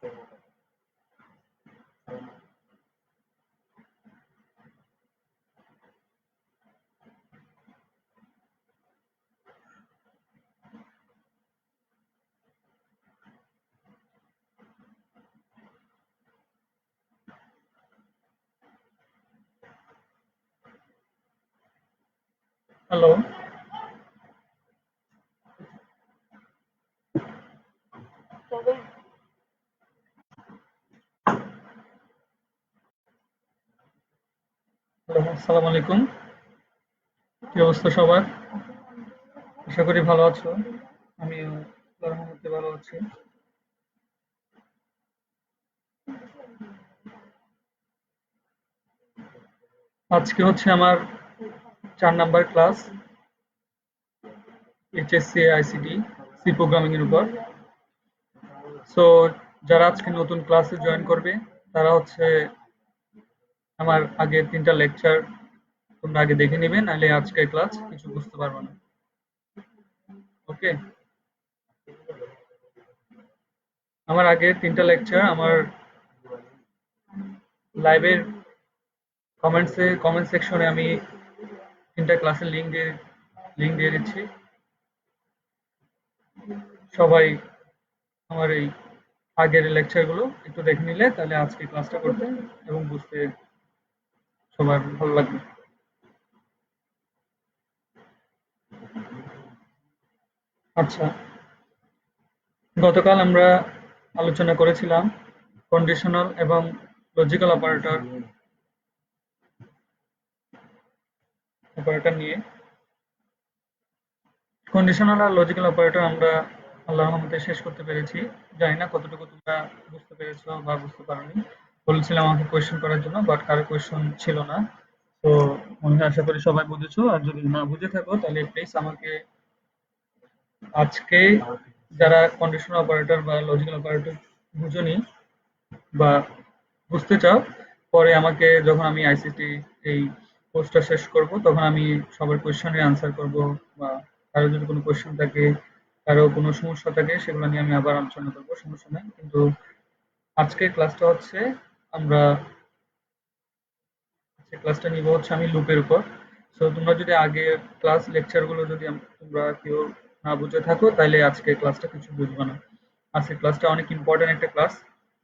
Hello, আসসালামু আলাইকুম। কি অবস্থা সবার? আশা করি ভালো আছো। আমিও আল্লাহর রহমতে ভালো আছি। আজকে হচ্ছে আমার ৪ number class HSC ICT C programming এর উপর। সো যারা আজকে নতুন ক্লাসে জয়েন করবে তারা হচ্ছে আমার আগের ৩টা লেকচার তোমরা আগে দেখে নিবে, নাহলে আজকের ক্লাস কিছু বুঝতে পারবে না। ওকে? আমার আগের ৩টা লেকচার আমার লাইভের কমেন্ট সেকশনে আমি ৩টা ক্লাসের লিংক দিয়ে দিচ্ছি। সবাই আমার এই আগের লেকচারগুলো একটু দেখে নিলে তাহলে আজকে ক্লাসটা করতে এবং বুঝতে সবার ভালো লাগবে। আচ্ছা, গতকাল আমরা আলোচনা করেছিলাম কন্ডিশনাল এবং লজিক্যাল অপারেটর নিয়ে। কন্ডিশনাল আর লজিক্যাল অপারেটর আমরা আল্লাহর রহমতে শেষ করতে পেরেছি। জানি না কতটুকু তোমরা বুঝতে পেরেছো বা বুঝতে পারোনি। বলেছিলাম আমাকে কোয়েশ্চেন করার জন্য, বাট কারো কোয়েশ্চেন ছিল না। তো মনে হয় আশা করি সবাই বুঝেছো, আর যদি না বুঝে থাকো তাহলে প্লিজ আমাকে আজকে যারা কন্ডিশনাল অপারেটর বা লজিক্যাল অপারেটর বুঝোনি বা বুঝতে চাও, পরে আমাকে যখন আমি আইসিটি এই কোর্সটা শেষ করব তখন আমি সবার কোয়েশ্চেনের আনসার করব, বা কারো যদি কোনো কোয়েশ্চেন থাকে, কারো কোনো সমস্যা থাকে, সেগুলো নিয়ে আমি আবার আলোচনা করব, সমস্যা নেই। কিন্তু আজকের ক্লাসটা হচ্ছে আমরা ক্লাসটা নিব হচ্ছে আমি লুপের উপর। সো তোমরা যদি আগের ক্লাস লেকচারগুলো যদি তোমরা কেউ না বুঝে থাকো তাহলে আজকে ক্লাসটা কিছু বুঝবে না। আজকের ক্লাসটা অনেক ইম্পর্টেন্ট একটা ক্লাস।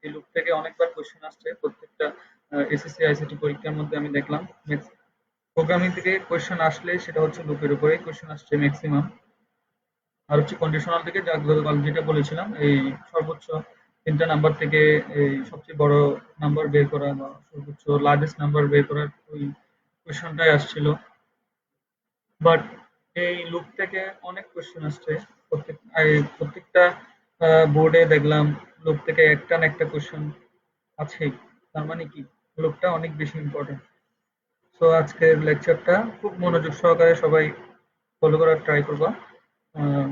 এই লুপ থেকে অনেকবার কোশ্চেন আসছে প্রত্যেকটা এসএসসি আইসিটি পরীক্ষার মধ্যে আমি দেখলাম। প্রোগ্রামিং থেকে কোশ্চেন আসলে সেটা হচ্ছে লুপের উপরেই কোশ্চেন আসছে ম্যাক্সিমাম। আর হচ্ছে কন্ডিশনাল থেকে যা গতকাল যেটা বলেছিলাম, এই সর্বোচ্চ ৩টা নাম্বার থেকে এই সবচেয়ে বড় নাম্বার বের করা বা সর্বোচ্চ লার্জেস্ট নাম্বার বের করার ওই কোয়েশ্চনটাই আসছিল। বাট এই লুপ থেকে অনেক কোয়েশ্চেন আসছে। প্রত্যেকটা বোর্ডে দেখলাম লুপ থেকে একটা না একটা কোয়েশ্চেন আছেই। তার মানে কি, লুপটা অনেক বেশি ইম্পর্টেন্ট। সো আজকের লেকচারটা খুব মনোযোগ সহকারে সবাই ফলো করার ট্রাই করবা। আহ,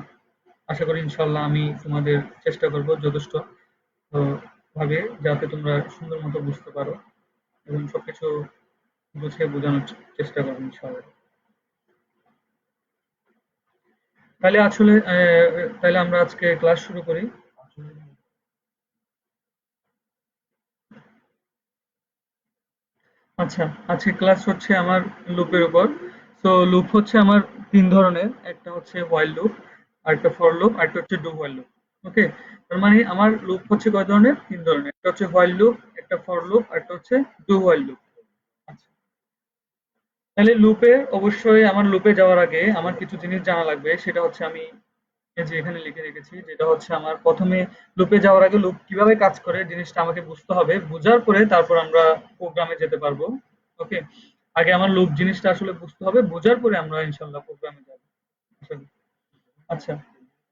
আশা করি ইনশাল্লাহ আমি তোমাদের চেষ্টা করব যথেষ্ট ভাবে যাতে তোমরা সুন্দর মতো বুঝতে পারো এবং সবকিছু গুছিয়ে বোঝানোর চেষ্টা করবো ইনশাল্লাহ। তাহলে আমরা আজকে ক্লাস শুরু করি। আচ্ছা, আজকে ক্লাস হচ্ছে আমার লুপের উপর। সো লুপ হচ্ছে আমার ৩ ধরনের। একটা হচ্ছে হোয়াইল লুপ, আরেকটা ফর লুপ, আরেকটা হচ্ছে ডু হোয়াইল লুপ। ওকে? তার মানে আমার লুপ হচ্ছে কয় ধরনের? ৩ ধরনের। একটা হচ্ছে হোয়াইল লুপ, একটা ফর লুপ, আরেকটা হচ্ছে ডু হোয়াইল লুপ। আচ্ছা। তাহলে লুপে অবশ্যই আমার লুপে যাওয়ার আগে আমার কিছু জিনিস জানা লাগবে। সেটা হচ্ছে আমি এই যে এখানে লিখে রেখেছি, যেটা হচ্ছে আমার প্রথমে লুপে যাওয়ার আগে লুপ কিভাবে কাজ করে জিনিসটা আমাকে বুঝতে হবে। বোঝার পরে তারপর আমরা প্রোগ্রামে যেতে পারবো। ওকে? আগে আমার লুপ জিনিসটা আসলে বুঝতে হবে, বোঝার পরে আমরা ইনশাল্লাহ প্রোগ্রামে যাবো। আসলে। আচ্ছা,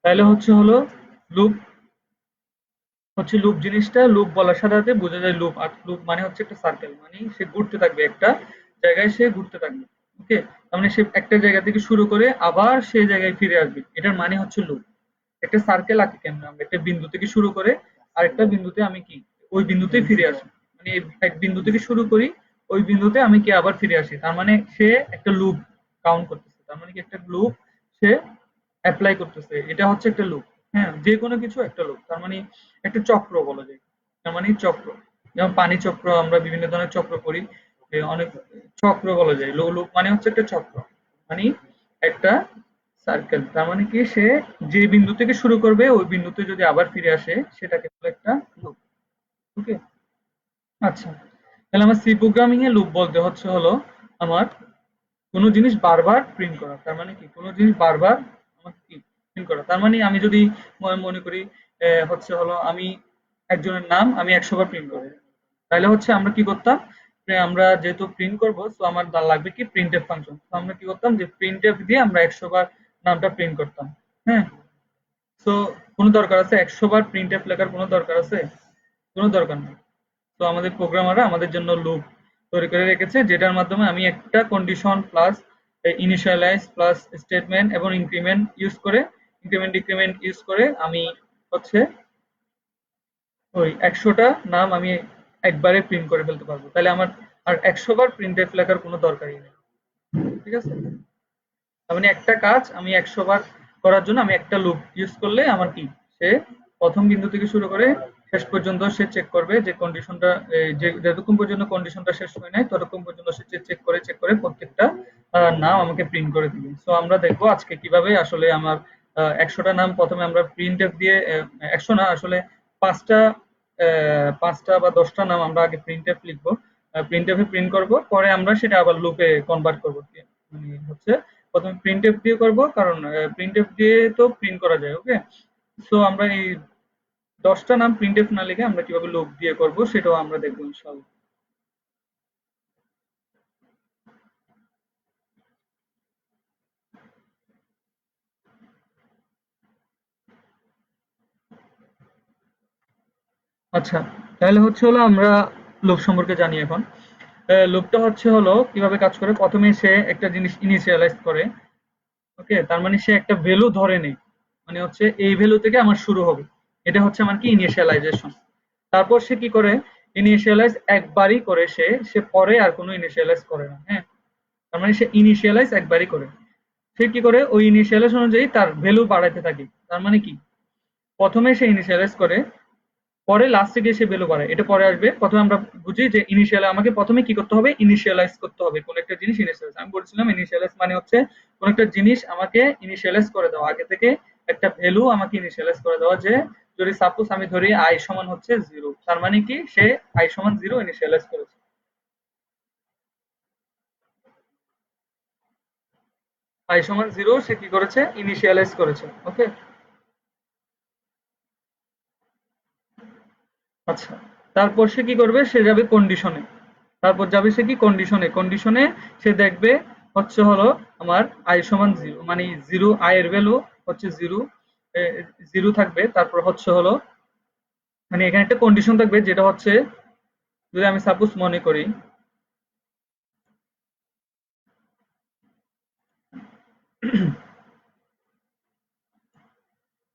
তাহলে হলো লুপ লুপ জিনিসটা, লুপ বলার সাথে সাথে বোঝা যায় লুপ, আর লুপ মানে হচ্ছে একটা সার্কেল, মানে সে ঘুরতে থাকবে একটা জায়গায়, সে ঘুরতে থাকবে। ওকে? তার মানে সে একটা জায়গা থেকে শুরু করে আবার সেই জায়গায় ফিরে আসবে, এটার মানে হচ্ছে লুপ। একটা সার্কেল আঁকি কেমন, আমরা একটা বিন্দু থেকে শুরু করে আরেকটা বিন্দুতে আমি কি ওই বিন্দুতেই ফিরে আসি, মানে এক বিন্দু থেকে শুরু করি, ওই বিন্দুতে আমি কি আবার ফিরে আসি, তার মানে সে একটা লুপ কাউন্ট করতেছে, তার মানে কি একটা লুপ সে অ্যাপ্লাই করতেছে, এটা হচ্ছে একটা লুপ। হ্যাঁ, যে কোনো কিছু একটা লুপ, তার মানে একটা চক্র বলা যায়। তার মানে চক্র। যেমন পানি চক্র, আমরা বিভিন্ন ধরনের চক্র করি, অনেক চক্র বলা যায়। লুপ মানে হচ্ছে একটা চক্র, মানে একটা সার্কেল। তার মানে কি, সে যে বিন্দু থেকে শুরু করবে ওই বিন্দুতে যদি আবার ফিরে আসে সেটাকে বলে একটা লুপ। ওকে, আচ্ছা। তাহলে আমার সি প্রোগ্রামিং এ লুপ বলতে হচ্ছে হলো আমার কোনো জিনিস বারবার প্রিন্ট করা। তার মানে কি, কোনো জিনিস বারবার আমাকে কি প্রিন্ট করা। তার মানে আমি যদি মনে করি হচ্ছে হলো আমি একজনের নাম আমি 100 বার প্রিন্ট করব, তাহলে হচ্ছে আমরা কি করতাম, আমরা যেহেতু প্রিন্ট করব তো আমার লাগবে কি প্রিন্টএফ ফাংশন। তো আমরা কি করতাম যে প্রিন্টএফ দিয়ে আমরা 100 বার নামটা প্রিন্ট করতাম। হ্যাঁ, তো কোনো দরকার আছে 100 বার প্রিন্টএফ লেখার? কোনো দরকার আছে? কোনো দরকার নেই। তো আমাদের প্রোগ্রামাররা আমাদের জন্য লুপ তৈরি করে রেখেছে, যেটার মাধ্যমে আমি একটা condition plus initialize plus statement এবং ইনক্রিমেন্ট ইউজ করে, ইনক্রিমেন্ট ডিক্রিমেন্ট ইউজ করে আমি হচ্ছে ওই 100টা নাম আমি একবারে প্রিন্ট করে ফেলতে পারবো। তাহলে আমার আর 100 বার প্রিন্ট এফ লেখার কোনো দরকারই নেই। ঠিক আছে, তার মানে একটা কাজ আমি 100 বার করার জন্য আমি একটা লুপ ইউজ করলে আমার কি, সে প্রথম বিন্দু থেকে শুরু করে শেষ পর্যন্ত সে চেক করবে যে কন্ডিশনটা, যে যতক্ষণ পর্যন্ত কন্ডিশনটা শেষ হয় নাই ততক্ষণ পর্যন্ত সে চেক করে প্রত্যেকটা নাম আমাকে প্রিন্ট করে দিবে। সো আমরা দেখবো আজকে কিভাবে আসলে আমার 100টা নাম প্রথমে আমরা প্রিন্ট এফ দিয়ে 100 না আসলে 5টা 5টা বা 10টা নাম আমরা আগে প্রিন্ট এফ লিখবো, প্রিন্ট এফ এ প্রিন্ট করব, পরে আমরা সেটা আবার লুপে কনভার্ট করবো। মানে হচ্ছে প্রথমে প্রিন্টএফ দিয়ে করব, কারণ প্রিন্টএফ দিয়ে তো প্রিন্ট করা যায়। ওকে, সো আমরা এই 10টা নাম প্রিন্টএফ না লিখে আমরা কিভাবে লুপ দিয়ে করব সেটাও আমরা দেখবো ইনশাআল্লাহ। আচ্ছা, তাহলে হচ্ছে হলো আমরা লুপ সম্পর্কে জানি এখন। লুপটা হচ্ছে হলো কিভাবে কাজ করে, প্রথমে সে একটা জিনিস ইনিশিয়ালাইজ করে। ওকে, তার মানে সে একটা ভ্যালু ধরে নেই, মানে হচ্ছে এই ভ্যালু থেকে আমার শুরু হবে, এটা হচ্ছে আমার কি ইনিশিয়ালাইজেশন। তারপর সে কি করে, ইনিশিয়ালাইজ একবারই করে, সে সে পরে আর কোনো ইনিশিয়ালাইজ করে না। হ্যাঁ, তার মানে সে ইনিশিয়ালাইজ একবারই করে। সে কি করে, ওই ইনিশিয়ালাইজ অনুযায়ী তার ভ্যালু বাড়াইতে থাকে। তার মানে কি, প্রথমে সে ইনিশিয়ালাইজ করে, পরে লাস্টে গিয়ে সে ভ্যালু বাড়ায়, এটা পরে আসবে। প্রথমে আমরা বুঝি যে ইনিশিয়াল আমাকে প্রথমে কি করতে হবে, ইনিশিয়ালাইজ করতে হবে কোন একটা জিনিস। ইনিশিয়ালাইজ আমি বলছিলাম, ইনিশিয়ালাইজ মানে হচ্ছে কোন একটা জিনিস আমাকে ইনিশিয়ালাইজ করে দেওয়া, আগে থেকে একটা ভ্যালু আমাকে ইনিশিয়ালাইজ করে দেওয়া। যে যদি সাপোজ আমি ধরি আই সমান হচ্ছে 0, তার মানে কি সে আই সমান 0 ইনিশিয়ালাইজ করেছে। আই সমান 0 সে কি করেছে, ইনিশিয়ালাইজ করেছে। ওকে, আচ্ছা। তারপর সে কি করবে, সে যাবে কন্ডিশনে। তারপর যাবে সে কি কন্ডিশনে, কন্ডিশনে সে দেখবে হচ্ছে হলো আমার আই সমান 0, মানে 0 আই এর ভ্যালু হচ্ছে 0, 0 থাকবে। তারপর হচ্ছে হলো মানে এখানে একটা কন্ডিশন থাকবে, যেটা হচ্ছে যদি আমি সাপোজ মনে করি,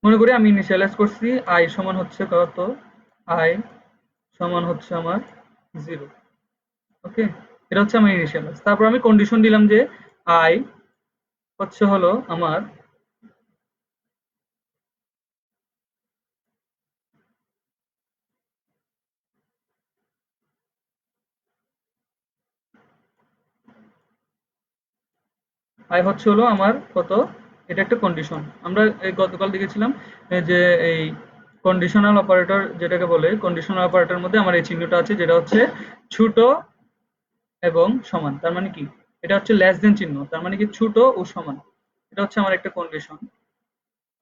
মনে করি আমি ইনিশিয়ালাইজ করছি আই সমান হচ্ছে কত, আই সমান হচ্ছে আমার 0। ওকে, এটা হচ্ছে আমার ইনিশিয়ালাইজ। তারপর আমি কন্ডিশন দিলাম যে আই হচ্ছে হলো আমার হচ্ছে হলো আমার কত, এটা একটা কন্ডিশন। আমরা এই গতকাল দেখেছিলাম যে এই কন্ডিশনাল অপারেটর যেটাকে বলে, কন্ডিশনাল অপারেটর মধ্যে আমার এই চিহ্নটা আছে, যেটা হচ্ছে ছোট এবং সমান। তার মানে কি, এটা হচ্ছে লেস দেন চিহ্ন, তার মানে কি ছোট ও সমান। এটা হচ্ছে আমার একটা কন্ডিশন।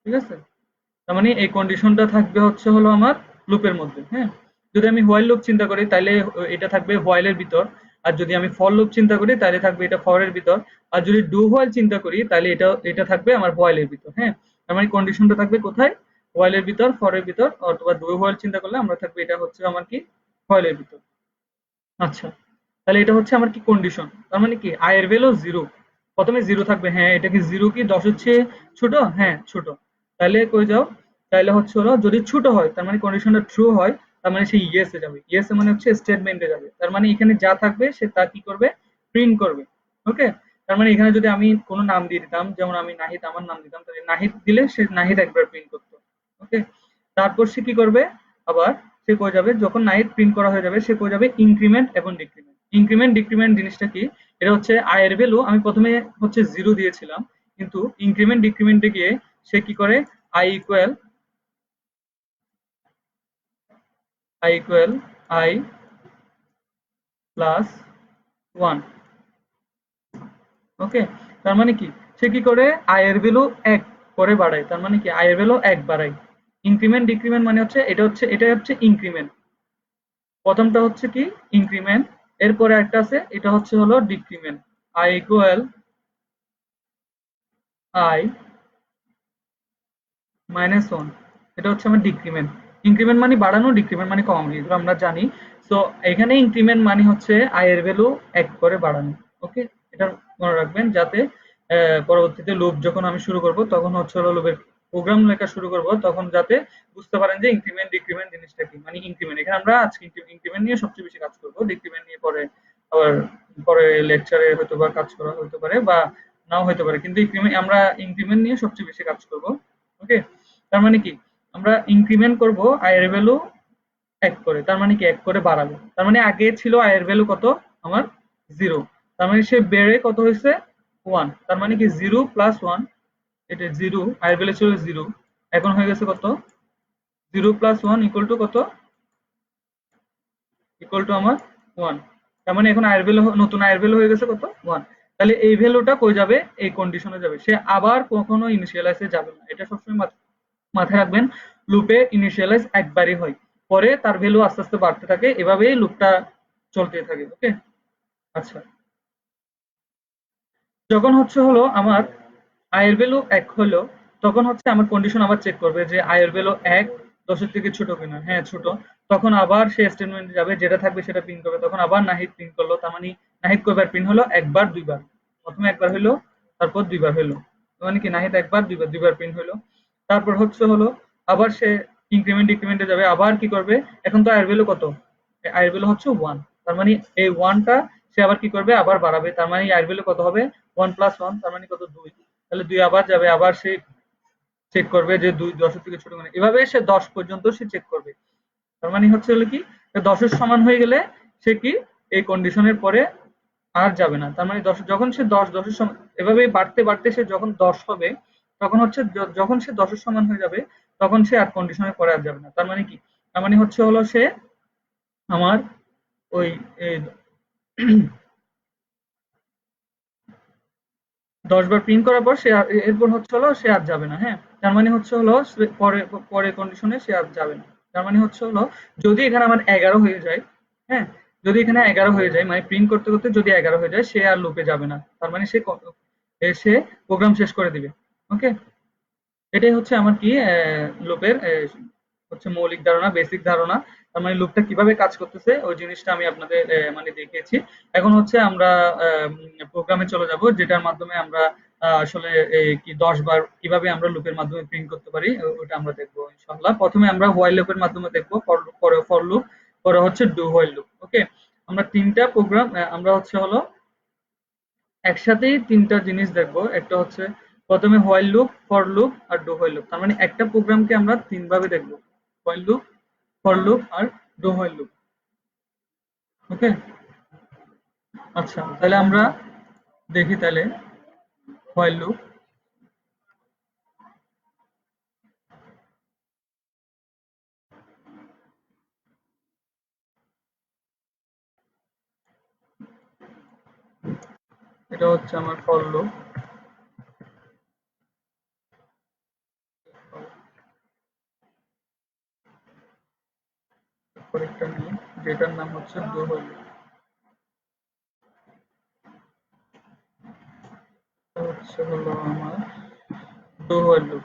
ঠিক আছে, তার মানে এই কন্ডিশনটা থাকবে হচ্ছে হলো আমার লুপের মধ্যে। হ্যাঁ, যদি আমি হোয়াইল লুপ চিন্তা করি তাহলে এটা থাকবে হোয়াইলের ভিতর, আর যদি আমি ফর লুপ চিন্তা করি তাহলে থাকবে এটা ফর এর ভিতর, আর যদি ডু হোয়াইল চিন্তা করি তাহলে এটা এটা থাকবে আমার হোয়াইলের ভিতর। হ্যাঁ, তার মানে কন্ডিশনটা থাকবে কোথায়, হোয়াইলের ভিতর, ফর এর ভিতর, অথবা ডু হোয়াইল চিন্তা করলে আমরা থাকবে এটা হচ্ছে আমার কি হোয়াইলের ভিতর। আচ্ছা, তাহলে এটা হচ্ছে আমার কি কন্ডিশন। তার মানে কি আই এর ভ্যালু 0, প্রথমে 0 থাকবে। হ্যাঁ, এটা কি 0 কি 10 হচ্ছে ছোট? হ্যাঁ ছোট। তাহলে কই যাও, তাহলে হচ্ছে হলো যদি ছোট হয় তার মানে কন্ডিশনটা ট্রু হয়, তার মানে সে ইয়েস এ যাবে। ইয়েস এ মানে হচ্ছে স্টেটমেন্টে যাবে। তার মানে এখানে যা থাকবে সে তা কি করবে, প্রিন্ট করবে। ওকে, তার মানে এখানে যদি আমি কোনো নাম দিয়ে দিতাম, যেমন আমি নাহিদ আমার নাম দিতাম, তাহলে নাহিদ দিলে সে নাহিদ একবার প্রিন্ট করতো। ওকে, তারপর সে কি করবে, আবার সে কই যাবে যখন নাহিদ প্রিন্ট করা হয়ে যাবে সে কই যাবে ইনক্রিমেন্ট এবং ডিক্রিমেন্ট। ইনক্রিমেন্ট ডিক্রিমেন্ট জিনিসটা কি? এটা হচ্ছে i এর ভ্যালু আমি প্রথমে হচ্ছে 0 দিয়েছিলাম, কিন্তু ইনক্রিমেন্ট ডিক্রিমেন্টে গিয়ে সে কি করে i প্লাস 1। ওকে, তার মানে কি সে কি করে i এর ভ্যালু 1 করে বাড়ায়, তার মানে কি i এর ভ্যালু 1 বাড়ায়। ইনক্রিমেন্ট ডিক্রিমেন্ট মানে হচ্ছে এটা হচ্ছে ইনক্রিমেন্ট। প্রথমটা হচ্ছে কি ইনক্রিমেন্ট, এরপরে একটা আছে এটা হচ্ছে হলো ডিক্রিমেন্ট। i মাইনাস 1, এটা হচ্ছে আমার ডিক্রিমেন্ট। ইনক্রিমেন্ট মানে বাড়ানো, ডিক্রিমেন্ট মানে কমানো, এগুলো আমরা জানি। সো এখানে ইনক্রিমেন্ট মানে হচ্ছে i এর ভ্যালু 1 করে বাড়ানো। ওকে, এটা মনে রাখবেন যাতে পরবর্তীতে লুপ যখন আমি শুরু করব তখন হচ্ছে হলো লুপের প্রোগ্রাম লেখা শুরু করব তখন যাতে বুঝতে পারেন যে ইনক্রিমেন্ট ডিক্রিমেন্ট জিনিসটা কি। মানে ইনক্রিমেন্ট এখানে আমরা আজকে ইনক্রিমেন্ট নিয়ে সবচেয়ে বেশি কাজ করব, ডিক্রিমেন্ট নিয়ে পরে আবার পরে লেকচারে হয়তো বা কাজ করা হতে পারে বা নাও হতে পারে, কিন্তু আমরা ইনক্রিমেন্ট নিয়ে সবচেয়ে বেশি কাজ করব। ওকে, তার মানে কি আমরা ইনক্রিমেন্ট করব i এর ভ্যালু 1 করে, তার মানে কি 1 করে বাড়াবো। তার মানে আগে ছিল i এর ভ্যালু কত আমার 0, তার মানে সে বেড়ে কত হয়েছে 1, তার মানে কি 0 প্লাস 1, এটা 0, i এর ভ্যালু ছিল 0, এখন হয়ে গেছে কত 0 প্লাস 1 ইকুয়াল টু কত, ইকুয়াল টু আমার 1। তার মানে এখন আয়ের ভ্যালু নতুন আয়ের ভ্যালু হয়ে গেছে কত 1। তাহলে এই ভ্যালুটা কই যাবে, এই কন্ডিশনে যাবে, সে আবার কখনো ইনিশিয়ালাইজে যাবে না। এটা সবসময় মাথায় রাখবেন, লুপে ইনিশিয়ালাইজ একবারই হয়, পরে তার ভ্যালু আস্তে আস্তে বাড়তে থাকে, এভাবেই লুপটা চলতে থাকে। ওকে, আচ্ছা, যখন হচ্ছে হলো আমার আয়ের ভ্যালু 1 হলো তখন হচ্ছে আমার কন্ডিশন আবার চেক করবে যে আয়ের ভ্যালু 1 10 এর থেকে ছোট কিনা, হ্যাঁ ছোট, তখন আবার সে স্টেটমেন্টে যাবে, যেটা থাকবে সেটা প্রিন্ট করবে। তখন আবার নাহিদ প্রিন্ট করলো, তার মানে নাহিদ কয়বার প্রিন্ট হলো, একবার দুইবার, প্রথমে একবার হইলো তারপর দুইবার হইলো, তার মানে কি নাহিদ একবার দুইবার দুইবার প্রিন্ট হইলো। তারপর হচ্ছে হলো আবার সে ইনক্রিমেন্ট ডিক্রিমেন্টে যাবে, আবার কি করবে, এখন তো আয়ের ভ্যালু কত, আয়ের ভ্যালু হচ্ছে 1, তার মানে এই 1টা সে আবার কি করবে, আবার বাড়াবে, তার মানে আয়ের ভ্যালু কত হবে 1 প্লাস 1, তার মানে কত 2, তাহলে 2 আবার যাবে, আবার সে চেক করবে যে 2 10 এর থেকে ছোট কিনা, এভাবে সে 10 পর্যন্ত সে চেক করবে। তার মানে হচ্ছে হলো কি 10 এর সমান হয়ে গেলে সে কি এই কন্ডিশনের পরে আর যাবে না। তার মানে 10 যখন সে 10 এর সমান এভাবে বাড়তে বাড়তে সে যখন 10 হবে তখন হচ্ছে যখন সে 10 এর সমান হয়ে যাবে তখন সে আর কন্ডিশনের পরে আর যাবে না। তার মানে কি, তার মানে হচ্ছে হলো সে আমার ওই এই 10 বার প্রিন্ট করার পর সে এরপর হচ্ছে হলো সে আর যাবে না। হ্যাঁ, তার মানে হচ্ছে হলো পরে পরে কন্ডিশনে সে আর যাবে না। তার মানে হচ্ছে হলো যদি এখানে আমার 11 হয়ে যায়, হ্যাঁ, যদি এখানে 11 হয়ে যায় মানে প্রিন্ট করতে করতে যদি 11 হয়ে যায় সে আর লুপে যাবে না, তার মানে সে প্রোগ্রাম শেষ করে দিবে। ওকে, এটাই হচ্ছে আমার কি লুপের হচ্ছে মৌলিক ধারণা, বেসিক ধারণা। তার মানে লুপটা কিভাবে কাজ করতেছে ওই জিনিসটা আমি আপনাদের মানে দেখিয়েছি। এখন হচ্ছে আমরা প্রোগ্রামে চলে যাব, যেটার মাধ্যমে আমরা আসলে কি 10 বার কিভাবে আমরা লুপের মাধ্যমে প্রিন্ট করতে পারি ওটা আমরা দেখবো ইনশাআল্লাহ। প্রথমে আমরা হোয়াইল লুপের মাধ্যমে দেখবো, পরে ফর লুপ, পরে হচ্ছে ডু হোয়াইল লুপ। ওকে, আমরা তিনটা প্রোগ্রাম আমরা হচ্ছে হলো একসাথেই তিনটা জিনিস দেখবো। একটা হচ্ছে প্রথমে হোয়াইল লুপ, ফর লুপ আর ডু হোয়াইল লুপ। তার মানে একটা প্রোগ্রামকে আমরা তিন ভাবে দেখবো, হোয়াইল লুপ, ফর লুপ আর ডু হোয়াইল লুপ। ওকে, আচ্ছা, তাহলে আমরা দেখি তাহলে হোয়াইল লুপ। এটা হচ্ছে আমার ফর লুপ, একটা নিয়ে যেটার নাম হচ্ছে ডু হোয়াইল লুপ। এটা হচ্ছে হলো আমার ডু হোয়াইল লুপ।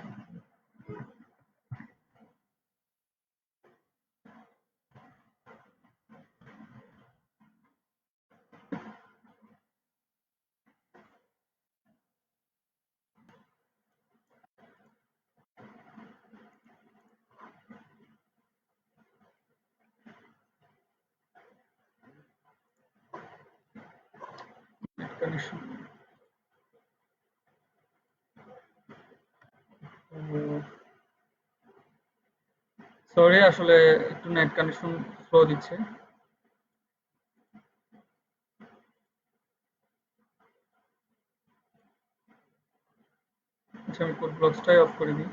একটা নিশ্চয় সরি, আসলে একটু নেট কানেকশন স্লো দিচ্ছে। আচ্ছা, আমি কোড ব্লকসটাই অফ করে দিই।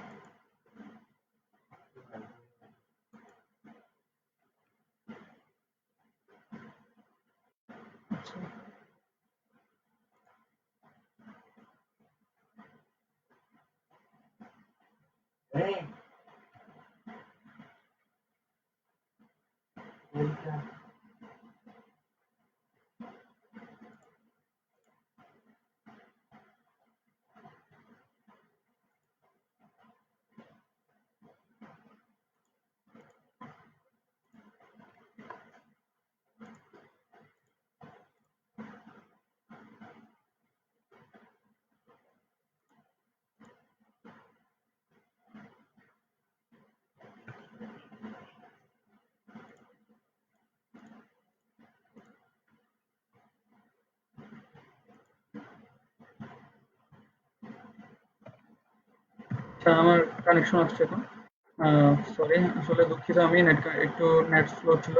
আচ্ছা, আচ্ছা, আমার কানেকশন আসছে এখন। সরি, আসলে দুঃখিত, আমি একটু নেট স্লো ছিল।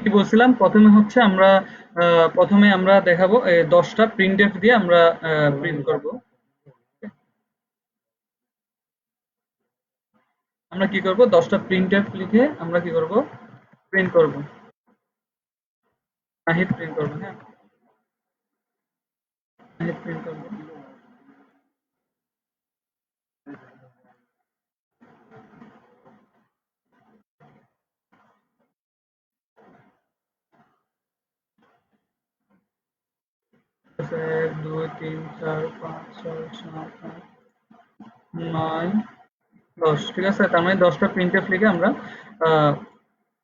কি বলছিলাম, প্রথমে আমরা দেখাবো 10টা প্রিন্টএফ দিয়ে আমরা প্রিন্ট করব। আমরা কি করব, 10টা প্রিন্টএফ লিখে আমরা কি করব, প্রিন্ট করব। নাহিদ প্রিন্ট করব, হ্যাঁ, নাহিদ প্রিন্ট করব। 1 2 3 4 5 6 7 8 9 10, ঠিক আছে, তার মানে 10টা প্রিন্টএফ লিখে আমরা আহ,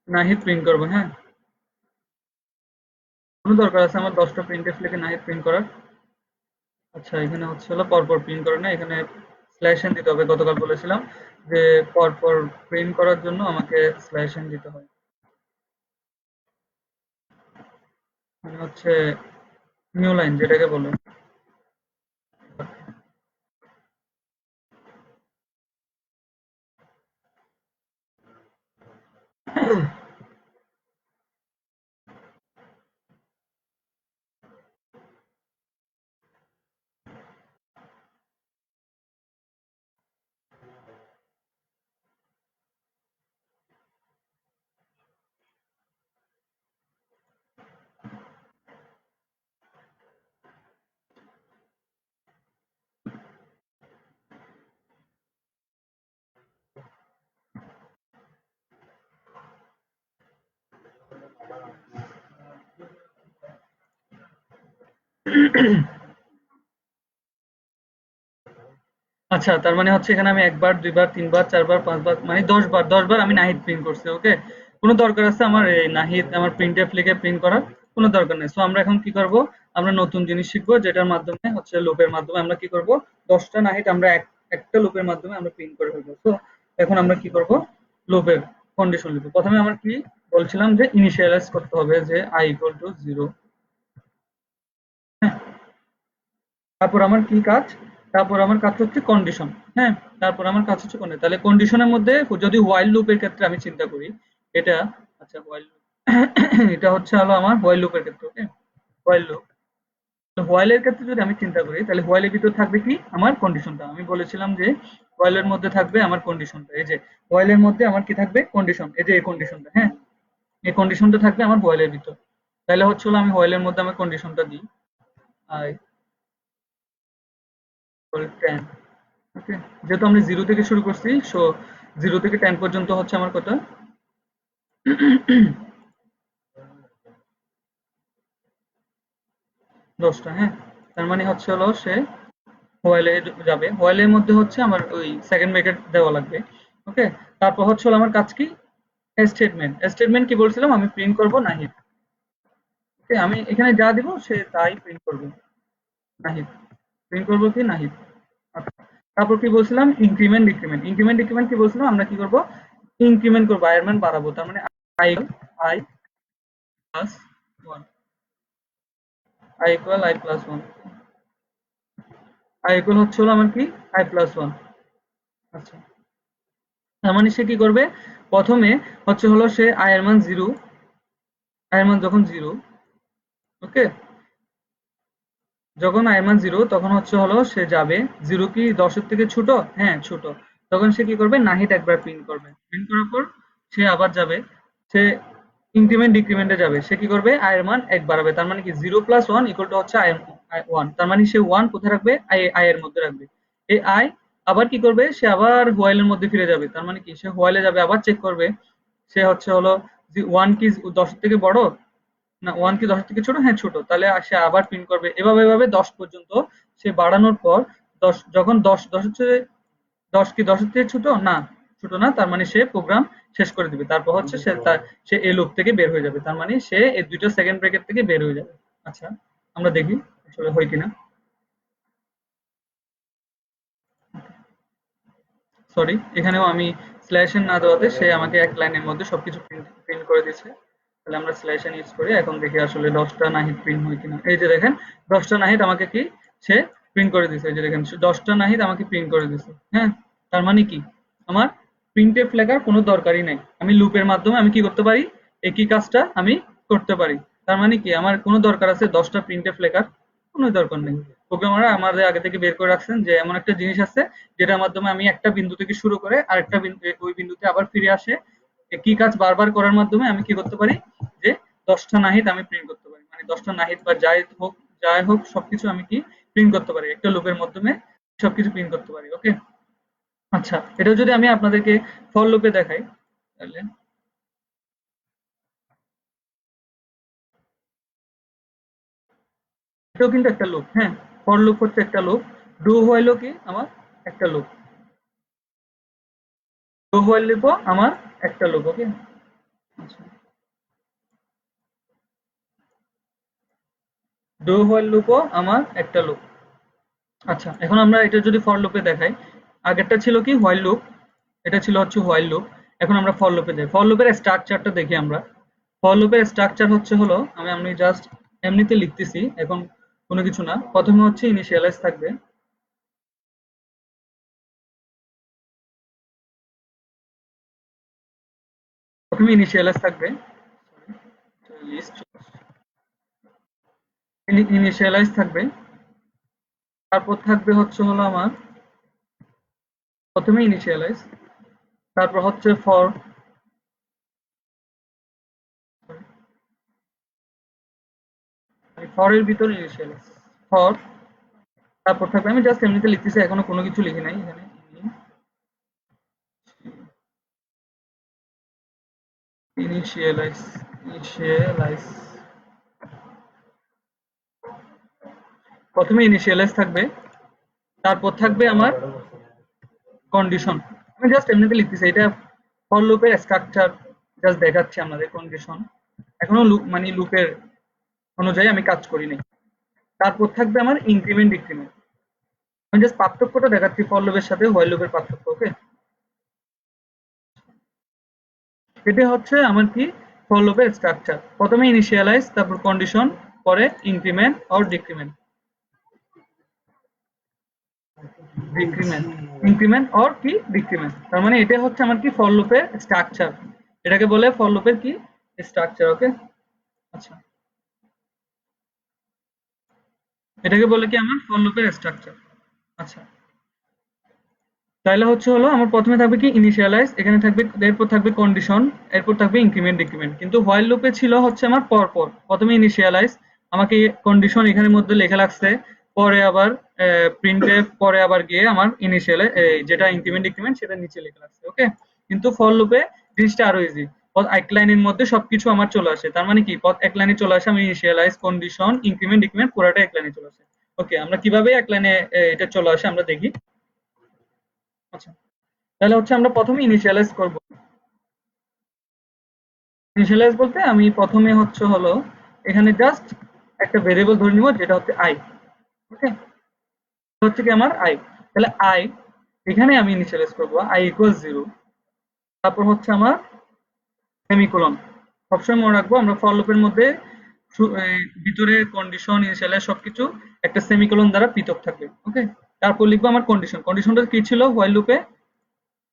নাহিদ প্রিন্ট করব, হ্যাঁ। কোনো দরকার আছে আমার 10টা প্রিন্টএফ লিখে নাহিদ প্রিন্ট করার? আচ্ছা, এখানে হচ্ছে হলো পরপর প্রিন্ট করে না, এখানে স্ল্যাশ এন দিতে হবে। গতকাল বলেছিলাম যে পরপর প্রিন্ট করার জন্য আমাকে স্ল্যাশ এন দিতে হয়। মানে হচ্ছে নিউ লাইন যেটাকে বলে। আচ্ছা, তার মানে হচ্ছে এখানে আমি একবার, দুইবার, তিনবার, চারবার, পাঁচবার, মানে 10 বার, 10 বার আমি নাহিদ প্রিন্ট করছি। ওকে, কোনো দরকার আছে আমার এই নাহিদ আমার প্রিন্টএফ লিখে প্রিন্ট করার? কোনো দরকার নেই। সো আমরা এখন কি করব, আমরা নতুন জিনিস শিখবো যেটার মাধ্যমে হচ্ছে লুপের মাধ্যমে আমরা কি করব, 10টা নাহিদ আমরা একটা লুপের মাধ্যমে আমরা প্রিন্ট করে ফেলবো। তো এখন আমরা কি করব, লুপের কন্ডিশন লিখবো। প্রথমে আমার কি বলছিলাম যে ইনিশিয়ালাইজ করতে হবে যে i ইকুয়াল টু 0। তারপর আমার কি কাজ, তারপর আমার কাজ হচ্ছে কন্ডিশন, হ্যাঁ। তারপর আমার কাজ হচ্ছে কন্ডিশন। তাহলে কন্ডিশনের মধ্যে যদি হোয়াইল লুপের ক্ষেত্রে আমি চিন্তা করি, এটা, আচ্ছা হোয়াইল লুপ, এটা হচ্ছে হলো আমার হোয়াইল লুপের ক্ষেত্রে। ওকে, হোয়াইল লুপ। তো হোয়াইলের ক্ষেত্রে যদি আমি চিন্তা করি, তাহলে হোয়াইলের ভিতর থাকবে কি, আমার কন্ডিশনটা। আমি বলেছিলাম যে হোয়াইলের মধ্যে থাকবে আমার কন্ডিশনটা। এই যে হোয়াইলের মধ্যে আমার কি থাকবে, কন্ডিশন। এই যে এই কন্ডিশনটা, হ্যাঁ, এই কন্ডিশনটা থাকবে আমার হোয়াইলের ভিতর। তাহলে হচ্ছে হলো আমি হোয়াইলের মধ্যে আমার কন্ডিশনটা দিই, আই ইকুয়াল 10। ওকে, যেহেতু আমরা 0 থেকে শুরু করছি, সো 0 থেকে 10 পর্যন্ত হচ্ছে আমার কত, 10টা, হ্যাঁ। তার মানে হচ্ছে হলো সে হোয়াইলে যাবে, হোয়াইলের মধ্যে হচ্ছে আমার ওই সেকেন্ড ব্র্যাকেট দেওয়া লাগবে। ওকে, তারপর হচ্ছে হলো আমার কাজ কি, স্টেটমেন্ট। স্টেটমেন্ট কি বলছিলাম, আমি প্রিন্ট করব নাহিদ। ওকে, আমি এখানে যা দিব সে তাই প্রিন্ট করবে, নাহিদ। প্রিন্ট করব কি, নাহিদ। আচ্ছা, তারপর কি বলছিলাম, ইনক্রিমেন্ট ডিক্রিমেন্ট। ইনক্রিমেন্ট ডিক্রিমেন্ট কি বলছিলাম, আমরা কি করব, ইনক্রিমেন্ট করবো, আয়ের মান বাড়াবো। তার মানে I, I plus 1, i equal i plus 1, i equal হচ্ছে হলো আমার কি i প্লাস 1। আচ্ছা, তার মানে সে কি করবে, প্রথমে হচ্ছে হলো সে i এর মান 0, i এর মান যখন 0, ওকে, যখন i এর মান 0 তখন হচ্ছে হলো সে যাবে 0 কি 10 এর থেকে ছোট, হ্যাঁ ছোট, তখন সে কি করবে নাহিদ একবার প্রিন্ট করবে, প্রিন্ট করার পর সে আবার যাবে, সে ইনক্রিমেন্ট ডিক্রিমেন্টে যাবে, সে কি করবে i এর মান 1 বাড়াবে, তার মানে কি 0 প্লাস 1 ইকুয়াল টু হচ্ছে i 1, তার মানে সে 1 কোথায় রাখবে, i এর মধ্যে রাখবে, এই i আবার কি করবে, সে আবার হোয়াইল এর মধ্যে ফিরে যাবে, তার মানে কি সে হোয়াইলে যাবে, আবার চেক করবে, সে হচ্ছে হলো 1 কি 10 এর থেকে বড়, না 1 কি 10 এর থেকে ছোট, হ্যাঁ ছোট, তাহলে সে আবার প্রিন্ট করবে, এভাবে এভাবে 10 পর্যন্ত সে বাড়ানোর পর 10, যখন 10 হচ্ছে 10 কি 10 এর থেকে ছোট না, ছোট না, তার মানে সে প্রোগ্রাম শেষ করে দিবে, তারপর হচ্ছে সে এই লুপ থেকে বের হয়ে যাবে, তার মানে সে এই দুইটা সেকেন্ড ব্রেকেট থেকে বের হয়ে যাবে। আচ্ছা, আমরা দেখি আসলে হয় কিনা। সরি, এখানেও আমি স্ল্যাশ এন না দেওয়াতে সে আমাকে এক লাইনের মধ্যে সবকিছু প্রিন্ট করে দিয়েছে, তাহলে আমরা স্ল্যাশ এন ইউজ করি, এখন দেখি আসলে 10টা নাহিদ প্রিন্ট হয় কিনা। এই যে দেখেন 10টা নাহিদ আমাকে কি সে প্রিন্ট করে দিয়েছে, এই যে দেখেন 10টা নাহিদ আমাকে প্রিন্ট করে দিয়েছে, হ্যাঁ, তার মানে কি আমার প্রিন্টএফ লেখার কোনো দরকারই নাই, আমি লুপের মাধ্যমে আমি কি করতে পারি, একই কাজটা আমি করতে পারি, তার মানে কি আমার কোনো দরকার আছে 10টা প্রিন্টএফ লেখার, কোনো দরকার নেই। প্রোগ্রামাররা আমাদের আগে থেকে বের করে রাখছেন যে এমন একটা জিনিস আছে যেটার মাধ্যমে আমি একটা বিন্দু থেকে শুরু করে আরেকটা বিন্দু, ওই বিন্দুতে আবার ফিরে আসে একই কাজ বারবার করার মাধ্যমে আমি কি করতে পারি, যে 10টা নাহিদ আমি প্রিন্ট করতে পারি, মানে 10টা নাহিদ বা যাই হোক সবকিছু আমি কি প্রিন্ট করতে পারি একটা লুপের মাধ্যমে, সবকিছু প্রিন্ট করতে পারি, ওকে। আচ্ছা, এটা যদি আমি আপনাদেরকে ফর লুপে দেখাই, তাহলে এটাও কিন্তু একটা লুপ, হ্যাঁ, ফর লুপ হচ্ছে একটা লুপ, ডু হোয়াইলও কি আমার একটা লুপ, ডু হোয়াইল লুপও আমার একটা লুপ, ওকে। আচ্ছা, ডু হোয়াইল লুপও আমার একটা লুপ। আচ্ছা, এখন আমরা এটা যদি ফর লুপে দেখাই, আগেরটা ছিল কি হোয়াইল লুপ, এটা ছিল হচ্ছে হোয়াইল লুপ, এখন আমরা ফর লুপে যাই, ফর লুপের স্ট্রাকচারটা দেখি আমরা। ফর লুপের স্ট্রাকচার হচ্ছে হলো, আমি জাস্ট এমনিতে লিখতেছি এখন, কোনো কিছু না, প্রথমে হচ্ছে ইনিশিয়ালাইজ থাকবে, প্রথমে ইনিশিয়ালাইজ থাকবে, লিস্ট ইনিশিয়ালাইজ থাকবে, তারপর থাকবে হচ্ছে হলো আমার প্রথমে ইনিশিয়ালাইজ, তারপর হচ্ছে ফর, ফরের ভিতর ইনিশিয়ালাইজ, ফর, তারপর থাকবে, আমি জাস্ট এমনিতে লিখতেছি এখনো কোনো কিছু লিখি নাই এখানে, ইনিশিয়ালাইজ, ইনিশিয়ালাইজ, প্রথমে ইনিশিয়ালাইজ থাকবে, তারপর থাকবে আমার কন্ডিশন, আমি জাস্ট এমনিতে লিখতেছি, এটা ফর লুপের স্ট্রাকচার জাস্ট দেখাচ্ছি আমাদের, কন্ডিশন এখনো লুপ মানে লুপের অনুযায়ী আমি কাজ করি নাই, তারপর থাকবে আমার ইনক্রিমেন্ট ডিক্রিমেন্ট, আমি জাস্ট পার্থক্যটা দেখাচ্ছি ফর লুপের সাথে হোয়াইল লুপের পার্থক্য, ওকে। এটা হচ্ছে আমার কি ফর লুপের স্ট্রাকচার, প্রথমে ইনিশিয়ালাইজ, তারপর কন্ডিশন, পরে increment or decrement, decrement, increment or কি ডিক্রিমেন্ট, তার মানে এটা হচ্ছে আমার কি ফর লুপের স্ট্রাকচার, এটাকে বলে ফর লুপের কি স্ট্রাকচার, ওকে। আচ্ছা, এটাকে বলে কি আমার ফর লুপের স্ট্রাকচার। আচ্ছা, তাহলে হচ্ছে হলো আমার প্রথমে থাকবে কি ইনিশিয়ালাইজ, এখানে থাকবে, এরপর থাকবে কন্ডিশন, এরপর থাকবে ইনক্রিমেন্ট ডিক্রিমেন্ট, কিন্তু হোয়াইল লুপে ছিল হচ্ছে আমার পর পর, প্রথমে ইনিশিয়ালাইজ, আমাকে কন্ডিশন এখানের মধ্যে লেখা লাগছে, পরে আবার প্রিন্টএফ, পরে আবার গিয়ে আমার ইনিশিয়ালে যেটা ইনক্রিমেন্ট ডিক্রিমেন্ট সেটা নিচে লেখা লাগছে, ওকে। কিন্তু ফর লুপে জিনিসটা আরো ইজি, পথ এক লাইনের মধ্যে সবকিছু আমার চলে আসে, তার মানে কি পথ এক লাইনে চলে আসে, আমি ইনিশিয়ালাইজ কন্ডিশন ইনক্রিমেন্ট ডিক্রিমেন্ট পুরোটা এক লাইনে চলে আসে, ওকে। আমরা কিভাবে এক লাইনে এটা চলে আসে আমরা দেখি। আচ্ছা, তাহলে হচ্ছে আমরা প্রথমে ইনিশিয়ালাইজ করব, ইনিশিয়ালাইজ বলতে আমি প্রথমে হচ্ছে হলো এখানে জাস্ট একটা ভেরিয়েবল ধরে নিব যেটা হচ্ছে আই, ওকে, হচ্ছে কি আমার আই, তাহলে আই এখানে আমি ইনিশিয়ালাইজ করব আই ইকুয়াল 0, তারপর হচ্ছে আমার সেমিকোলন, সবসময় মনে রাখবো আমরা ফর লুপের মধ্যে ভিতরে কন্ডিশন ইনিশিয়ালাইজ সবকিছু একটা সেমিকোলন দ্বারা পৃথক থাকবে। ওকে, তারপর লিখবো আমার কন্ডিশন। কন্ডিশনটা কি ছিল হোয়াইল লুপে?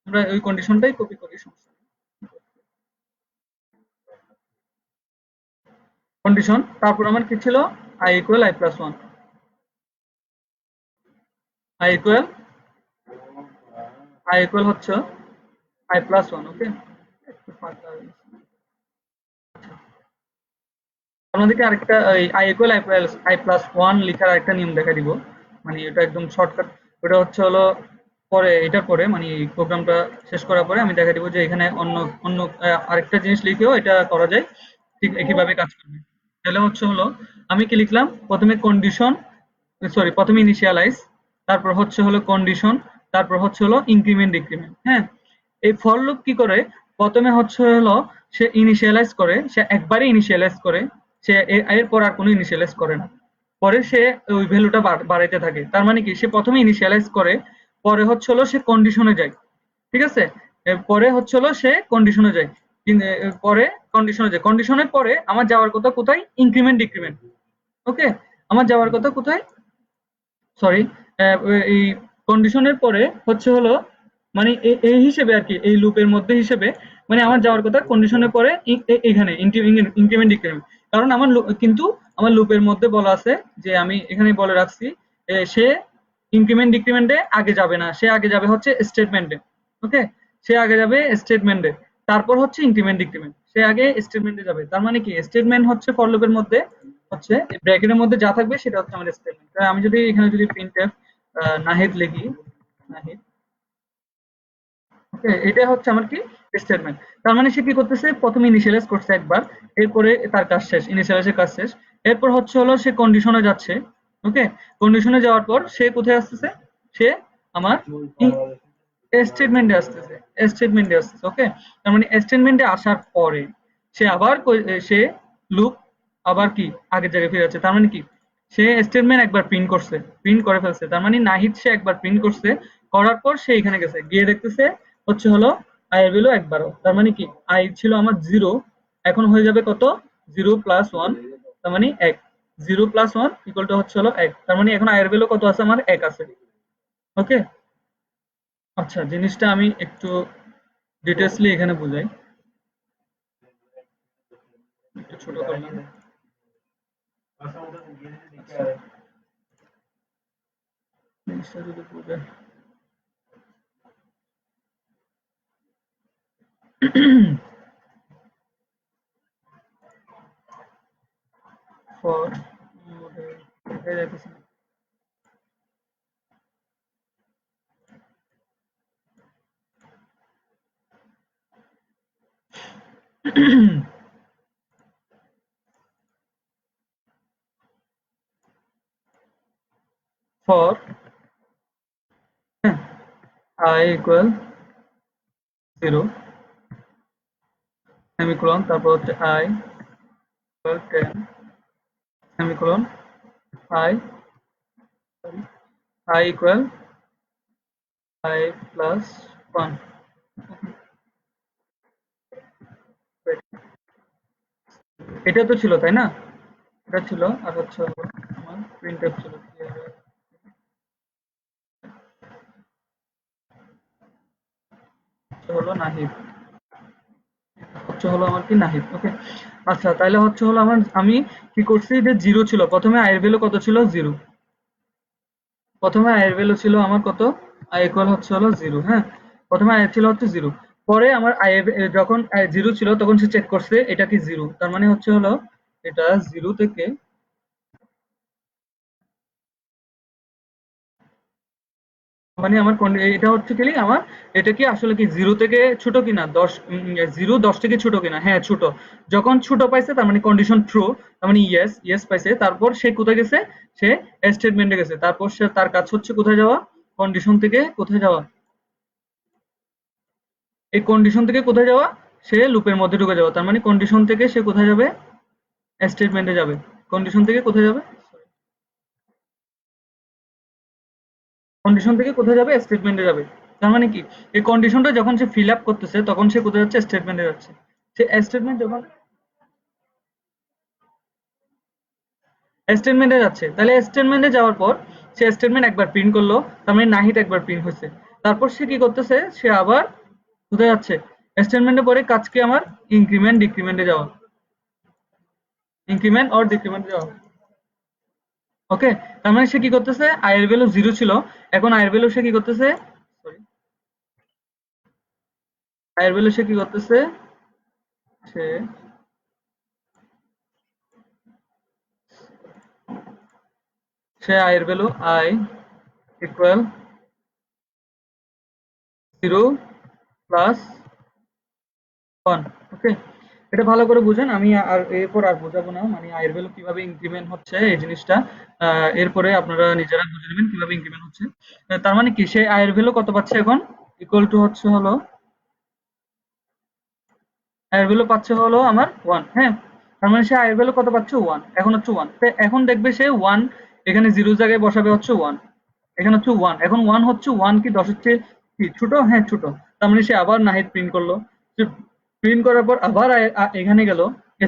আমরা ওই কন্ডিশনটাই কপি করি, সমস্যা নেই। কন্ডিশন, তারপর আমার কি ছিল? I equal I plus one, I equal হচ্ছে আই প্লাস ওয়ান। ওকে, একটু পাতলা হয়ে গেছে। আপনাদেরকে আরেকটা I equal I plus one লেখার আরেকটা নিয়ম দেখা দিব, মানে এটা একদম শর্টকাট। ওটা হচ্ছে হলো পরে, এটার পরে মানে এই প্রোগ্রামটা শেষ করার পরে আমি দেখা দিব যে এখানে অন্য অন্য আরেকটা জিনিস লিখেও এটা করা যায়, ঠিক একইভাবে কাজ করবে। তাহলে হচ্ছে হলো আমি কি লিখলাম, প্রথমে কন্ডিশন, সরি প্রথমে ইনিশিয়ালাইজ, তারপর হচ্ছে হলো কন্ডিশন, তারপর হচ্ছে হলো ইনক্রিমেন্ট ডিক্রিমেন্ট। হ্যাঁ, এই ফর লুপ কি করে, প্রথমে হচ্ছে হলো সে ইনিশিয়ালাইজ করে, সে একবারে ইনিশিয়ালাইজ করে, সে এরপর আর কোনো ইনিশিয়ালাইজ করে না, পরে সে ওই ভ্যালুটা বাড়াইতে থাকে। তার মানে কি, সে প্রথমে ইনিশিয়ালাইজ করে, পরে হচ্ছে হলো সে কন্ডিশনে যায়, ঠিক আছে? পরে হচ্ছে হলো সে কন্ডিশনে যায়, পরে কন্ডিশনে যায়, কন্ডিশনের পরে আমার যাওয়ার কথা কোথায়? Increment decrement. ওকে, আমার যাওয়ার কথা কোথায়? সরি, এই কন্ডিশনের পরে হচ্ছে হলো মানে এই হিসেবে আর কি, এই লুপের মধ্যে হিসেবে মানে আমার যাওয়ার কথা কন্ডিশনের পরে এখানে ইনক্রিমেন্ট ডিক্রিমেন্ট। কারণ আমার কিন্তু আমার লুপের মধ্যে বলা আছে যে আমি এখানে বলে রাখছি সে ইনক্রিমেন্ট ডিক্রিমেন্টে আগে যাবে না, সে আগে যাবে হচ্ছে স্টেটমেন্টে। ওকে, সে আগে যাবে স্টেটমেন্টে, তারপর হচ্ছে ইনক্রিমেন্ট ডিক্রিমেন্ট, সে আগে স্টেটমেন্টে যাবে। তার মানে কি, স্টেটমেন্ট হচ্ছে ফর লুপের মধ্যে হচ্ছে ব্র্যাকেটের মধ্যে যা থাকবে সেটা হচ্ছে আমাদের স্টেটমেন্ট। আমি যদি এখানে যদি প্রিন্টএফ নাহিদ লিখি, নাহিদ, ওকে, এটা হচ্ছে আমার কি স্টেটমেন্ট। তার মানে সে কি করতেছে, প্রথমে ইনিশিয়ালাইজ করছে একবার, এরপরে তার কাজ শেষ, ইনিশিয়ালাইজের কাজ শেষ, এরপর হচ্ছে হলো সে কন্ডিশনে যাচ্ছে। ওকে, কন্ডিশনে যাওয়ার পর সে কোথায় আসতেছে? সে আমার স্টেটমেন্টে আসতেছে, স্টেটমেন্টে আসতেছে। ওকে, তার মানে স্টেটমেন্টে আসার পরে সে আবার সে লুপ আবার কি আগের জায়গায় ফিরে যাচ্ছে। তার মানে কি, সে স্টেটমেন্ট একবার প্রিন্ট করছে, প্রিন্ট করে ফেলছে। তার মানে নাহিদ সে একবার প্রিন্ট করছে, করার পর সে এখানে গেছে, গিয়ে দেখতেছে হচ্ছে হলো আই এর ভ্যালু একবারও। তার মানে কি, আই ছিল আমার জিরো, এখন হয়ে যাবে কত? জিরো প্লাস ওয়ান, তার মানে এক। Zero plus one equal to হচ্ছে হলো এক, তার মানে এখন আই এর ভ্যালু কত আছে? আমার এক আছে। ওকে, আচ্ছা, জিনিসটা আমি একটু ডিটেইলসলি এখানে বুঝাই, একটু ছোট করলাম। আচ্ছা, জিনিসটা যদি বুঝাই, ফর মডেল যাইতেছে না। For I equal zero semicolon, তারপর হচ্ছে I equal ten semicolon, I I equal I plus one. এটা তো ছিল তাই না? এটা ছিল, আর হচ্ছে হলো আমার প্রিন্টএফ ছিল, হলো নাহিদ, হচ্ছে হলো আমার কি নাহিদ। ওকে, আচ্ছা, তাহলে হচ্ছে হলো আমার আমি কি করছি, যে জিরো ছিল প্রথমে, আয়ের ভ্যালু কত ছিল? জিরো। প্রথমে আয়ের ভ্যালু ছিল আমার কত? আই ইকুয়াল হচ্ছে হলো জিরো। হ্যাঁ, প্রথমে আয়ের ছিল হচ্ছে জিরো, পরে আমার আয়ের যখন জিরো ছিল তখন সে চেক করছে এটা কি জিরো, তার মানে হচ্ছে হলো এটা জিরো থেকে, মানে আমার এটা হচ্ছে কি আমার, এটা কি আসলে কি জিরো থেকে ছোট কিনা, দশ, জিরো দশ থেকে ছোট কিনা? হ্যাঁ, ছোট। যখন ছোট পাইছে তার মানে কন্ডিশন ট্রু, তার মানে ইয়েস, ইয়েস পাইছে। তারপর সে কোথায় গেছে? সে স্টেটমেন্টে গেছে। তারপর সে তার কাজ হচ্ছে কোথায় যাওয়া? কন্ডিশন থেকে কোথায় যাওয়া? এই কন্ডিশন থেকে কোথায় যাওয়া? সে লুপের মধ্যে ঢুকে যাওয়া। তার মানে কন্ডিশন থেকে সে কোথায় যাবে? স্টেটমেন্টে যাবে। কন্ডিশন থেকে কোথায় যাবে? কন্ডিশন থেকে কোথায় যাবে? স্টেটমেন্টে যাবে। তার মানে কি, এই কন্ডিশনটা যখন সে ফিল আপ করতেছে তখন সে কোথায় যাচ্ছে? স্টেটমেন্টে যাচ্ছে। সে স্টেটমেন্ট যখন স্টেটমেন্টে যাচ্ছে, তাহলে স্টেটমেন্টে যাওয়ার পর সে স্টেটমেন্ট একবার প্রিন্ট করলো, তার মানে নাহিদ একবার প্রিন্ট হয়েছে। তারপর সে কি করতেছে, সে আবার কোথায় যাচ্ছে, স্টেটমেন্টে পরে কাজ কি আমার ইনক্রিমেন্ট ডিক্রিমেন্টে যাওয়া, ইনক্রিমেন্ট অর ডিক্রিমেন্টে যাওয়া। ওকে, তার মানে সে কি করতেছে, আই এর ভ্যালু 0 ছিল, এখন আই এর ভ্যালু সে কি করতেছে, সরি, আই এর ভ্যালু সে কি করতেছে, সে সে আই এর ভ্যালু আই ইকুয়াল 0 প্লাস 1। ওকে, এটা ভালো করে বুঝেন, আমি আর এরপর আর বোঝাবো না, মানে আয়ের ভ্যালু কিভাবে ইনক্রিমেন্ট হচ্ছে এই জিনিসটা এরপরে আপনারা নিজেরা বুঝে নেবেন কিভাবে ইনক্রিমেন্ট হচ্ছে। তার মানে কি, সে আয়ের ভ্যালু কত পাচ্ছে এখন, ইকুয়াল টু হচ্ছে হলো আয়ের ভ্যালু পাচ্ছে হলো আমার 1। হ্যাঁ, তার মানে সে আয়ের ভ্যালু কত পাচ্ছে 1, এখন হচ্ছে 1। তো এখন দেখবে সে 1 এখানে 0 জায়গায় বসাবে হচ্ছে 1, এখানে হচ্ছে 1, এখন 1 হচ্ছে 1 কি 10 হচ্ছে কি ছোট, হ্যাঁ ছোট। তার মানে সে আবার নাহিদ প্রিন্ট করলো, সে প্রিন্ট করার পর আবার এখানে গেল,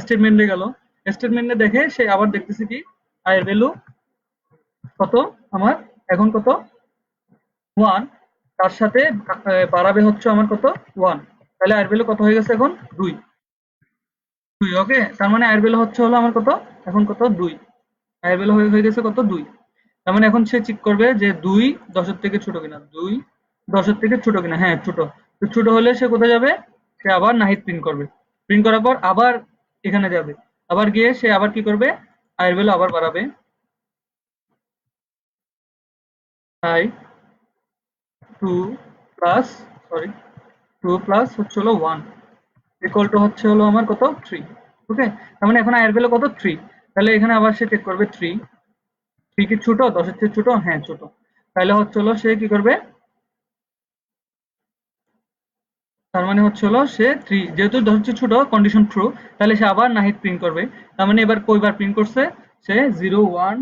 স্টেটমেন্টে গেল, স্টেটমেন্টে দেখে সে আবার দেখতেছে কি আয়ের ভ্যালু কত আমার, এখন কত 1, তার সাথে বাড়াবে হচ্ছে আমার কত 1, তাহলে আয়ের ভ্যালু কত হয়ে গেছে এখন 2। 2, ওকে, তার মানে আয়ের ভ্যালু হচ্ছে হলো আমার কত, এখন কত 2, আয়ের ভ্যালু হয়ে গেছে কত 2। তার মানে এখন সে চেক করবে যে 2 10 এর থেকে ছোট কিনা, 2 10 এর থেকে ছোট কিনা, হ্যাঁ ছোট। তো ছোট হলে সে কোথায় যাবে, সে আবার নাহিদ প্রিন্ট করবে, প্রিন্ট করার পর আবার এখানে যাবে, আবার গিয়ে সে আবার কি করবে, আয়ের ভ্যালু আবার বাড়াবে, আই 2 প্লাস, সরি 2 প্লাস হচ্ছে হলো 1 ইকুয়াল টু হচ্ছে হলো আমার কত 3। ওকে, তার মানে এখন আয়ের ভ্যালু কত 3, তাহলে এখানে আবার সে চেক করবে 3, 3 কি ছোট 10 এর চেয়ে ছোট, হ্যাঁ ছোট। তাহলে হচ্ছে হলো সে কি করবে, তার মানে হচ্ছে হলো সে 3, যেহেতু 10 হচ্ছে ছোট, কন্ডিশন ট্রু, তাহলে সে আবার নাহিদ প্রিন্ট করবে। তার মানে এবার কয়বার প্রিন্ট করছে, সে 0 1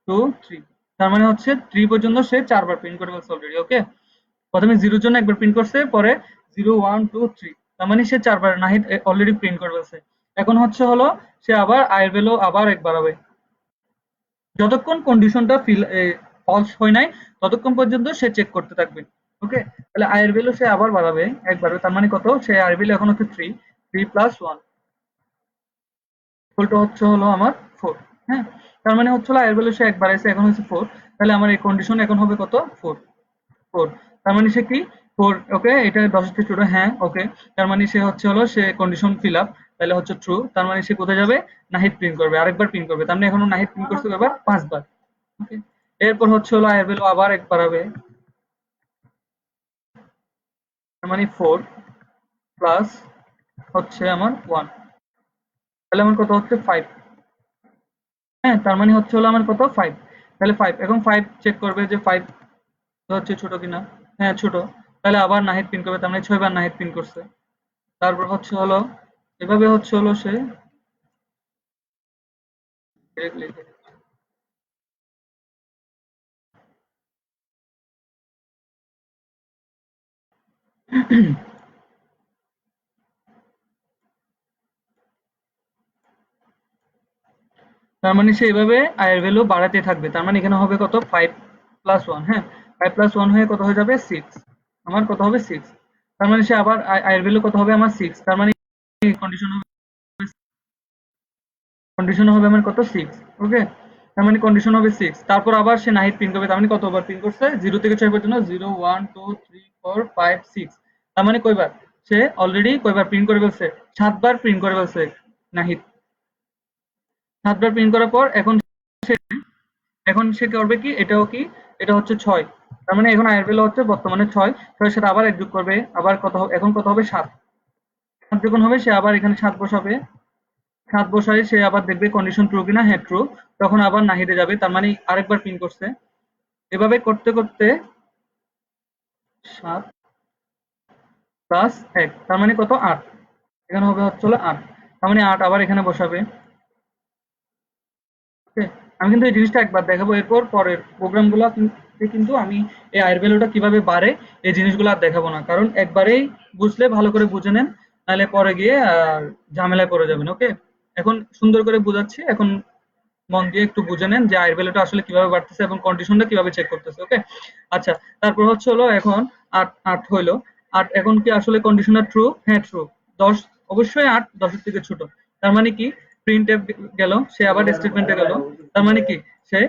2 3, তার মানে হচ্ছে 3 পর্যন্ত সে 4 বার প্রিন্ট করে ফেলছে অলরেডি। ওকে, প্রথমে 0 এর জন্য একবার প্রিন্ট করছে, পরে 0 1 2 3, তার মানে সে 4 বার নাহিদ অলরেডি প্রিন্ট করে ফেলছে। এখন হচ্ছে হলো সে আবার আয়ের ভ্যালু আবার একবার হবে, যতক্ষণ কন্ডিশনটা ফলস হয় নাই ততক্ষণ পর্যন্ত সে চেক করতে থাকবে। ওকে, তাহলে আয়ের ভ্যালু সে আবার বাড়াবে একবার, তার মানে কত, সে আয়ের ভ্যালু এখন হচ্ছে 3, 3 প্লাস 1 ইকুয়াল টু হচ্ছে হলো আমার 4। হ্যাঁ, তার মানে হচ্ছে হলো আয়ের ভ্যালু সে একবার এসে এখন হচ্ছে 4, তাহলে আমার এই কন্ডিশন এখন হবে কত 4, 4, তার মানে সে কি 4। ওকে, এটা 10 থেকে ছোট, হ্যাঁ ওকে, তার মানে সে হচ্ছে হলো সে কন্ডিশন ফিল আপ, তাহলে হচ্ছে ট্রু, তার মানে সে কোথায় যাবে, নাহিদ প্রিন্ট করবে, আরেকবার প্রিন্ট করবে, তার মানে এখনো নাহিদ প্রিন্ট করতে এবার 5 বার। ওকে, এরপর হচ্ছে হলো আয়ের ভ্যালু আবার এক বাড়াবে, তার মানে 4 প্লাস হচ্ছে আমার 1, তাহলে আমার কত হচ্ছে 5। হ্যাঁ, তার মানে হচ্ছে হলো আমার কত 5, তাহলে 5, এখন 5 চেক করবে যে 5 হচ্ছে ছোট কিনা, হ্যাঁ ছোট, তাহলে আবার নাহিদ প্রিন্ট করবে, তার মানে 6 বার নাহিদ প্রিন্ট করছে। তারপর হচ্ছে হলো এভাবে হচ্ছে হলো সে তার মানে সে এভাবে আয়ের ভ্যালু বাড়াতে থাকবে, তার মানে এখানে হবে কত 5 প্লাস 1। হ্যাঁ, 5 প্লাস 1 হয়ে কত হয়ে যাবে 6, আমার কত হবে 6, তার মানে সে আবার আয়ের ভ্যালু কত হবে আমার 6, তার মানে কন্ডিশন হবে, কন্ডিশন হবে আমার কত 6। ওকে, তার মানে কন্ডিশন হবে 6, তারপর আবার সে নাহিদ প্রিন্ট করবে, তার মানে কতবার প্রিন্ট করছে 0 থেকে 6 পর্যন্ত, 0 1 2 3 4 5 6, তার মানে কয়বার সে অলরেডি কয়বার প্রিন্ট করে ফেলছে, 7 বার প্রিন্ট করে ফেলছে নাহিদ। 7 বার প্রিন্ট করার পর এখন সে করবে কি, এটাও কি, এটা হচ্ছে 6, তার মানে এখন আয়ের ভ্যালু হচ্ছে বর্তমানে 6, 6 এর সাথে আবার 1 যোগ করবে, আবার কত এখন কত হবে 7, 7 যখন হবে সে আবার এখানে 7 বসাবে, 7 বসায় সে আবার দেখবে কন্ডিশন ট্রু কিনা, হ্যাঁ ট্রু, তখন আবার নাহিদে যাবে, তার মানে আরেকবার প্রিন্ট করছে। এভাবে করতে করতে 7 প্লাস 1, তার মানে কত 8, এখানে হবে হচ্ছে হলো 8, তার মানে 8 আবার এখানে বসাবে। ওকে, আমি কিন্তু এই জিনিসটা একবার দেখাবো, এরপর পরের প্রোগ্রামগুলো কিন্তু আমি এই আয়ের ভ্যালুটা কিভাবে বাড়ে এই জিনিসগুলো আর দেখাবো না, কারণ একবারেই বুঝলে ভালো করে বুঝে নেন, নাহলে পরে গিয়ে ঝামেলায় পড়ে যাবেন। ওকে, এখন সুন্দর করে বুঝাচ্ছি, এখন মন দিয়ে একটু বুঝে নেন যে আয়ের ভ্যালুটা আসলে কিভাবে বাড়তেছে এবং কন্ডিশনটা কিভাবে চেক করতেছে। ওকে, আচ্ছা, তারপর হচ্ছে হলো এখন 8 হইলো। 8 এখন কি আসলে কন্ডিশনার ট্রু? হ্যাঁ ট্রু। 10 অবশ্যই 8 10 এর থেকে ছোট। তার মানে কি প্রিন্ট গেল, সে আবার স্টেটমেন্টে গেল। তার মানে কি সে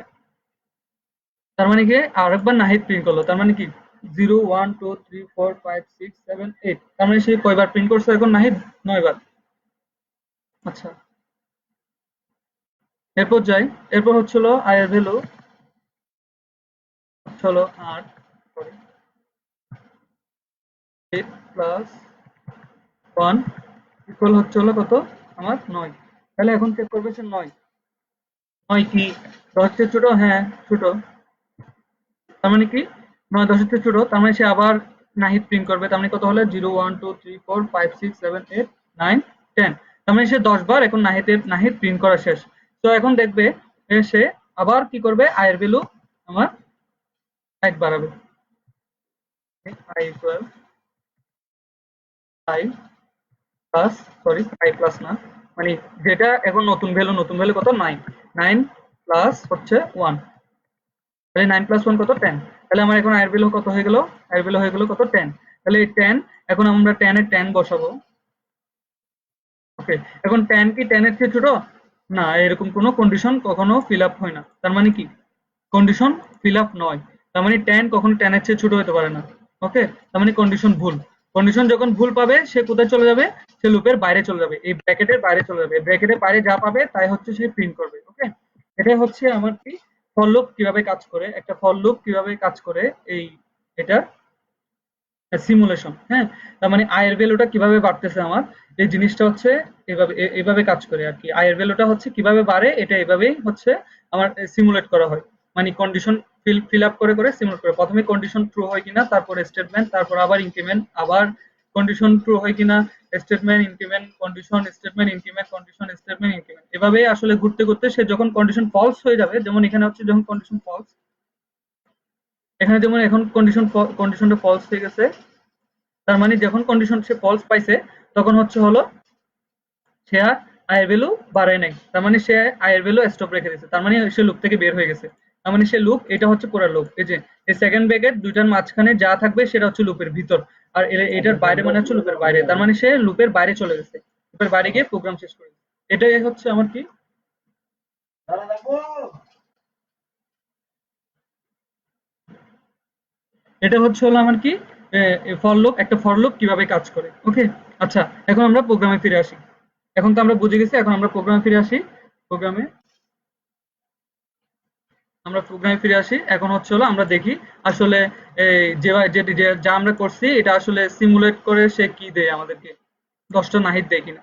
তার মানে কি আরেকবার নাহিদ প্রিন্ট করলো। তার মানে কি 0 1 2 3 4 5 6 7 8, তার মানে সে কয়বার প্রিন্ট করছে এখন নাহিদ? 9 বার। আচ্ছা, এরপর যাই। এরপর হচ্ছিল আয়ের ভ্যালু হলো 8, সরি 8 প্লাস 1 ইকুয়াল হচ্ছে হলো কত আমার 9। তাহলে এখন চেক করবে সে 9। 9 কি 10 চেয়ে ছোট? হ্যাঁ ছোট। তার মানে কি 9 10 এর চেয়ে ছোট, তার মানে সে আবার নাহিদ প্রিন্ট করবে। তার মানে কত হলো 0 1 2 3 4 5 6 7 8 9 10। তার মানে সে 10 বার এখন নাহিদ প্রিন্ট করা শেষ। তো এখন দেখবে সে আবার কি করবে, আয়ের ভ্যালু আমার 1 বাড়াবে। i equal i plus, sorry i plus না, মানে যেটা এখন নতুন ভ্যালু কত 9। 9 প্লাস হচ্ছে 1, তাহলে 9 প্লাস 1 কত 10। তাহলে আমার এখন আয়ের ভ্যালু কত হয়ে গেল? আয়ের ভ্যালু হয়ে গেল কত 10। তাহলে এই 10 এখন আমরা 10 এর 10 বসাবো। ওকে, এখন 10 কি 10 এর চেয়ে ছোট? না, এরকম কোনো কন্ডিশন কখনো ফিল আপ হয় না। তার মানে কি কন্ডিশন ফিল আপ নয়। তার মানে 10 কখনো 10 এর চেয়ে ছোট হতে পারে না। ওকে, তার মানে কন্ডিশন ভুল। কন্ডিশন যখন ভুল পাবে সে কোথায় চলে যাবে? সে লুপের বাইরে চলে যাবে, এই ব্র্যাকেটের বাইরে চলে যাবে। ব্র্যাকেটের বাইরে যা পাবে তাই হচ্ছে সে প্রিন্ট করবে। ওকে, এটাই হচ্ছে আমার কি ফর লুপ কিভাবে কাজ করে, একটা ফর লুপ কিভাবে কাজ করে এই এটা সিমুলেশন। হ্যাঁ, তার মানে আয়ের ভ্যালুটা কিভাবে বাড়তেছে আমার, এই জিনিসটা হচ্ছে এভাবে কাজ করে আর কি। আয়ের ভ্যালুটা হচ্ছে কিভাবে বাড়ে এটা এভাবেই হচ্ছে আমার সিমুলেট করা হয়। মানে কন্ডিশন ফিল আপ করে করে সিমুলেট করে, প্রথমে কন্ডিশন ট্রু হয় কিনা, তারপর স্টেটমেন্ট, তারপর আবার ইনক্রিমেন্ট, আবার কন্ডিশন ট্রু হয় কিনা, statement increment condition, statement increment condition, statement increment, এভাবেই আসলে ঘুরতে ঘুরতে সে যখন কন্ডিশন ফলস হয়ে যাবে, যেমন এখানে হচ্ছে যখন কন্ডিশন ফলস, এখানে যেমন এখন কন্ডিশনটা ফলস হয়ে গেছে, তার মানে যখন কন্ডিশন সে ফলস পাইছে তখন হচ্ছে হলো সে আর আয়ের ভ্যালু বাড়ায় নাই। তার মানে সে আয়ের ভ্যালু স্টপ রেখে দিয়েছে। তার মানে সে লুপ থেকে বের হয়ে গেছে। তার মানে সে লুপ, এটা হচ্ছে পুরো লুপ। এই যে এই সেকেন্ড ব্র্যাকেট দুইটার মাঝখানে যা থাকবে সেটা হচ্ছে লুপের ভিতর, আর এটার বাইরে মানে হচ্ছে লুপের বাইরে। তার মানে সে লুপের বাইরে চলে গেছে, লুপের বাইরে গিয়ে প্রোগ্রাম শেষ করে দিয়েছে। এটাই হচ্ছে আমার কি, এটা হচ্ছে হলো আমার কি ফর লুপ, একটা ফর লুপ কিভাবে কাজ করে। ওকে, আচ্ছা, এখন আমরা প্রোগ্রামে ফিরে আসি। এখন তো আমরা বুঝে গেছি, এখন আমরা প্রোগ্রামে ফিরে আসি। প্রোগ্রামে এখন হচ্ছে হলো আমরা দেখি আসলে এই যা আমরা করছি এটা আসলে সিমুলেট করে সে কি দেয় আমাদেরকে, 10টা নাহিদ দেয় কিনা।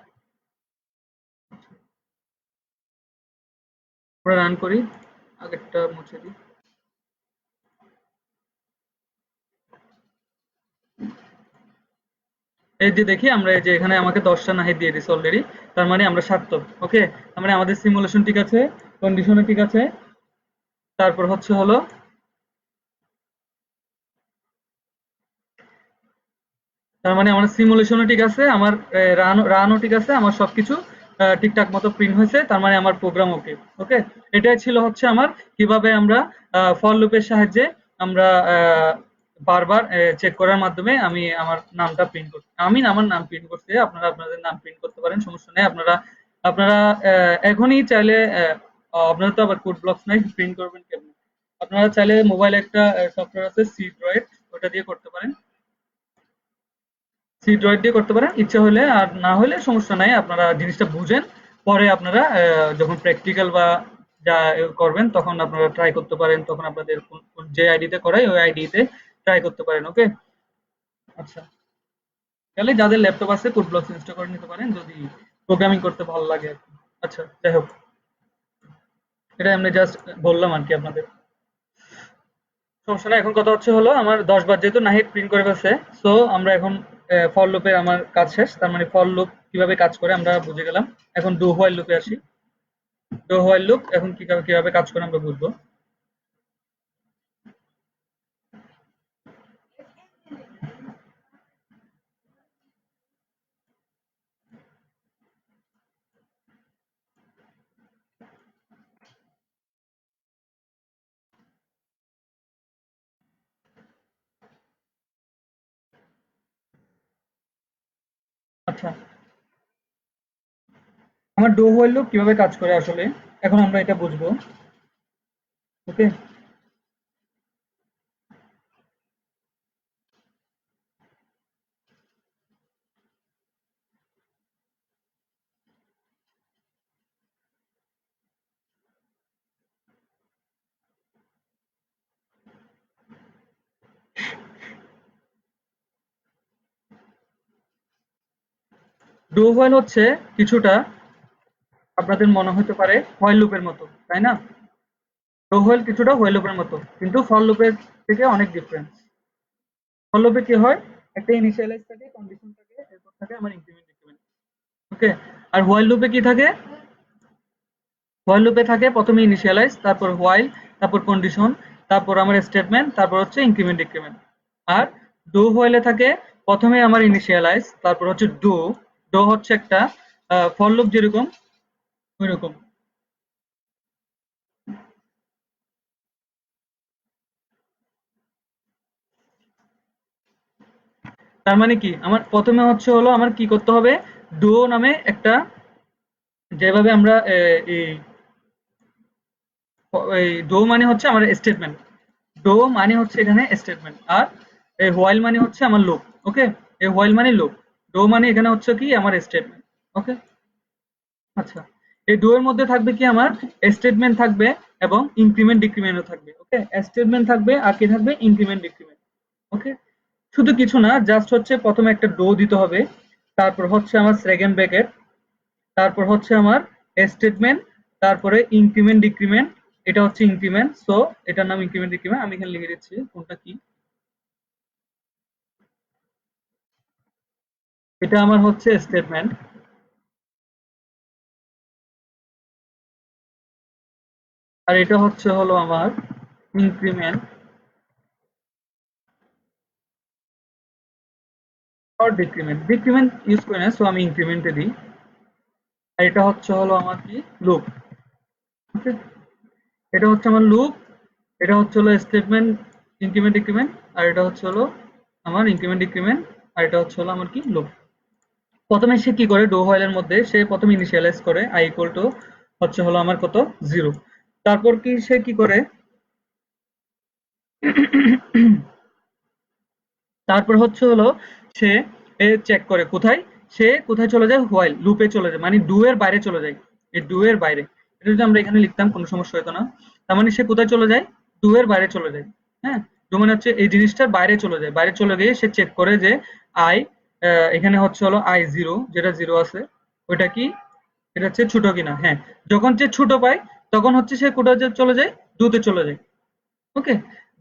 আমরা রান করি, আগেরটা মুছে দিই। এই যে দেখি আমরা, এই যে এখানে আমাকে 10টা নাহিদ দিয়ে দিছে অলরেডি। তার মানে আমরা সার্থক। ওকে, তার মানে আমাদের সিমুলেশন ঠিক আছে, কন্ডিশনও ঠিক আছে। তারপর হচ্ছে হলো তার মানে আমার সিমুলেশনও ঠিক আছে, আমার রানও ঠিক আছে, আমার সবকিছু ঠিকঠাক মতো প্রিন্ট হয়েছে। তার মানে আমার প্রোগ্রাম ওকে। ওকে, এটাই ছিল হচ্ছে আমার কিভাবে আমরা ফর লুপের সাহায্যে আমরা বারবার চেক করার মাধ্যমে আমি আমার নামটা প্রিন্ট করছি। আমি আমার নাম প্রিন্ট করছি, আপনারা আপনাদের নাম প্রিন্ট করতে পারেন, সমস্যা নেই। আপনারা আপনারা এখনই চাইলে আপনারা তো আবার কোড ব্লকস নাই, প্রিন্ট করবেন কেমন? আপনারা চাইলে মোবাইলে একটা সফটওয়্যার আছে সি ড্রয়েড, ওটা দিয়ে করতে পারেন। সি ড্রয়েড দিয়ে করতে পারেন ইচ্ছা হলে, আর না হলে সমস্যা নাই, আপনারা জিনিসটা বুঝেন। পরে আপনারা যখন প্র্যাকটিক্যাল বা যা করবেন তখন আপনারা ট্রাই করতে পারেন, তখন আপনাদের যে আইডিতে করাই ওই আইডিতে ট্রাই করতে পারেন। ওকে, আচ্ছা, তাহলে যাদের ল্যাপটপ আছে কোড ব্লকস ইনস্টল করে নিতে পারেন যদি প্রোগ্রামিং করতে ভালো লাগে আর কি। আচ্ছা, যাই হোক, এটা আমি জাস্ট বললাম আর কি আপনাদের। সমস্যা নাই। এখন কথা হচ্ছে হলো আমার 10 বার যেহেতু নাহিদ প্রিন্ট করে ফেলছে, সো আমরা এখন ফর লুপে আমার কাজ শেষ। তার মানে ফর লুপ কিভাবে কাজ করে আমরা বুঝে গেলাম। এখন ডু হোয়াইল লুপে আসি। ডু হোয়াইল লুপ এখন কিভাবে কিভাবে কাজ করে আমরা বুঝবো। আচ্ছা, আমার ডো হোয়াইল লুপ কিভাবে কাজ করে আসলে এখন আমরা এটা বুঝবো। ওকে, ডো হোয়াইল হচ্ছে কিছুটা আপনাদের মনে হতে পারে হোয়াইল লুপের মতো, তাই না? ডো হোয়াইল কিছুটা হোয়াইল লুপের মতো, কিন্তু ফর লুপের থেকে অনেক ডিফারেন্স। ফর লুপে কি হয়, একটা ইনিশিয়ালাইজ থাকে, কন্ডিশন থাকে, এরপর থাকে আমার ইনক্রিমেন্ট ডিক্রিমেন্ট। ওকে, আর হোয়াইল লুপে কি থাকে? হোয়াইল লুপে থাকে প্রথমে ইনিশিয়ালাইজ, তারপর হোয়াইল, তারপর কন্ডিশন, তারপর আমার স্টেটমেন্ট, তারপর হচ্ছে ইনক্রিমেন্ট ডিক্রিমেন্ট। আর ডো হোয়াইলে থাকে প্রথমে আমার ইনিশিয়ালাইজ, তারপর হচ্ছে ডো। ডো হচ্ছে একটা ফর লুপ যেরকম ওই রকম। তার মানে কি, আমার প্রথমে হচ্ছে হলো আমার কি করতে হবে, ডো নামে একটা, যেভাবে আমরা এই এই ডো মানে হচ্ছে আমার স্টেটমেন্ট, ডো মানে হচ্ছে এখানে স্টেটমেন্ট, আর এই হোয়াইল মানে হচ্ছে আমার লুপ। ওকে, এই হোয়াইল মানে লুপ, ডো মানে এখানে হচ্ছে কি আমার স্টেটমেন্ট। ওকে, আচ্ছা, এই ডো এর মধ্যে থাকবে কি আমার স্টেটমেন্ট থাকবে এবং ইনক্রিমেন্ট ডিক্রিমেন্টও থাকবে। ওকে, স্টেটমেন্ট থাকবে আর কি থাকবে, ইনক্রিমেন্ট ডিক্রিমেন্ট। ওকে, শুধু কিছু না, জাস্ট হচ্ছে প্রথমে একটা ডো দিতে হবে, তারপর হচ্ছে আমার সেকেন্ড ব্র্যাকেট, তারপর হচ্ছে আমার স্টেটমেন্ট, তারপরে ইনক্রিমেন্ট ডিক্রিমেন্ট। এটা হচ্ছে ইনক্রিমেন্ট, সো এটার নাম ইনক্রিমেন্ট ডিক্রিমেন্ট, আমি এখানে লিখে দিচ্ছি কোনটা কি। এটা আমার হচ্ছে স্টেটমেন্ট, আর এটা হচ্ছে হলো আমার ইনক্রিমেন্ট আর ডিক্রিমেন্ট। ডিক্রিমেন্ট ইউজ করি না, সো আমি ইনক্রিমেন্টে দিই। আর এটা হচ্ছে হলো আমার কি, লুপ। ওকে, এটা হচ্ছে আমার লুপ, এটা হচ্ছে হলো স্টেটমেন্ট, ইনক্রিমেন্ট ডিক্রিমেন্ট, আর এটা হচ্ছে হলো আমার ইনক্রিমেন্ট ডিক্রিমেন্ট, আর এটা হচ্ছে হলো আমার কি, লুপ। প্রথমে সে কি করে, ডো হোয়াইলের মধ্যে সে প্রথমে ইনিশিয়ালাইজ করে আই ইকুয়াল টু হচ্ছে হলো আমার কত, জিরো। তারপর কি সে কি করে, তারপর হচ্ছে হলো সে চেক করে কোথায়, সে কোথায় চলে যায়, হোয়াইল লুপে চলে যায়, মানে ডু এর বাইরে চলে যায়। এই ডু এর বাইরে, এটা যদি আমরা এখানে লিখতাম কোনো সমস্যা হতো না। তার মানে সে কোথায় চলে যায়, ডু এর বাইরে চলে যায়। হ্যাঁ, ডু মানে হচ্ছে এই জিনিসটার বাইরে চলে যায়, বাইরে চলে গিয়ে সে চেক করে যে আই, এখানে হচ্ছে হলো আই জিরো, যেটা জিরো আছে ওইটা কি, এটা হচ্ছে ছোট কিনা। হ্যাঁ, যখন সে ছোট পায় তখন হচ্ছে সে কোথায় চলে যায়, ডুতে চলে যায়। ওকে,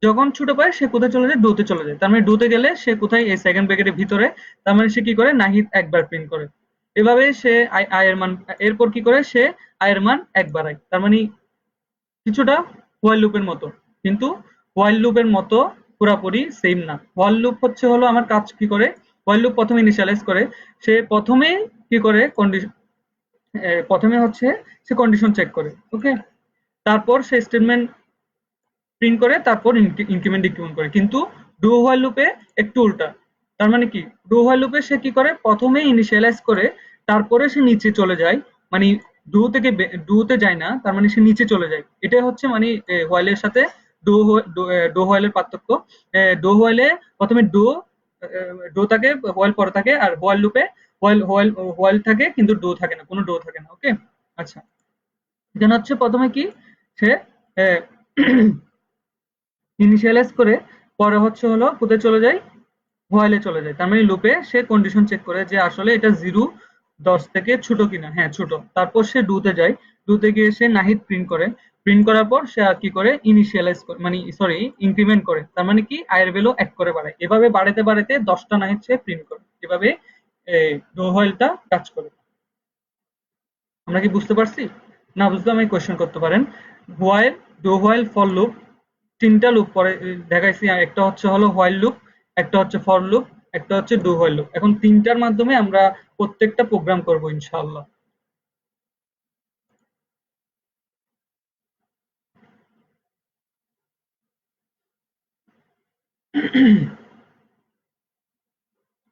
যখন ছোট পায় সে কোথায় চলে যায়, ডোতে চলে যায়। তার মানে ডোতে গেলে সে কোথায়, এই সেকেন্ড ব্র্যাকেটের ভিতরে। তার মানে সে কি করে, নাহিদ একবার প্রিন্ট করে। এভাবে সে আই এর মান, এরপর কি করে সে আই এর মান এক বাড়ায়। তার মানে কিছুটা হোয়াইল লুপের মতো, কিন্তু হোয়াইল লুপের মতো পুরাপুরি সেম না। হোয়াইল লুপ হচ্ছে হলো আমার কাজ কি করে, হোয়াইল লুপ প্রথমে ইনিশিয়ালাইজ করে, সে প্রথমে কি করে কন্ডিশন, প্রথমে হচ্ছে সে কন্ডিশন চেক করে। ওকে, তারপর সে স্টেটমেন্ট প্রিন্ট করে, তারপর ইনক্রিমেন্ট ডিক্রিমেন্ট করে। কিন্তু ডু হোয়াইল লুপে একটু উল্টা। তার মানে কি, ডু হোয়াইল লুপে সে কি করে, প্রথমে ইনিশিয়ালাইজ করে, তারপরে সে নিচে চলে যায়, মানে ডু থেকে ডু তে যায় না, তার মানে সে নিচে চলে যায়। এটাই হচ্ছে মানে হোয়াইলের সাথে ডো, ডো হোয়াইলের পার্থক্য। ডো হোয়াইলে প্রথমে ডো, ডো থাকে, হোয়াইল পরে থাকে, আর হোয়াইল লুপে হোয়াইল হোয়াইল হোয়াইল থাকে কিন্তু ডো থাকে না, কোনো ডো থাকে না। ওকে, আচ্ছা, এখানে হচ্ছে প্রথমে কি, সে ইনিশিয়ালাইজ করে, পরে হচ্ছে হলো কোথায় চলে যায়, হোয়াইলে চলে যায়। তার মানে লুপে সে কন্ডিশন চেক করে যে আসলে এটা 0 10 থেকে ছোট কিনা, হ্যাঁ ছোট। তারপর সে ডুতে যায়, ডুতে গিয়ে সে নাহিদ প্রিন্ট করে, প্রিন্ট করার পর সে আর কি করে, ইনিশিয়ালাইজ করে, মানে সরি ইনক্রিমেন্ট করে। তার মানে কি, আয়ের ভ্যালু এক করে বাড়ায়। এভাবে বাড়াতে বাড়াতে 10টা নাহিদ সে প্রিন্ট করে। এভাবে ডো হোয়াইলটা কাজ করে। আমরা কি বুঝতে পারছি? না বুঝলে আমাকে কোয়েশ্চেন করতে পারেন। While, do while, for loop, তিনটা লুপ পরে দেখাইছি। একটা হচ্ছে হলো হোয়াইল লুপ, একটা হচ্ছে ফর লুপ, একটা হচ্ছে ডু হোয়াইল লুপ। এখন তিনটার মাধ্যমে আমরা প্রত্যেকটা প্রোগ্রাম করব ইনশাআল্লাহ।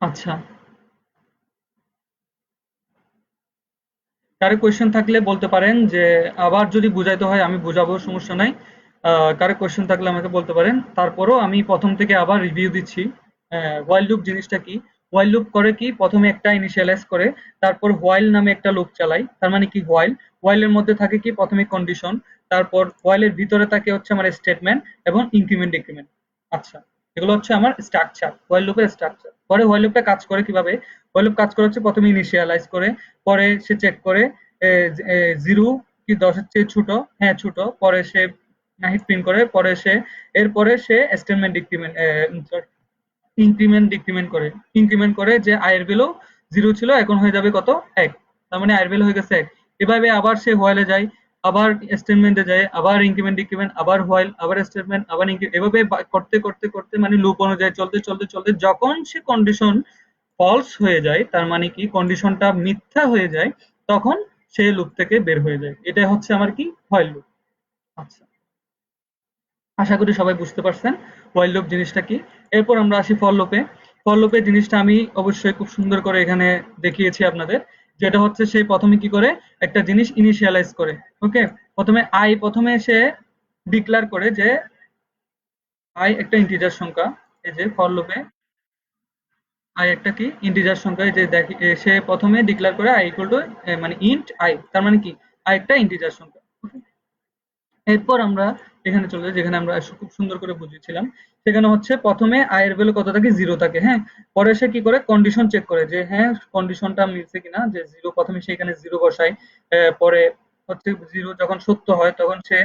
আচ্ছা, কারো কোয়েশ্চেন থাকলে বলতে পারেন, যে আবার যদি বুঝাইতে হয় আমি বুঝাবো, সমস্যা নাই। কারো কোয়েশ্চেন থাকলে আমাকে বলতে পারেন, তারপরও আমি প্রথম থেকে আবার রিভিউ দিচ্ছি। হোয়াইল লুপ জিনিসটা কি? হোয়াইল লুপ করে কি, প্রথমে একটা ইনিশিয়ালাইজ করে, তারপর হোয়াইল নামে একটা লুপ চালাই। তার মানে কি, হোয়াইল হোয়াইলের মধ্যে থাকে কি, প্রথমে কন্ডিশন, তারপর হোয়াইলের ভিতরে থাকে হচ্ছে আমার স্টেটমেন্ট এবং ইনক্রিমেন্ট ডিক্রিমেন্ট। আচ্ছা, এগুলো হচ্ছে আমার স্ট্রাকচার, হোয়াইল লুপের স্ট্রাকচার। পরে হোয়াইল লুপটা কাজ করে কিভাবে? হোয়াইল লুপ কাজ করে হচ্ছে, প্রথমে ইনিশিয়ালাইজ করে, পরে সে চেক করে জিরো কি 10 এর চেয়ে ছোট, হ্যাঁ ছোট, পরে সে নাহিদ প্রিন্ট করে, পরে সে এরপরে সে স্টেটমেন্ট ডিক্রিমেন্ট ইনক্রিমেন্ট ডিক্রিমেন্ট করে, ইনক্রিমেন্ট করে যে আয়ের ভ্যালু 0 ছিল এখন হয়ে যাবে কত, 1। তার মানে আয়ের ভ্যালু হয়ে গেছে 1। এভাবে আবার সে হোয়াইলে যায়, আবার স্টেটমেন্টে যায়, আবার ইনক্রিমেন্ট ডিক্রিমেন্ট, আবার হোয়াইল, আবার স্টেটমেন্ট, আবার এভাবে করতে করতে করতে মানে লুপ অনুযায়ী চলতে চলতে চলতে যখন সে কন্ডিশন ফলস হয়ে যায়, তার মানে কি কন্ডিশনটা মিথ্যা হয়ে যায়, তখন সে লুপ থেকে বের হয়ে যায়। এটা হচ্ছে আমার কি, হোয়াইল লুপ। আচ্ছা, আশা করি সবাই বুঝতে পারছেন হোয়াইল লুপ জিনিসটা কি। এরপর আমরা আসি ফর লুপে। ফর লুপের জিনিসটা আমি অবশ্যই খুব সুন্দর করে এখানে দেখিয়েছি আপনাদের, যেটা হচ্ছে সে প্রথমে কি করে, একটা জিনিস ইনিশিয়ালাইজ করে। ওকে, প্রথমে সে ডিক্লেয়ার করে যে আই একটা ইন্টিজার সংখ্যা। এই যে ফর লুপে আই একটা কি ইন্টিজার সংখ্যা, এই যে দেখি সে প্রথমে ডিক্লেয়ার করে আই ইকুয়াল টু মানে ইন্ট আই, তার মানে কি আই একটা ইন্টিজার সংখ্যা। ওকে, এরপর আমরা এখানে চলে যাই, যেখানে আমরা খুব সুন্দর করে বুঝিয়েছিলাম। সেখানে হচ্ছে প্রথমে আয়ের ভ্যালু কত থাকে, জিরো থাকে। হ্যাঁ, পরে সে কি করে, কন্ডিশন চেক করে যে হ্যাঁ কন্ডিশনটা মিলছে কিনা, যে জিরো, প্রথমে সে এখানে জিরো বসায়। পরে হচ্ছে জিরো যখন সত্য হয় তখন সে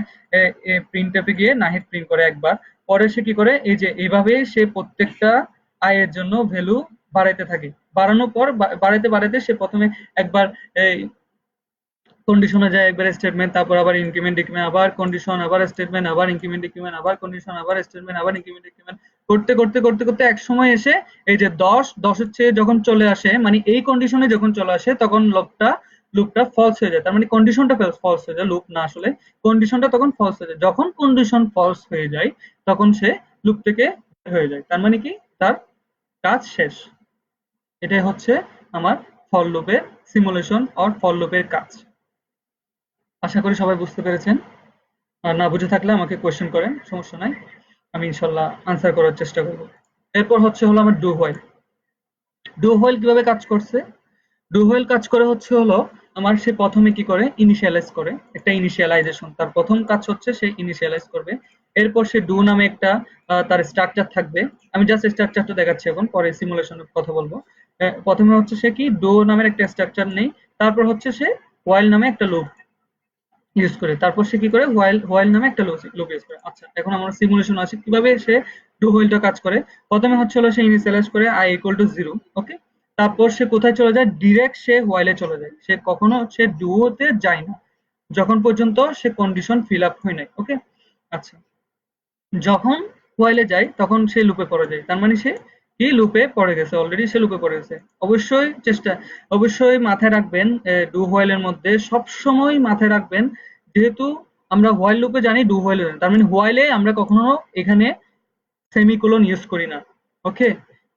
প্রিন্ট এফে গিয়ে নাহিদ প্রিন্ট করে একবার। পরে সে কি করে, এই যে এইভাবে সে প্রত্যেকটা আয়ের জন্য ভ্যালু বাড়াইতে থাকে। বাড়ানোর পর বাড়াইতে বাড়াইতে সে প্রথমে একবার এই কন্ডিশনে যায়, একবার স্টেটমেন্ট, তারপর আবার ইনক্রিমেন্ট ডিক্রিমেন্ট, আবার কন্ডিশন, আবার স্টেটমেন্ট, আবার ইনক্রিমেন্ট ডিক্রিমেন্ট, আবার কন্ডিশন, আবার স্টেটমেন্ট, আবার ইনক্রিমেন্ট ডিক্রিমেন্ট করতে করতে করতে করতে এক সময় এসে এই যে 10 এর চেয়ে যখন চলে আসে, মানে এই কন্ডিশনে যখন চলে আসে তখন লুপটা ফলস হয়ে যায়। তার মানে কন্ডিশনটা ফলস হয়ে যায়, লুপ না আসলে, কন্ডিশনটা তখন ফলস হয়ে যায়। যখন কন্ডিশন ফলস হয়ে যায় তখন সে লুপ থেকে বের হয়ে যায়, তার মানে কি তার কাজ শেষ। এটাই হচ্ছে আমার ফর লুপের সিমুলেশন অর ফর লুপের কাজ। আশা করি সবাই বুঝতে পেরেছেন। আর না বুঝে থাকলে আমাকে কোয়েশ্চেন করেন, সমস্যা নাই, আমি ইনশাল্লাহ আনসার করার চেষ্টা করব। এরপর হলো আমার ডু হোয়াইল। ডু হোয়াইল কিভাবে কাজ করছে? ডু হোয়াইল কাজ করে হচ্ছে হলো, আমার সে প্রথমে কি করে, ইনিশিয়ালাইজ করে, একটা ইনিশিয়ালাইজেশন, তার প্রথম কাজ হচ্ছে সে ইনিশিয়ালাইজ করবে। এরপর সে ডু নামে একটা তার স্ট্রাকচার থাকবে। আমি জাস্ট স্ট্রাকচারটা দেখাচ্ছি, এখন পরে সিমুলেশনের কথা বলবো। প্রথমে হচ্ছে সে কি ডু নামের একটা স্ট্রাকচার নেই, তারপর হচ্ছে সে হোয়াইল নামে একটা লুপ ইউজ করে, তারপর সে কি করে, হোয়াইল নামে একটা লুপ ইউজ করে। আচ্ছা, এখন আমরা সিমুলেশন আছে কিভাবে সে ডু হোয়াইলটা কাজ করে। প্রথমে হচ্ছে হলো সে ইনিশিয়ালাইজ করে আই ইকুয়াল টু 0। ওকে, তারপর সে কোথায় চলে যায়, ডিরেক্ট সে হোয়াইলে চলে যায়, সে কখনো সে ডুওতে যায় না যখন পর্যন্ত সে কন্ডিশন ফিল আপ হয় নাই। ওকে, আচ্ছা, যখন হোয়াইলে যায় তখন সে লুপে পড়ে যায়, তার মানে সে কি লুপে পড়ে গেছে, অলরেডি সে লুপে পড়ে গেছে। অবশ্যই মাথায় রাখবেন, ডু হোয়াইলের মধ্যে সবসময় মাথায় রাখবেন, যেহেতু আমরা হোয়াইল লুপে জানি, ডু হোয়াইলে জানি, তার মানে হোয়াইলে আমরা কখনো এখানে সেমিকোলন ইউজ করি না। ওকে,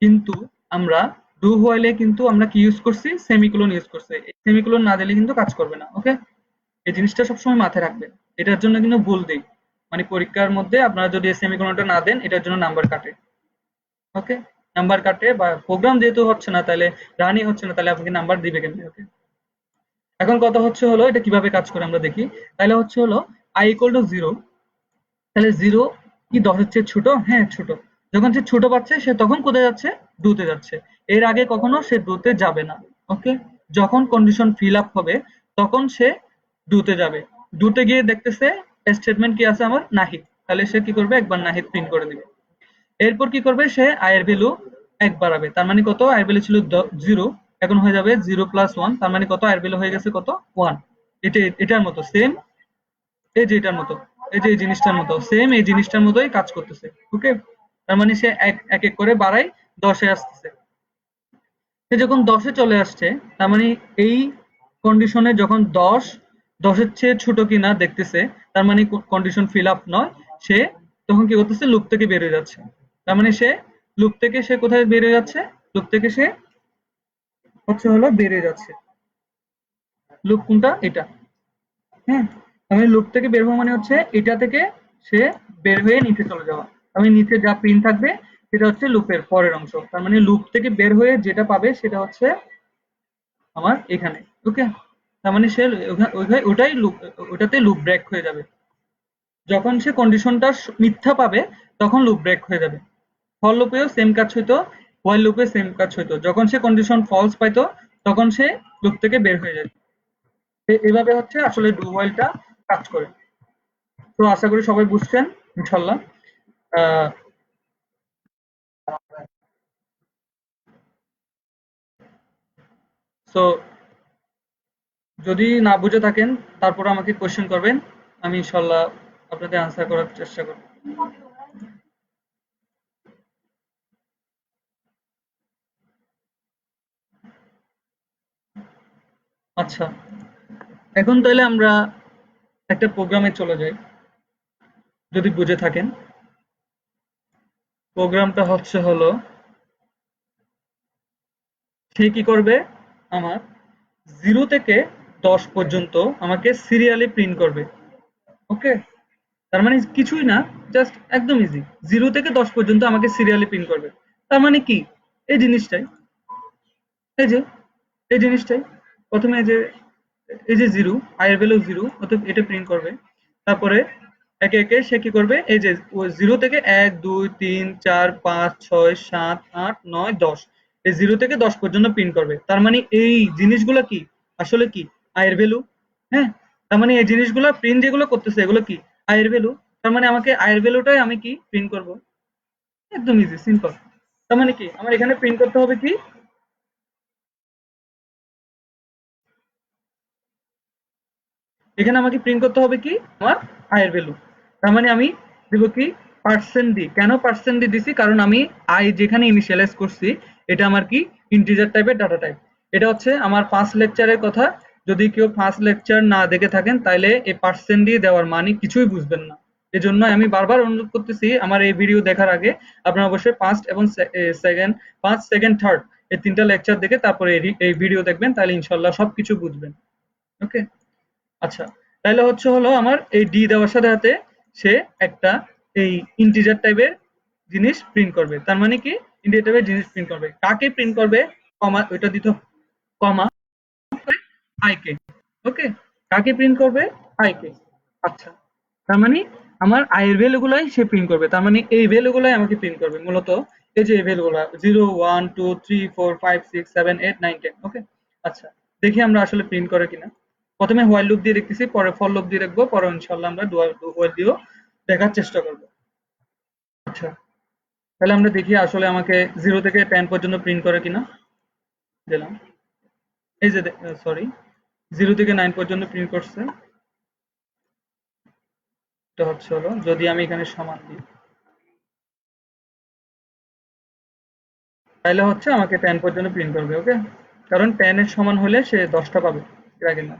কিন্তু আমরা ডু হোয়াইলে কিন্তু আমরা কি ইউজ করছি, সেমিকোলন ইউজ করছি। সেমিকোলন না দিলে কিন্তু কাজ করবে না। ওকে, এই জিনিসটা সবসময় মাথায় রাখবেন। এটার জন্য কিন্তু ভুল দেই, মানে পরীক্ষার মধ্যে আপনারা যদি সেমিকোলনটা না দেন এটার জন্য নাম্বার কাটে। ওকে, নাম্বার কাটে, বা প্রোগ্রাম যেহেতু হচ্ছে না, তাহলে রানই হচ্ছে না, তাহলে আপনাকে নাম্বার দিবে কেন? ওকে, এখন কথা হচ্ছে হলো এটা কিভাবে কাজ করে আমরা দেখি। তাহলে হচ্ছে হলো আই ইকুয়াল টু 0, তাহলে 0 কি 10 এর চেয়ে ছোট? হ্যাঁ ছোট। যখন সে ছোট পাচ্ছে সে তখন কোথায় যাচ্ছে, ডুতে যাচ্ছে। এর আগে কখনো সে ডুতে যাবে না। ওকে, যখন কন্ডিশন ফিল আপ হবে তখন সে ডুতে যাবে। ডুতে গিয়ে দেখতেছে স্টেটমেন্ট কি আছে আমার, নাহিদ, তাহলে সে কি করবে, একবার নাহিদ প্রিন্ট করে দিবে। এরপর কি করবে, সে আয়ের ভ্যালু 1 বাড়াবে, তার মানে কত, আয়ের ভ্যালু ছিল 0, এখন হয়ে যাবে 0 প্লাস 1, তার মানে কত, আয়ের ভ্যালু হয়ে গেছে কত, 1। এটার মতো সেম, এই যে এটার মতো, এই যে এই জিনিসটার মতো সেম, এই জিনিসটার মতোই কাজ করতেছে। ওকে, তার মানে সে এক এক এক করে বাড়াই 10-এ আসতেছে। সে যখন 10-এ চলে আসছে, তার মানে এই কন্ডিশনে যখন 10 এর চেয়ে ছোট কিনা দেখতেছে, তার মানে কন্ডিশন ফিল আপ নয়, সে তখন কি করতেছে, লুপ থেকে বেরিয়ে যাচ্ছে। তার মানে সে কোথায় বেরিয়ে যাচ্ছে, লুপ থেকে সে হচ্ছে হলো বেরিয়ে যাচ্ছে। লুপ কোনটা? এটা। হ্যাঁ, আমি লুপ থেকে বের হওয়া মানে হচ্ছে এটা থেকে সে বের হয়ে নিচে চলে যাওয়া। আমি নিচে যা প্রিন্ট থাকবে সেটা হচ্ছে লুপের পরের অংশ। তার মানে লুপ থেকে বের হয়ে যেটা পাবে সেটা হচ্ছে আমার এখানে। ওকে, তার মানে সে ওটাই লুপ, ওটাতে লুপ ব্রেক হয়ে যাবে। যখন সে কন্ডিশনটা মিথ্যা পাবে তখন লুপ ব্রেক হয়ে যাবে। ফর লুপেও সেম কাজ হইতো, হোয়াইল লুপে সেম কাজ হইতো। যখন সে কন্ডিশন ফলস পাইতো তখন সে লুপ থেকে বের হয়ে যেত। এভাবে হচ্ছে আসলে ডু হোয়াইলটা কাজ করে। তো আশা করি সবাই বুঝছেন ইনশাল্লাহ। আহ, সো যদি না বুঝে থাকেন তারপর আমাকে কোশ্চেন করবেন, আমি ইনশাল্লাহ আপনাদের আনসার করার চেষ্টা করব। আচ্ছা, এখন তাহলে আমরা একটা প্রোগ্রামে চলে যাই, যদি বুঝে থাকেন। প্রোগ্রামটা হচ্ছে হলো, সে কি করবে, আমার 0 থেকে 10 পর্যন্ত আমাকে সিরিয়ালি প্রিন্ট করবে। ওকে, তার মানে কিছুই না, জাস্ট একদম ইজি। 0 থেকে 10 পর্যন্ত আমাকে সিরিয়ালি প্রিন্ট করবে। তার মানে কি, এই জিনিসটাই, এই যে এই জিনিসটাই প্রথমে এই যে জিরো, আয়ের ভ্যালু জিরো, অতএব এটা প্রিন্ট করবে। তারপরে একে একে সে কি করবে, এই যে জিরো থেকে 1 2 3 4 5 6 7 8 9 10, এই 0 থেকে 10 পর্যন্ত প্রিন্ট করবে। তার মানে এই জিনিসগুলো কি, আসলে কি, আয়ের ভ্যালু। হ্যাঁ, তার মানে এই জিনিসগুলো প্রিন্ট যেগুলো করতেছে এগুলো কি, আয়ের ভ্যালু। তার মানে আমাকে আয়ের ভ্যালুটাই আমি কি প্রিন্ট করব। একদম ইজি সিম্পল। তার মানে কি, আমার এখানে প্রিন্ট করতে হবে কি, এখানে আমাকে প্রিন্ট করতে হবে কি, আমার আয়ের ভ্যালু। তার মানে আমি দিব কি, পার্সেন্ট ডি। কেন পার্সেন্ট ডি দিছি, কারণ আমি আই যেখানে ইনিশিয়ালাইজ করছি এটা আমার কি, ইন্টিজার টাইপের ডাটা টাইপ। এটা হচ্ছে আমার ফার্স্ট লেকচারের কথা। যদি কেউ ফার্স্ট লেকচার না দেখে থাকেন তাহলে এই পার্সেন্ট ডি দেওয়ার মানে কিছুই বুঝবেন না। এজন্য আমি বারবার অনুরোধ করতেছি, আমার এই ভিডিও দেখার আগে আপনারা অবশ্যই ফার্স্ট এবং সেকেন্ড, ফার্স্ট সেকেন্ড থার্ড এই তিনটা লেকচার দেখে তারপরে এই ভিডিও দেখবেন, তাহলে ইনশাল্লাহ সবকিছু বুঝবেন। ওকে, আচ্ছা, তাহলে হচ্ছে হলো আমার এই ডি দেওয়ার সাথে সাথে সে একটা এই ইন্টিজার টাইপের জিনিস প্রিন্ট করবে। তার মানে কি, ইন্টিজার টাইপের জিনিস প্রিন্ট করবে। কাকে প্রিন্ট করবে, কমা ওইটা দিতে, কমা আই কে। ওকে, কাকে প্রিন্ট করবে, আই কে। আচ্ছা, তার মানে আমার আয়ের ভ্যালু গুলাই সে প্রিন্ট করবে। তার মানে এই ভ্যালু গুলাই আমাকে প্রিন্ট করবে মূলত। এই যে এই ভ্যালু গুলা 0 1 2 3 4 5 6 7 8 9 10। ওকে, আচ্ছা, দেখি আমরা আসলে প্রিন্ট করে কিনা। প্রথমে হোয়াইল লুপ দিয়ে দেখতেছি, পরে ফর লুপ দিয়ে দেখবো, পরে ইনশাল্লাহ আমরা হোয়াইল দিয়েও দেখার চেষ্টা করবো। আচ্ছা, তাহলে আমরা দেখি আসলে আমাকে 0 থেকে 10 পর্যন্ত প্রিন্ট করে কিনা। দিলাম, এই যে সরি, 0 থেকে 9 পর্যন্ত প্রিন্ট করছে। এটা হচ্ছে হলো, যদি আমি এখানে সমান দিই তাহলে হচ্ছে আমাকে 10 পর্যন্ত প্রিন্ট করবে। ওকে, কারণ 10 এর সমান হলে সে 10টা পাবে, এর আগে না।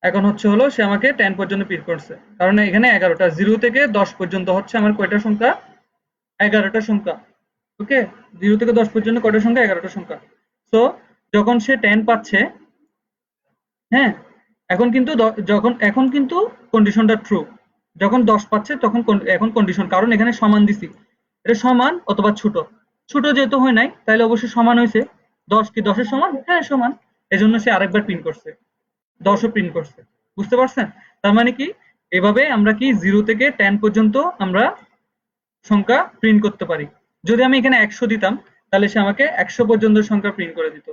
এখন হচ্ছে হলো, সে আমাকে 10 পর্যন্ত প্রিন্ট করছে, কারণ এখানে 11টা, 0 থেকে 10 পর্যন্ত হচ্ছে আমার কয়টা সংখ্যা, 11টা সংখ্যা। ওকে, 0 থেকে 10 পর্যন্ত কয়টা সংখ্যা, 11টা সংখ্যা। সো যখন সে 10 পাচ্ছে, হ্যাঁ, এখন কিন্তু এখন কিন্তু কন্ডিশনটা ট্রু। যখন 10 পাচ্ছে তখন এখন কন্ডিশন, কারণ এখানে সমান দিছি, এটা সমান অথবা ছোট। ছোট যেহেতু হয় নাই তাহলে অবশ্যই সমান হয়েছে। 10 কি 10 এর সমান, হ্যাঁ সমান। এজন্য সে আরেকবার প্রিন্ট করছে, 10ও প্রিন্ট করছে। বুঝতে পারছেন? তার মানে কি, এভাবে আমরা কি 0 থেকে 10 পর্যন্ত আমরা সংখ্যা প্রিন্ট করতে পারি। যদি আমি এখানে 100 দিতাম তাহলে সে আমাকে 100 পর্যন্ত সংখ্যা প্রিন্ট করে দিত।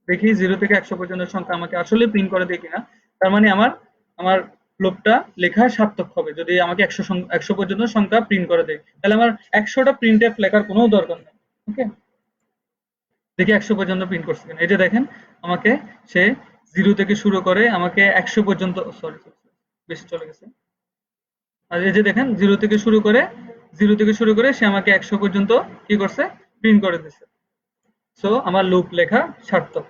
দেখি 0 থেকে 100 পর্যন্ত সংখ্যা আমাকে আসলে প্রিন্ট করে দেয় কিনা। তার মানে আমার আমার লোকটা লেখা সার্থক হবে যদি আমাকে 100 পর্যন্ত সংখ্যা প্রিন্ট করে দেয়। তাহলে আমার 100টা প্রিন্ট এফ লেখার কোনো দরকার নেই। ওকে, দেখি 100 পর্যন্ত প্রিন্ট করছে কিনা। এই যে দেখেন, আমাকে সে 0 থেকে শুরু করে আমাকে 100 পর্যন্ত, সরি বেশি চলে গেছে। আর এই যে দেখেন, জিরো থেকে শুরু করে সে আমাকে 100 পর্যন্ত কি করছে, প্রিন্ট করে দিচ্ছে। সো আমার লুপ লেখা সার্থক।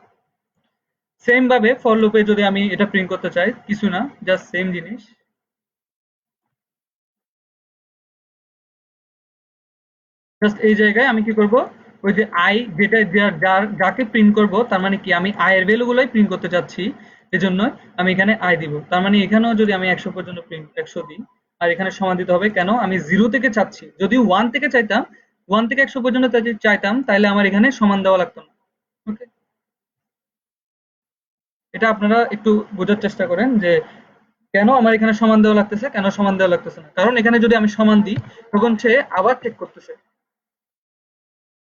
সেম ভাবে ফর লুপে যদি আমি এটা প্রিন্ট করতে চাই, কিছু না, জাস্ট সেম জিনিস। জাস্ট এই জায়গায় আমি কি করব, ওই যে আই যেটা যাকে প্রিন্ট করব, তার মানে কি আমি আই এর ভ্যালুগুলোই প্রিন্ট করতে চাচ্ছি, এজন্য আমি এখানে আই দিব। তার মানে এখানেও যদি আমি 100 পর্যন্ত প্রিন্ট 100 দিই, আর এখানে সমান দিতে হবে কেন, আমি 0 থেকে চাচ্ছি। যদি 1 থেকে চাইতাম, 1 থেকে 100 পর্যন্ত যদি চাইতাম, তাহলে আমার এখানে সমান দেওয়া লাগতো না। ওকে, এটা আপনারা একটু বোঝার চেষ্টা করেন যে কেন আমার এখানে সমান দেওয়া লাগতেছে, কেন সমান দেওয়া লাগতেছে না। কারণ এখানে যদি আমি সমান দিই, তখন সে আবার চেক করতেছে।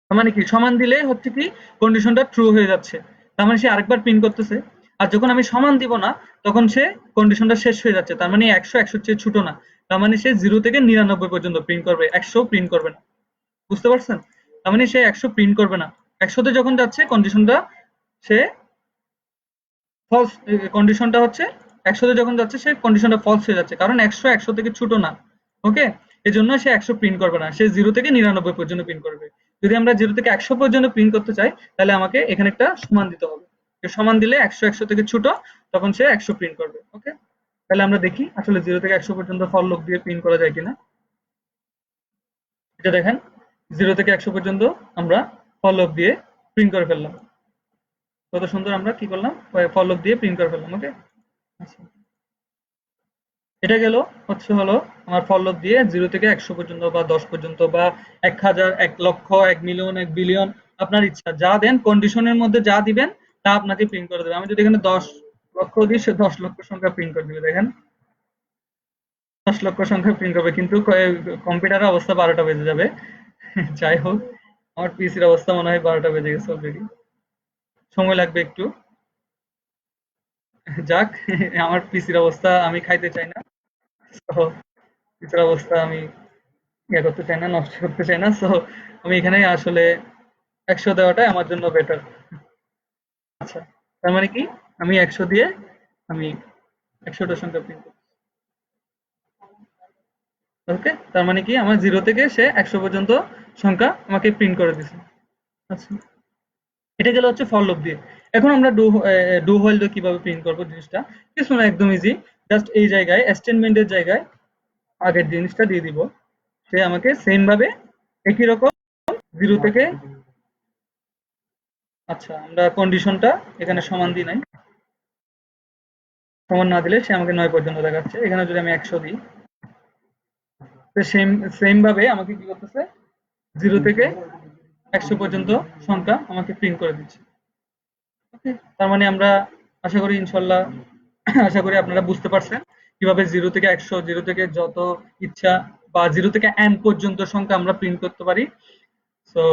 তার মানে কি, সমান দিলে হচ্ছে কি কন্ডিশনটা ট্রু হয়ে যাচ্ছে, তার মানে সে আরেকবার প্রিন্ট করতেছে। আর যখন আমি সমান দিব না, তখন সে কন্ডিশনটা শেষ হয়ে যাচ্ছে, তার মানে 100 চেয়ে ছোট না। তার মানে সে 0 থেকে 99 পর্যন্ত প্রিন্ট করবে, 100 প্রিন্ট করবে না। বুঝতে পারছেন? তার মানে সে 100 প্রিন্ট করবে না। 100 তে যখন যাচ্ছে কন্ডিশনটা, সে ফলস, কন্ডিশনটা হচ্ছে 100 তে যখন যাচ্ছে সে কন্ডিশনটা ফলস হয়ে যাচ্ছে, কারণ 100 থেকে ছোট না। ওকে, এজন্য সে 100 প্রিন্ট করবে না, সে 0 থেকে 99 পর্যন্ত প্রিন্ট করবে। যদি আমরা 0 থেকে 100 পর্যন্ত প্রিন্ট করতে চাই, তাহলে আমাকে এখানে একটা সমান দিতে হবে। সমান দিলে 100 থেকে ছোট, তখন সে 100 প্রিন্ট করবে। ওকে, তাহলে আমরা দেখি আসলে 0 থেকে 100 পর্যন্ত ফর লুপ দিয়ে প্রিন্ট করা যায় কিনা। এটা দেখেন, 0 থেকে 100 পর্যন্ত আমরা ফর লুপ দিয়ে প্রিন্ট করে ফেললাম। কত সুন্দর আমরা কি করলাম, ফর লুপ দিয়ে প্রিন্ট করে ফেললাম। ওকে, আচ্ছা, এটা গেল হচ্ছে হলো আমার ফর লুপ দিয়ে 0 থেকে 100 পর্যন্ত বা 10 পর্যন্ত বা 1000, 1 লক্ষ, 1 মিলিয়ন, 1 বিলিয়ন, আপনার ইচ্ছা যা দেন, কন্ডিশনের মধ্যে যা দিবেন তা আপনাকে প্রিন্ট করে দেবে। আমি যদি এখানে 10 লক্ষ দিই, সে 10 লক্ষ সংখ্যা প্রিন্ট করে দিবে। দেখেন, 10 লক্ষ সংখ্যা প্রিন্ট করবে, কিন্তু কম্পিউটারের অবস্থা 12টা বেজে যাবে। যাই হোক, আমার পিসির অবস্থা মনে হয় 12টা বেজে গেছে অলরেডি, সময় লাগবে একটু। যাক, আমার পিসির অবস্থা আমি খাইতে চাই না। তো পিসির অবস্থা আমি ইয়ে করতে চাই না, নষ্ট করতে চাই না। সো আমি এখানে আসলে 100 দেওয়াটাই আমার জন্য বেটার। আচ্ছা, তার মানে কি আমি 100 দিয়ে আমি 100টা সংখ্যা প্রিন্ট করব। ওকে, তার মানে কি আমার 0 থেকে সে 100 পর্যন্ত সংখ্যা আমাকে প্রিন্ট করে দিছে। আচ্ছা, এটা গেল হচ্ছে ফর লুপ দিয়ে। এখন আমরা ডু হোয়াইল দিয়ে কিভাবে প্রিন্ট করব জিনিসটা, কিছু না, একদম ইজি। জাস্ট এই জায়গায় স্টেটমেন্টের জায়গায় আগের জিনিসটা দিয়ে দিব। সে আমাকে সেম ভাবে একই রকম 0 থেকে, আচ্ছা আমরা কন্ডিশনটা এখানে সমান দিই নাই, সমান না দিলে সে আমাকে 9 পর্যন্ত দেখাচ্ছে। এখানে যদি আমি 100 দিই, তো সেম সেম ভাবে আমাকে কি করতেছে, 0 থেকে 100 পর্যন্ত সংখ্যা আমাকে প্রিন্ট করে দিচ্ছে। ওকে, তার মানে আমরা আশা করি ইনশাল্লাহ, আশা করি আপনারা বুঝতে পারছেন কিভাবে 0 থেকে 100, 0 থেকে যত ইচ্ছা বা 0 থেকে n পর্যন্ত সংখ্যা আমরা প্রিন্ট করতে পারি। সো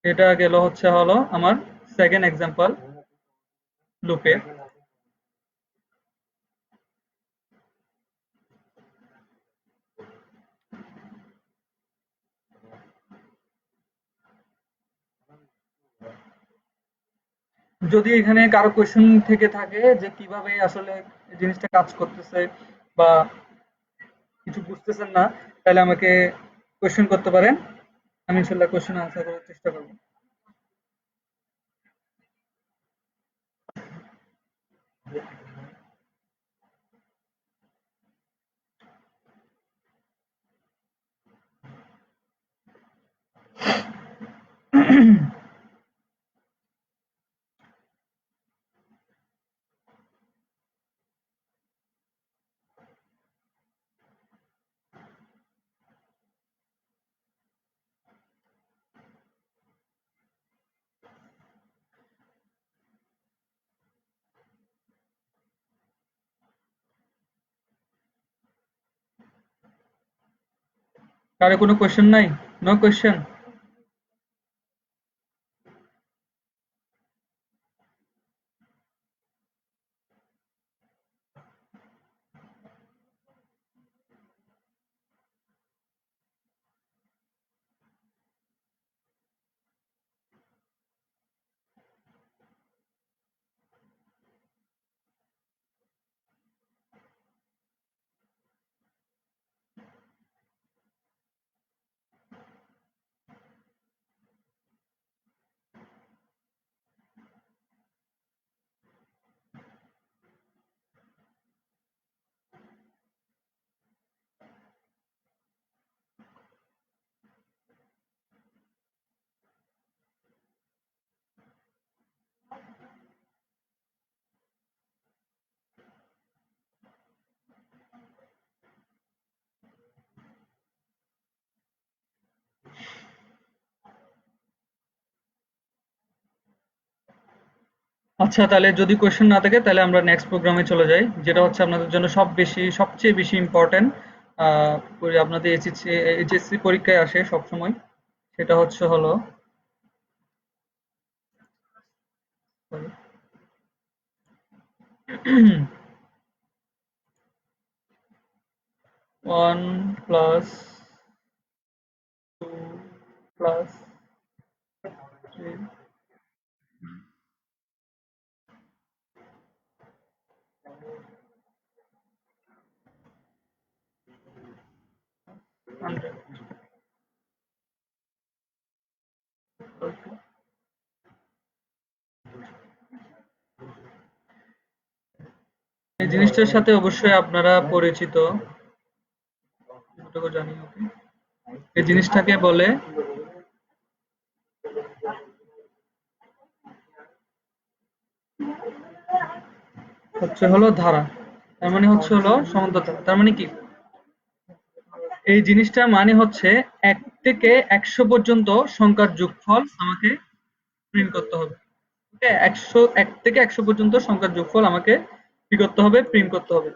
এটা গেল হচ্ছে হলো আমার সেকেন্ড এক্সাম্পল লুপের। যদি এখানে কারো কোয়েশ্চেন থেকে থাকে যে কিভাবে আসলে এই জিনিসটা কাজ করতেছে বা কিছু বুঝতেছেন না, তাহলে আমাকে কোয়েশ্চেন করতে পারেন। আমি ইনশাল্লাহ কোয়েশ্চেন আনসার করার চেষ্টা করবো। কারো কোনো কোয়েশ্চেন নাই? No question? আচ্ছা, তাহলে যদি কোয়েশ্চেন না থাকে তাহলে আমরা নেক্সট প্রোগ্রামে চলে যাই, যেটা হচ্ছে আপনাদের জন্য সবচেয়ে বেশি ইম্পর্টেন্ট, আপনাদের এইচএসসি পরীক্ষায় আসে সব সময়। সেটা হলো one plus two plus three hundred. এই জিনিসটার সাথে অবশ্যই আপনারা পরিচিত, যতটুকু জানি। ওকে, এই জিনিসটাকে বলে হলো ধারা। তার মানে হলো সমান্তরাল। তার মানে কি, এই জিনিসটার মানে হচ্ছে ১ থেকে ১০০ পর্যন্ত সংখ্যার যোগফল আমাকে প্রিন্ট করতে হবে। ওকে, ১ থেকে ১০০ পর্যন্ত সংখ্যার যোগফল আমাকে কি করতে হবে? প্রিন্ট করতে হবে।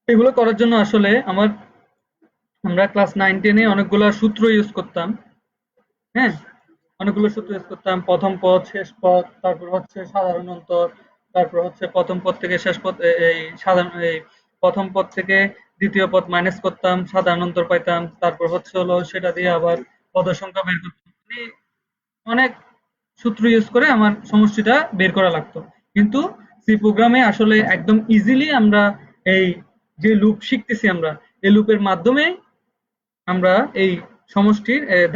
এগুলো করার জন্য আসলে আমরা ক্লাস 9-10 এ অনেকগুলা সূত্র ইউজ করতাম। হ্যাঁ? অনেকগুলো সূত্র ইউজ করতাম। প্রথম পদ, শেষ পদ, তারপর হচ্ছে সাধারণ অন্তর, তারপর হচ্ছে প্রথম পদ থেকে শেষ পদ, এই প্রথম পদ থেকে দ্বিতীয় পদ মাইনাস করতাম, সাধারণ অন্তর পাইতাম। তারপর হলো সেটা দিয়ে আবার পদের সংখ্যা বের করতাম। মানে অনেক সূত্র ইউজ করে আমার সমষ্টিটা বের করা লাগতো। কিন্তু সি প্রোগ্রামে আসলে একদম ইজিলি আমরা এই যে লুপ শিখতেছি, আমরা এই লুপের মাধ্যমে আমরা এই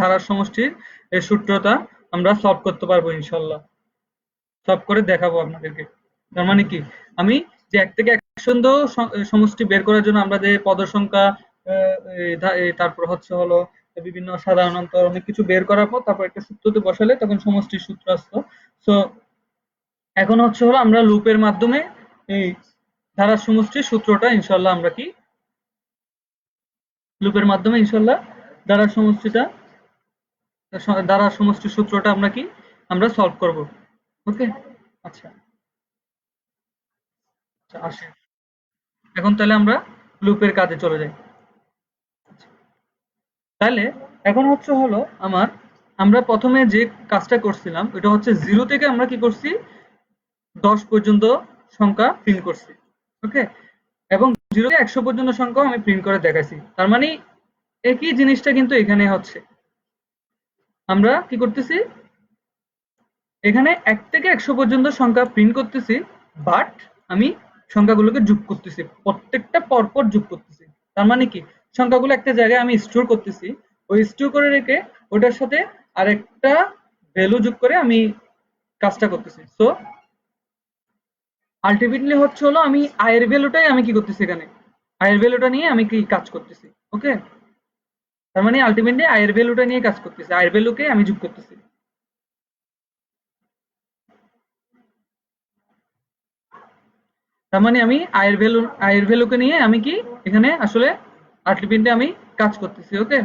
ধারার সমষ্টির এই সূত্রটা আমরা সলভ করতে পারবো ইনশাল্লাহ। সলভ করে দেখাবো আপনাদেরকে। তার মানে কি, আমি যে ১ থেকে ১০০ পর্যন্ত সমষ্টি বের করার জন্য আমরা যে পদের সংখ্যা, তারপর হলো বিভিন্ন সাধারণ অন্তর অনেক কিছু বের করার পর তারপর একটা সূত্রতে বসালে তখন সমষ্টির সূত্র আসতো। সো এখন হলো আমরা লুপের মাধ্যমে এই ধারার সমষ্টির সূত্রটা ইনশাল্লাহ আমরা কি লুপের মাধ্যমে ইনশাল্লাহ ধারার সমষ্টিটা দ্বারা সমষ্টির সূত্রটা আমরা সলভ করব। ওকে, আচ্ছা। আচ্ছা, আসে এখন তাহলে আমরা লুপের কাজে চলে যাই। তাহলে এখন হলো আমার আমরা প্রথমে যে কাজটা করছিলাম ওটা হচ্ছে 0 থেকে আমরা কি করছি, 10 পর্যন্ত সংখ্যা প্রিন্ট করছি। ওকে, এবং 0 থেকে 100 পর্যন্ত সংখ্যাও আমি প্রিন্ট করে দেখাইছি। তার মানে একই জিনিসটা কিন্তু এখানে হচ্ছে, আমরা কি করতেছি, এখানে ১ থেকে ১০০ পর্যন্ত সংখ্যা প্রিন্ট করতেছি, বাট আমি সংখ্যাগুলোকে যোগ করতেছি, প্রত্যেকটা পরপর যোগ করতেছি। তার মানে কি, সংখ্যাগুলো একটা জায়গায় আমি স্টোর করতেছি, ওই স্টোর করে রেখে ওটার সাথে আরেকটা ভ্যালু যোগ করে আমি কাজটা করতেছি। সো আলটিমেটলি হলো আমি আয়ের ভ্যালুটাই আমি কি করতেছি, এখানে আয়ের ভ্যালুটা নিয়ে আমি কি কাজ করতেছি। ওকে, তার মানে আলটিমেটলি আয়ের ভ্যালুটা নিয়ে কাজ করতেছি, আয়ের ভ্যালুকে আমি যোগ করতেছি। তার মানে আমি আয়ের ভ্যালুকে নিয়ে আমি কি এখানে আসলে আলটিমেটলি আমি কাজ করতেছি। ওকে,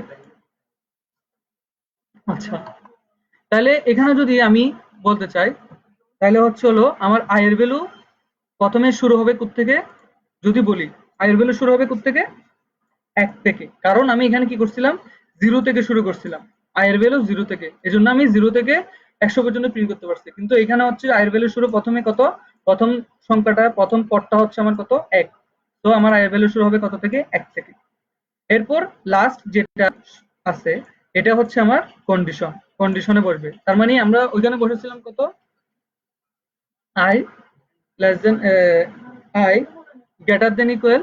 আচ্ছা। তাহলে এখানে যদি আমি বলতে চাই, তাহলে হলো আমার আয়ের ভ্যালু প্রথমে শুরু হবে কোত্থেকে, যদি বলি আয়ের ভ্যালু শুরু হবে কোত্থেকে, ১ থেকে। কারণ আমি এখানে কি করছিলাম, 0 থেকে শুরু করছিলাম, আয়ের ভ্যালু 0 থেকে, এজন্য আমি 0 থেকে ১০০ পর্যন্ত প্রিন্ট করতে পারছি। কিন্তু এখানে হচ্ছে আয়ের ভ্যালু শুরু প্রথমে কত, প্রথম সংখ্যাটা প্রথম পদটা হচ্ছে আমার কত, ১। তো আমার আয়ের ভ্যালু শুরু হবে কত থেকে, ১ থেকে। এরপর লাস্ট যেটা আছে এটা হচ্ছে আমার কন্ডিশনে বসবে। তার মানে আমরা ওইখানে বসেছিলাম কত, I less than I greater than equal,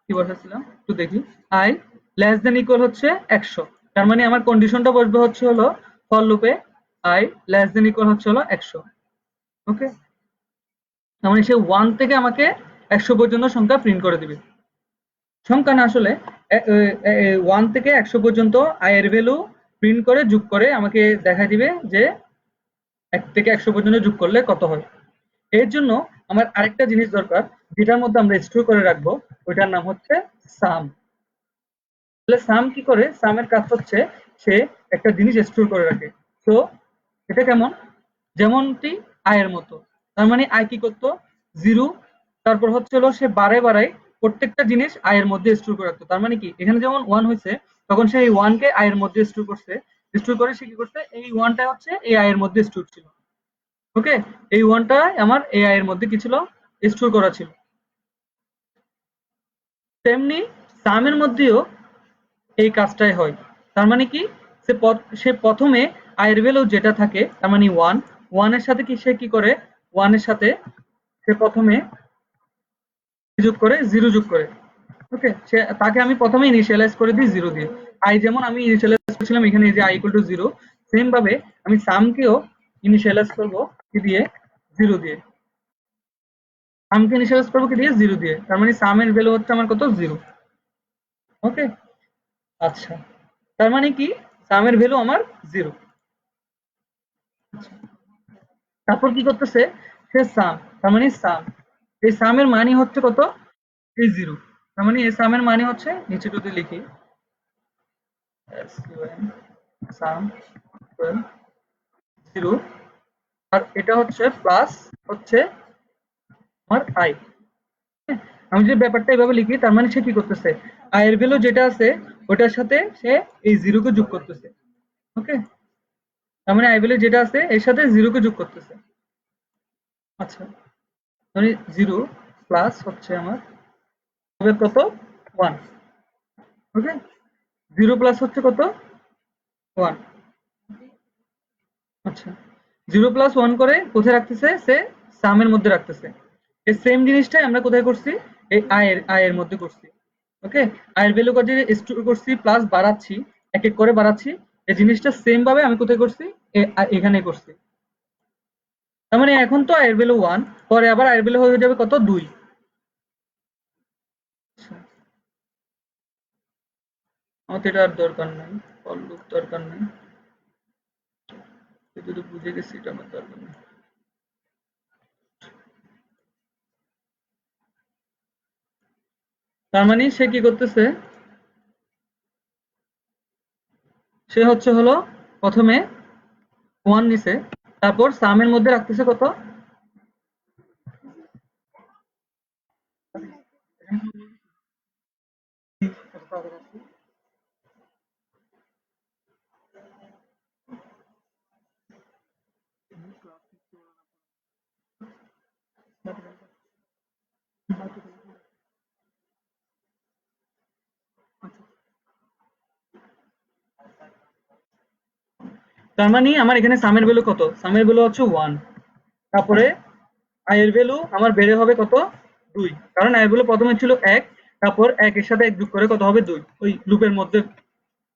কি বসাচ্ছিলাম একটু দেখি, আই লেস দেন ইকুয়াল হচ্ছে ১০০। তার মানে আমার কন্ডিশনটা বসবে হলো ফর লুপে আই লেস দেন ইকুয়াল হলো ১০০। ওকে, তার মানে সে 1 থেকে আমাকে ১০০ পর্যন্ত সংখ্যা প্রিন্ট করে দিবে। সংখ্যা না আসলে 1 থেকে ১০০ পর্যন্ত আয়ের ভ্যালু প্রিন্ট করে যোগ করে আমাকে দেখাই দিবে যে ১ থেকে ১০০ পর্যন্ত যোগ করলে কত হয়। এর জন্য আমার আরেকটা জিনিস দরকার, যেটার মধ্যে আমরা স্টোর করে রাখবো, ওইটার নাম হচ্ছে সাম। তাহলে সাম কি করে, সামের কাজ হচ্ছে সে একটা জিনিস স্টোর করে রাখে। তো এটা কেমন, যেমনটি আই এর মতো। তার মানে আই কি করতো 0, তারপর হচ্ছে হলো সে বারে প্রত্যেকটা জিনিস আই এর মধ্যে স্টোর করে রাখতো। তার মানে কি এখানে যেমন 1 হয়েছে তখন সে এই 1 কে আই এর মধ্যে স্টোর করছে, স্টোর করে সে কি করছে এই 1 টা হচ্ছে এই আই এর মধ্যে স্টোর ছিল। ওকে, এই 1 টা আমার এই আই এর মধ্যে কি ছিল স্টোর করা ছিল। তেমনি সামের মধ্যেও এই কাজটাই হয়। তার মানে কি সে প্রথমে i এর ভ্যালু যেটা থাকে তার মানে 1, 1 এর সাথে কি সে কি করে 1 এর সাথে সে প্রথমে যোগ করে 0 যোগ করে। ওকে, সে তাকে আমি প্রথমে ইনিশিয়ালাইজ করে দিই 0 দিয়ে। i যেমন আমি ইনিশিয়ালাইজ করেছিলাম এখানে এই যে i ইকুয়াল টু 0, সেম ভাবে আমি সামকেও ইনিশিয়ালাইজ করব কি দিয়ে 0 দিয়ে। সামকে ইনিশিয়ালাইজ করব কি দিয়ে 0 দিয়ে। তার মানে সামের ভ্যালু হচ্ছে আমার কত 0। ওকে, আচ্ছা, তার মানে কি সামের ভ্যালু আমার 0। তারপর কি করতেছে সে সাম, তার মানে সাম, এই সামের মানে হচ্ছে কত এই 0। তার মানে এই সামের মানে হচ্ছে নিচে যদি লিখি সাম 0, আর এটা হচ্ছে প্লাস হচ্ছে আমার আই। আমি যদি ব্যাপারটা এভাবে লিখি তার মানে সে কি করতেছে আই এর ভ্যালু যেটা আছে ওটার সাথে সে এই 0 কে যোগ করতেছে। ওকে, তার মানে আই ভ্যালু যেটা আছে এর সাথে 0 কে যোগ করতেছে। আচ্ছা, মানে 0 প্লাস হচ্ছে আমার হবে কত 1। ওকে, 0 প্লাস হচ্ছে কত 1। আচ্ছা, 0 প্লাস 1 করে কোথায় রাখতেছে সে সামের মধ্যে রাখতেছে। এই সেম জিনিসটাই আমরা কোথায় করছি এই আই এর মধ্যে করছি। ওকে, আই এর ভ্যালু করে স্টোর করছি প্লাস বাড়াচ্ছি, এক এক করে বাড়াচ্ছি। এই জিনিসটা সেম ভাবে আমি কোথায় করছি এখানে করছি। তার মানে এখন তো আই এর ভ্যালু 1, পরে আবার আই এর ভ্যালু হয়ে যাবে কত 2। আচ্ছা, আমার তো এটা আর দরকার নাই, ফর লুপ দরকার নেই, যদি বুঝে গেছি এটা আমার দরকার নেই। তার মানে সে কি করতেছে সে হচ্ছে হলো প্রথমে 1 নিছে, তারপর সামের মধ্যে রাখতেছে কত তার মানে আমার এখানে সামের ভ্যালু কত সামের ভ্যালু হচ্ছে 1, তারপরে আই এর ভ্যালু আমার বেড়ে হবে কত 2, কারণ আই এর ভ্যালু প্রথমে ছিল 1, তারপর 1 এর সাথে 1 যোগ করে কত হবে 2। ওই লুপের মধ্যে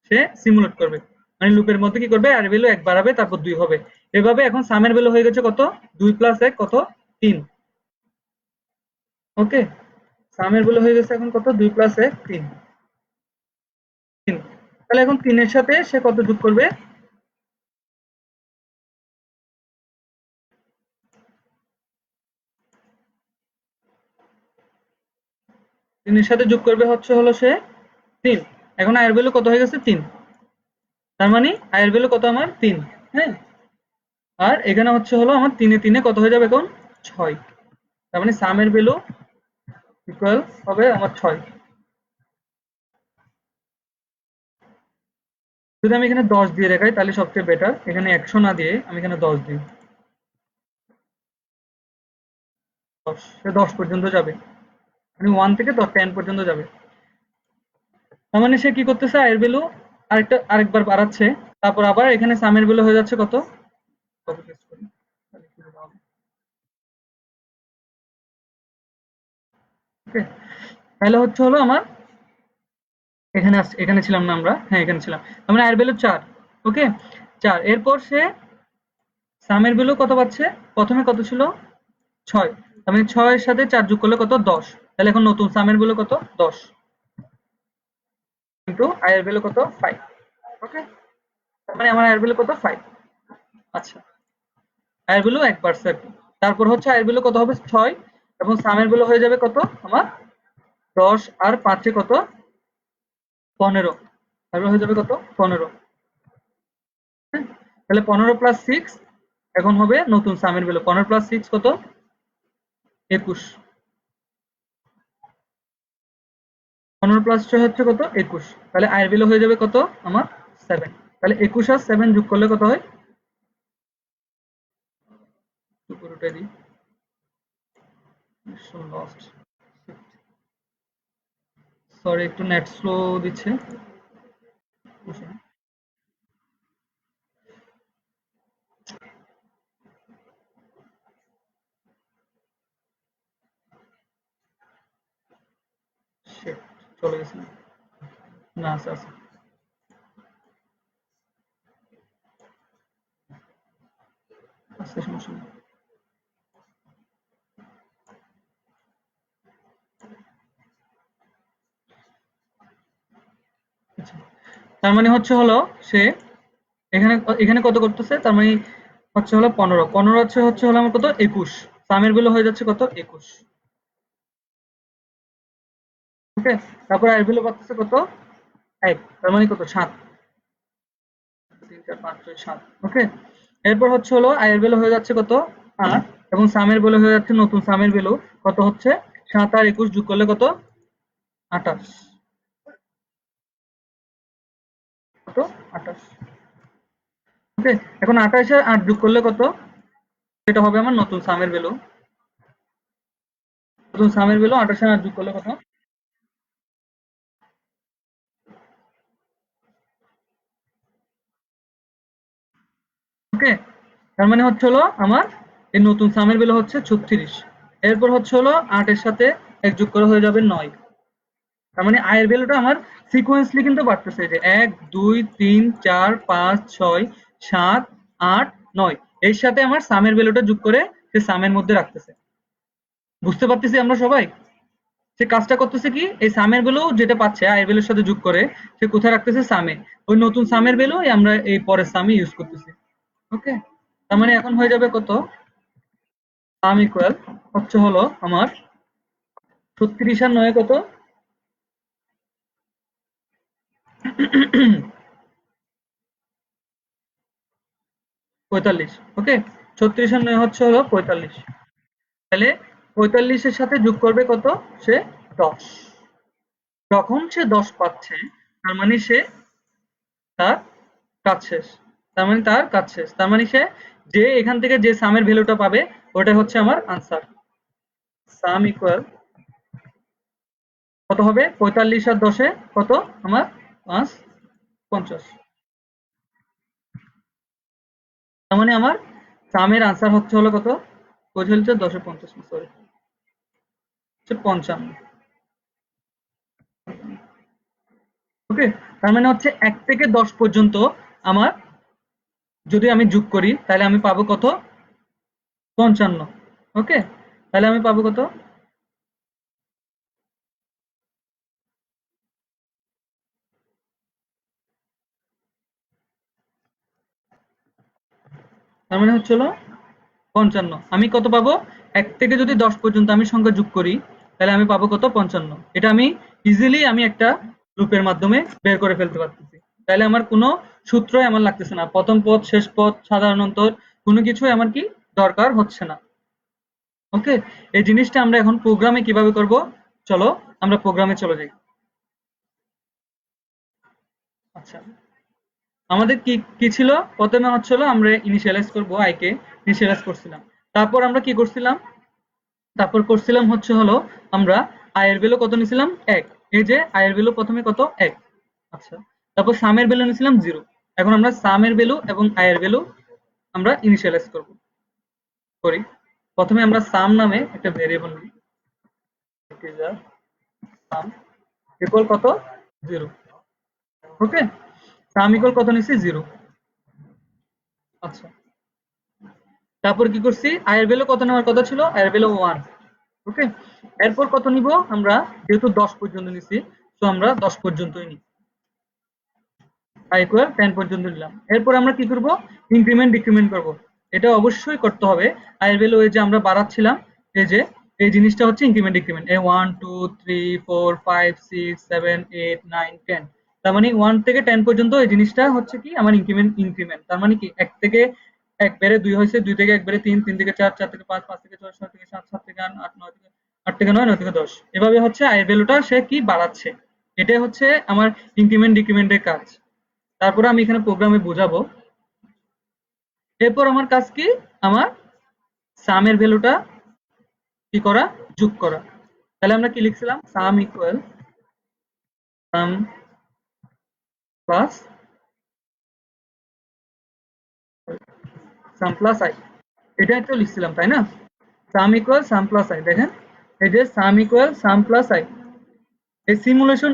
সে সিমুলেট করবে, মানে লুপের মধ্যে কি করবে আর ভ্যালু 1 বাড়াবে তারপর 2 হবে। এভাবে এখন সামের ভ্যালু হয়ে গেছে কত 2 প্লাস 1 কত 3। ওকে, সামের ভ্যালু হয়ে গেছে এখন কত 2 প্লাস 1 3। তাহলে এখন 3 এর সাথে সে কত যোগ করবে 3 এর সাথে যোগ করবে হচ্ছে হলো সে 3। এখন আয়ের ভ্যালু কত হয়ে গেছে 3, তার মানে আয়ের ভ্যালু কত আমার 3। হ্যাঁ, আর এখানে হচ্ছে হলো আমার 3 এ 3 এ কত হয়ে যাবে এখন 6। তার মানে সামের ভ্যালু ইকুয়াল হবে আমার 6। যদি আমি এখানে 10 দিয়ে দেখাই তাহলে সবচেয়ে বেটার, এখানে 100 না দিয়ে আমি এখানে 10 দিই। 10, সে 10 পর্যন্ত যাবে, মানে 1 থেকে 10 পর্যন্ত যাবে। তার মানে সে কি করতেছে আয়ের ভ্যালু আরেকবার বাড়াচ্ছে, তারপর আবার এখানে সামের ভ্যালু হয়ে যাচ্ছে কত কপি পেস্ট করি তাহলে কি হবে। ওকে, তাহলে হচ্ছে হলো আমার এখানে ছিলাম না আমরা, হ্যাঁ এখানে ছিলাম। তার মানে আয়ের ভ্যালু 4। ওকে, 4 এরপর সে সামের ভ্যালু কত পাচ্ছে, প্রথমে কত ছিল 6, তার মানে 6 এর সাথে 4 যোগ করলে কত 10। তাহলে এখন নতুন সামের ভ্যালু কত 10, কিন্তু আয়ের ভ্যালু কত 5। ওকে, তার মানে আমার আয়ের ভ্যালু কত 5। আচ্ছা, আয়ের ভ্যালু 1 বাড়ছে আর কি। তারপর হচ্ছে আয়ের ভ্যালু কত হবে 6, এবং সামের ভ্যালু হয়ে যাবে কত আমার 10 আর 5 এ কত 15, তারপর হয়ে যাবে কত 15। হ্যাঁ, তাহলে 15 প্লাস 6 এখন হবে নতুন সামের ভ্যালু 15 প্লাস 6 কত 21, 15 প্লাস 6 হচ্ছে কত 21, তাহলে আয়ের ভ্যালু হয়ে যাবে কত আমার 7। তাহলে 21 আর 7 যোগ করলে কত হয়, উপরে দিই লস্ট, সরি একটু নেট স্লো দিচ্ছে। Shit, চলে গেছে না, আছে আছে। আচ্ছা সমস্যা নেই। আচ্ছা, তার মানে হচ্ছে হলো সে এখানে এখানে কত করতেছে, তার মানে হচ্ছে হলো 15, 15 হচ্ছে হচ্ছে হলো আমার কত 21, সামের ভ্যালু হয়ে যাচ্ছে কত 21। ওকে, তারপর আয়ের ভ্যালু পাচ্ছে কত 1, তার মানে কত 7, 3 4 5 6 7। ওকে, এরপর হচ্ছে হলো আয়ের ভ্যালু হয়ে যাচ্ছে কত 8, এবং সামের ভ্যালু হয়ে যাচ্ছে নতুন সামের ভ্যালু কত হচ্ছে 7 আর 21 যোগ করলে কত 28, কত 28। ওকে, এখন 28 আর 8 যোগ করলে কত, সেটা হবে আমার নতুন সামের ভ্যালু, নতুন সামের ভ্যালু 28 আর 8 যোগ করলে কত, ওকে, তার মানে হচ্ছে হলো আমার এই নতুন সামের ভ্যালু হচ্ছে 36। এরপর হচ্ছে হলো 8 এর সাথে 1 যোগ করে হয়ে যাবে 9। তার মানে আয়ের ভ্যালুটা আমার সিকোয়েন্সলি কিন্তু বাড়তেছে, যে 1 2 3 4 5 6 7 8 9, এর সাথে আমার সামের ভ্যালুটা যোগ করে সে সামের মধ্যে রাখতেছে। বুঝতে পারতেছি আমরা সবাই? সে কাজটা করতেছে কি, এই সামের ভ্যালু যেটা পাচ্ছে আয়ের ভ্যালুর সাথে যোগ করে সে কোথায় রাখতেছে, সামে। ওই নতুন সামের ভ্যালু আমরা এই পরের সামে ইউজ করতেছি। ওকে, তার মানে এখন হয়ে যাবে কত, সাম ইকুয়াল হচ্ছে হলো আমার 36 আর 9 কত 45। ওকে, 36 আর 9 হচ্ছে হলো 45, তাহলে 45 এর সাথে যোগ করবে কত সে 10। যখন সে 10 পাচ্ছে তার মানে সে তার কাজ শেষ, তার মানে তার কাজ শেষ, তার মানে সে যে এখান থেকে যে সামের ভ্যালুটা পাবে ওটা হচ্ছে আমার আনসার। সাম ইকুয়াল কত হবে 45 আর 10 এ কত আমার 5 50, তার মানে আমার সামের আনসার হচ্ছে হলো কত, বোঝা হচ্ছে 10 এ 50 না, সরি হচ্ছে 55। ওকে, তার মানে হচ্ছে 1 থেকে 10 পর্যন্ত আমার যদি আমি যোগ করি তাহলে আমি পাবো কত 55। ওকে, তাহলে আমি পাবো কত, তার মানে হচ্ছে হলো 55। আমি কত পাবো, 1 থেকে যদি 10 পর্যন্ত আমি সংখ্যা যোগ করি তাহলে আমি পাবো কত 55। এটা আমি ইজিলি আমি একটা লুপের মাধ্যমে বের করে ফেলতে পারতেছি। তাহলে আমার কোনো সূত্রই আমার লাগতেছে না, প্রথম পদ শেষ পদ সাধারণ অন্তর কোনো কিছুই আমার কি দরকার হচ্ছে না। ওকে, এই জিনিসটা আমরা এখন প্রোগ্রামে কিভাবে করব, চলো আমরা প্রোগ্রামে চলে যাই। আচ্ছা, আমাদের কি কি ছিল, প্রথমে হচ্ছিল আমরা ইনিশিয়ালাইজ করব, i কে ইনিশিয়ালাইজ করছিলাম। তারপর আমরা কি করছিলাম, তারপর করছিলাম হচ্ছে হলো আমরা আয়ের ভ্যালু কত নিছিলাম 1, এই যে আয়ের ভ্যালু প্রথমে কত 1। আচ্ছা, তারপর সামের ভ্যালু নিছিলাম 0। এখন আমরা সামের ভ্যালু এবং আয়ের ভ্যালু আমরা ইনিশিয়ালাইজ করব, করি। প্রথমে আমরা সাম নামে একটা ভেরিয়েবল নিই, ইন্টিজার সাম ইকুয়াল কত 0। ওকে, সাম ইকুয়াল কত নিছি 0। আচ্ছা, তারপর কি করছি, আয়ের ভ্যালু কত নেওয়ার কথা ছিল, আয়ের ভ্যালু 1। ওকে, এরপর কত নিব আমরা, যেহেতু 10 পর্যন্ত নিছি তো আমরা 10 পর্যন্তই নিই, i ইকুয়াল 10 পর্যন্ত নিলাম। এরপর আমরা কি করব, ইনক্রিমেন্ট ডিক্রিমেন্ট করব। এটা অবশ্যই করতে হবে, আয়ের ভ্যালু এই যে আমরা বাড়াচ্ছিলাম, এই যে এই জিনিসটা হচ্ছে ইনক্রিমেন্ট ডিক্রিমেন্ট, এই 1 2 3 4 5 6 7 8 9 10, তার মানে 1 থেকে 10 পর্যন্ত এই জিনিসটা হচ্ছে কি আমার ইনক্রিমেন্ট ইনক্রিমেন্ট, তার মানে কি 1 থেকে এক বেড়ে 2 হয়েছে, 2 থেকে 1 বেড়ে 3, 3 থেকে 4, 4 থেকে 5, 5 থেকে 6, 6 থেকে 7, 7 থেকে 8, 8 থেকে 8 থেকে 9, 9 থেকে 10 এভাবে হচ্ছে i এর ভ্যালুটা সে কি বাড়াচ্ছে। এটাই হচ্ছে আমার ইনক্রিমেন্ট ডিক্রিমেন্টের কাজ। তারপরে আমি এখানে প্রোগ্রামে বোঝাবো। এরপর আমার কাজ কি, আমার সাম এর ভ্যালুটা কি করা, যোগ করা। তাহলে আমরা কি লিখছিলাম, sum equal sum plus sum plus i, এটাই তো লিখছিলাম তাই না। Sum equal sum plus i, দেখেন এই যে sum equal sum plus i, এই সিমুলেশন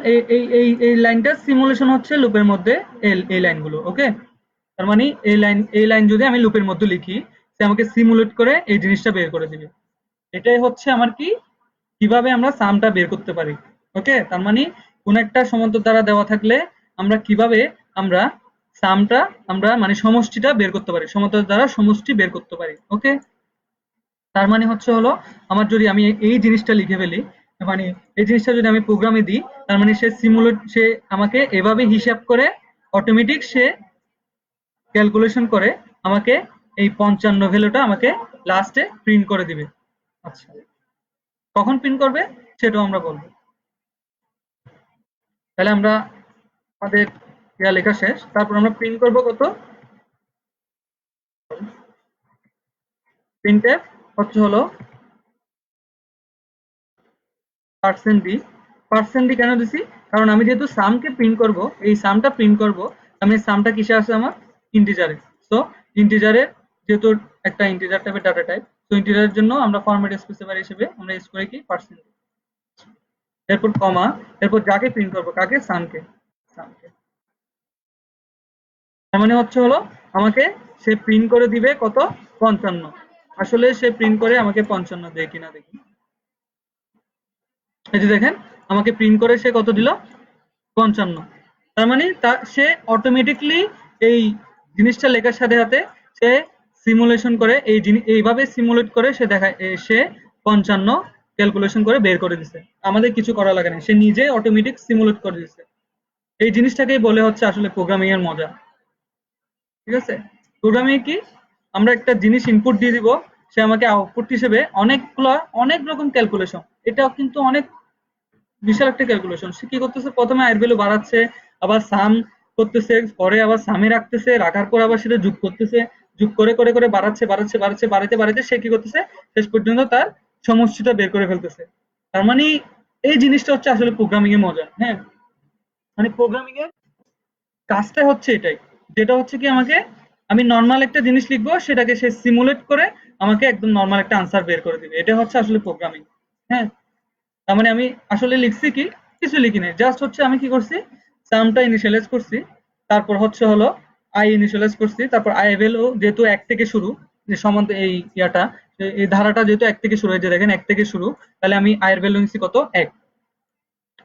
এই লাইনটা সিমুলেশন হচ্ছে লুপের মধ্যে এই লাইনগুলো। ওকে, তার মানে এই লাইন যদি আমি লুপের মধ্যে লিখি, সে আমাকে সিমুলেট করে এই জিনিসটা বের করে দিবে। এটাই হচ্ছে আমার কি, কিভাবে আমরা সামটা বের করতে পারি। ওকে, তার মানে কোন একটা সমান্তর দ্বারা দেওয়া থাকলে আমরা কিভাবে আমরা সামটা আমরা মানে সমষ্টিটা বের করতে পারি, সমান্তর দ্বারা সমষ্টি বের করতে পারি। ওকে, তার মানে হচ্ছে হলো আমার যদি আমি এই জিনিসটা লিখে ফেলি, মানে এই জিনিসটা যদি আমি প্রোগ্রামে দিই, তার মানে সে সিমুলেট, সে আমাকে এভাবে হিসাব করে অটোমেটিক সে ক্যালকুলেশন করে আমাকে এই 55 ভ্যালুটা আমাকে লাস্টে প্রিন্ট করে দিবে। আচ্ছা, কখন প্রিন্ট করবে সেটাও আমরা বলবো। তাহলে আমরা আমাদের ইয়া লেখা শেষ, তারপর আমরা প্রিন্ট করব কত, প্রিন্টএফ হচ্ছে হলো পার্সেন্ট ডি। পার্সেন্ট ডি কেন দিছি, কারণ আমি যেহেতু সামকে প্রিন্ট করব, এই সামটা প্রিন্ট করব, আমি সামটা কিসে আসে আমার ইন্টিজারে। সো ইন্টিজারের যেহেতু একটা ইন্টিজার টাইপের ডাটা টাইপ, তো ইন্টিজারের জন্য আমরা ফরম্যাট স্পেসিফায়ার হিসেবে আমরা ইউজ করি কি পার্সেন্ট, এরপর কমা, এরপর যাকে প্রিন্ট করব, কাকে, সামকে। সামকে তার মানে হচ্ছে হলো আমাকে সে প্রিন্ট করে দিবে কত, 55। আসলে সে প্রিন্ট করে আমাকে 55 দেয় কিনা দেখি। এই যে দেখেন আমাকে প্রিন্ট করে সে কত দিল, 55। তার মানে সে অটোমেটিকলি এই জিনিসটা লেখার সাথে সাথে সে সিমুলেশন করে এই জিনিস এইভাবে সিমুলেট করে সে দেখায়, সে 55 ক্যালকুলেশন করে বের করে দিছে, আমাদের কিছু করা লাগে না, সে নিজে অটোমেটিক সিমুলেট করে দিছে। এই জিনিসটাকেই বলে হচ্ছে আসলে প্রোগ্রামিং এর মজা। ঠিক আছে, প্রোগ্রামিং কি, আমরা একটা জিনিস ইনপুট দিয়ে দিব, সে আমাকে আউটপুট হিসেবে অনেক রকম ক্যালকুলেশন, এটাও কিন্তু অনেক বিশাল একটা ক্যালকুলেশন। সে কি করতেছে, প্রথমে আয়ের ভ্যালু বাড়াচ্ছে, আবার সাম করতেছে, পরে আবার সামে রাখতেছে, রাখার পর আবার সেটা যোগ করতেছে, যোগ করে করে করে বাড়াচ্ছে বাড়াচ্ছে বাড়াচ্ছে বাড়াইতে বাড়াইতে সে কি করতেছে, শেষ পর্যন্ত তার সমষ্টিটা বের করে ফেলতেছে। তার মানে এই জিনিসটা হচ্ছে আসলে প্রোগ্রামিং এর মজা। হ্যাঁ, মানে প্রোগ্রামিং এর কাজটা হচ্ছে এটাই, যেটা হচ্ছে কি আমাকে, আমি নর্মাল একটা জিনিস লিখবো, সেটাকে সে সিমুলেট করে আমাকে একদম নর্মাল একটা আনসার বের করে দিবে। এটা হচ্ছে আসলে প্রোগ্রামিং। হ্যাঁ, তার মানে আমি আসলে লিখছি কি, কিছু লিখি নাই, জাস্ট হচ্ছে আমি কি করছি, সামটা ইনিশিয়ালাইজ করছি, তারপর হচ্ছে হলো আই ইনিশিয়ালাইজ করছি, তারপর আই ভ্যালু যেহেতু 1 থেকে শুরু, যে সমান্ত এই ইয়াটা, এই ধারাটা যেহেতু 1 থেকে শুরু, এই যে দেখেন 1 থেকে শুরু, তাহলে আমি আয়ের ভ্যালু নিছি কত, 1।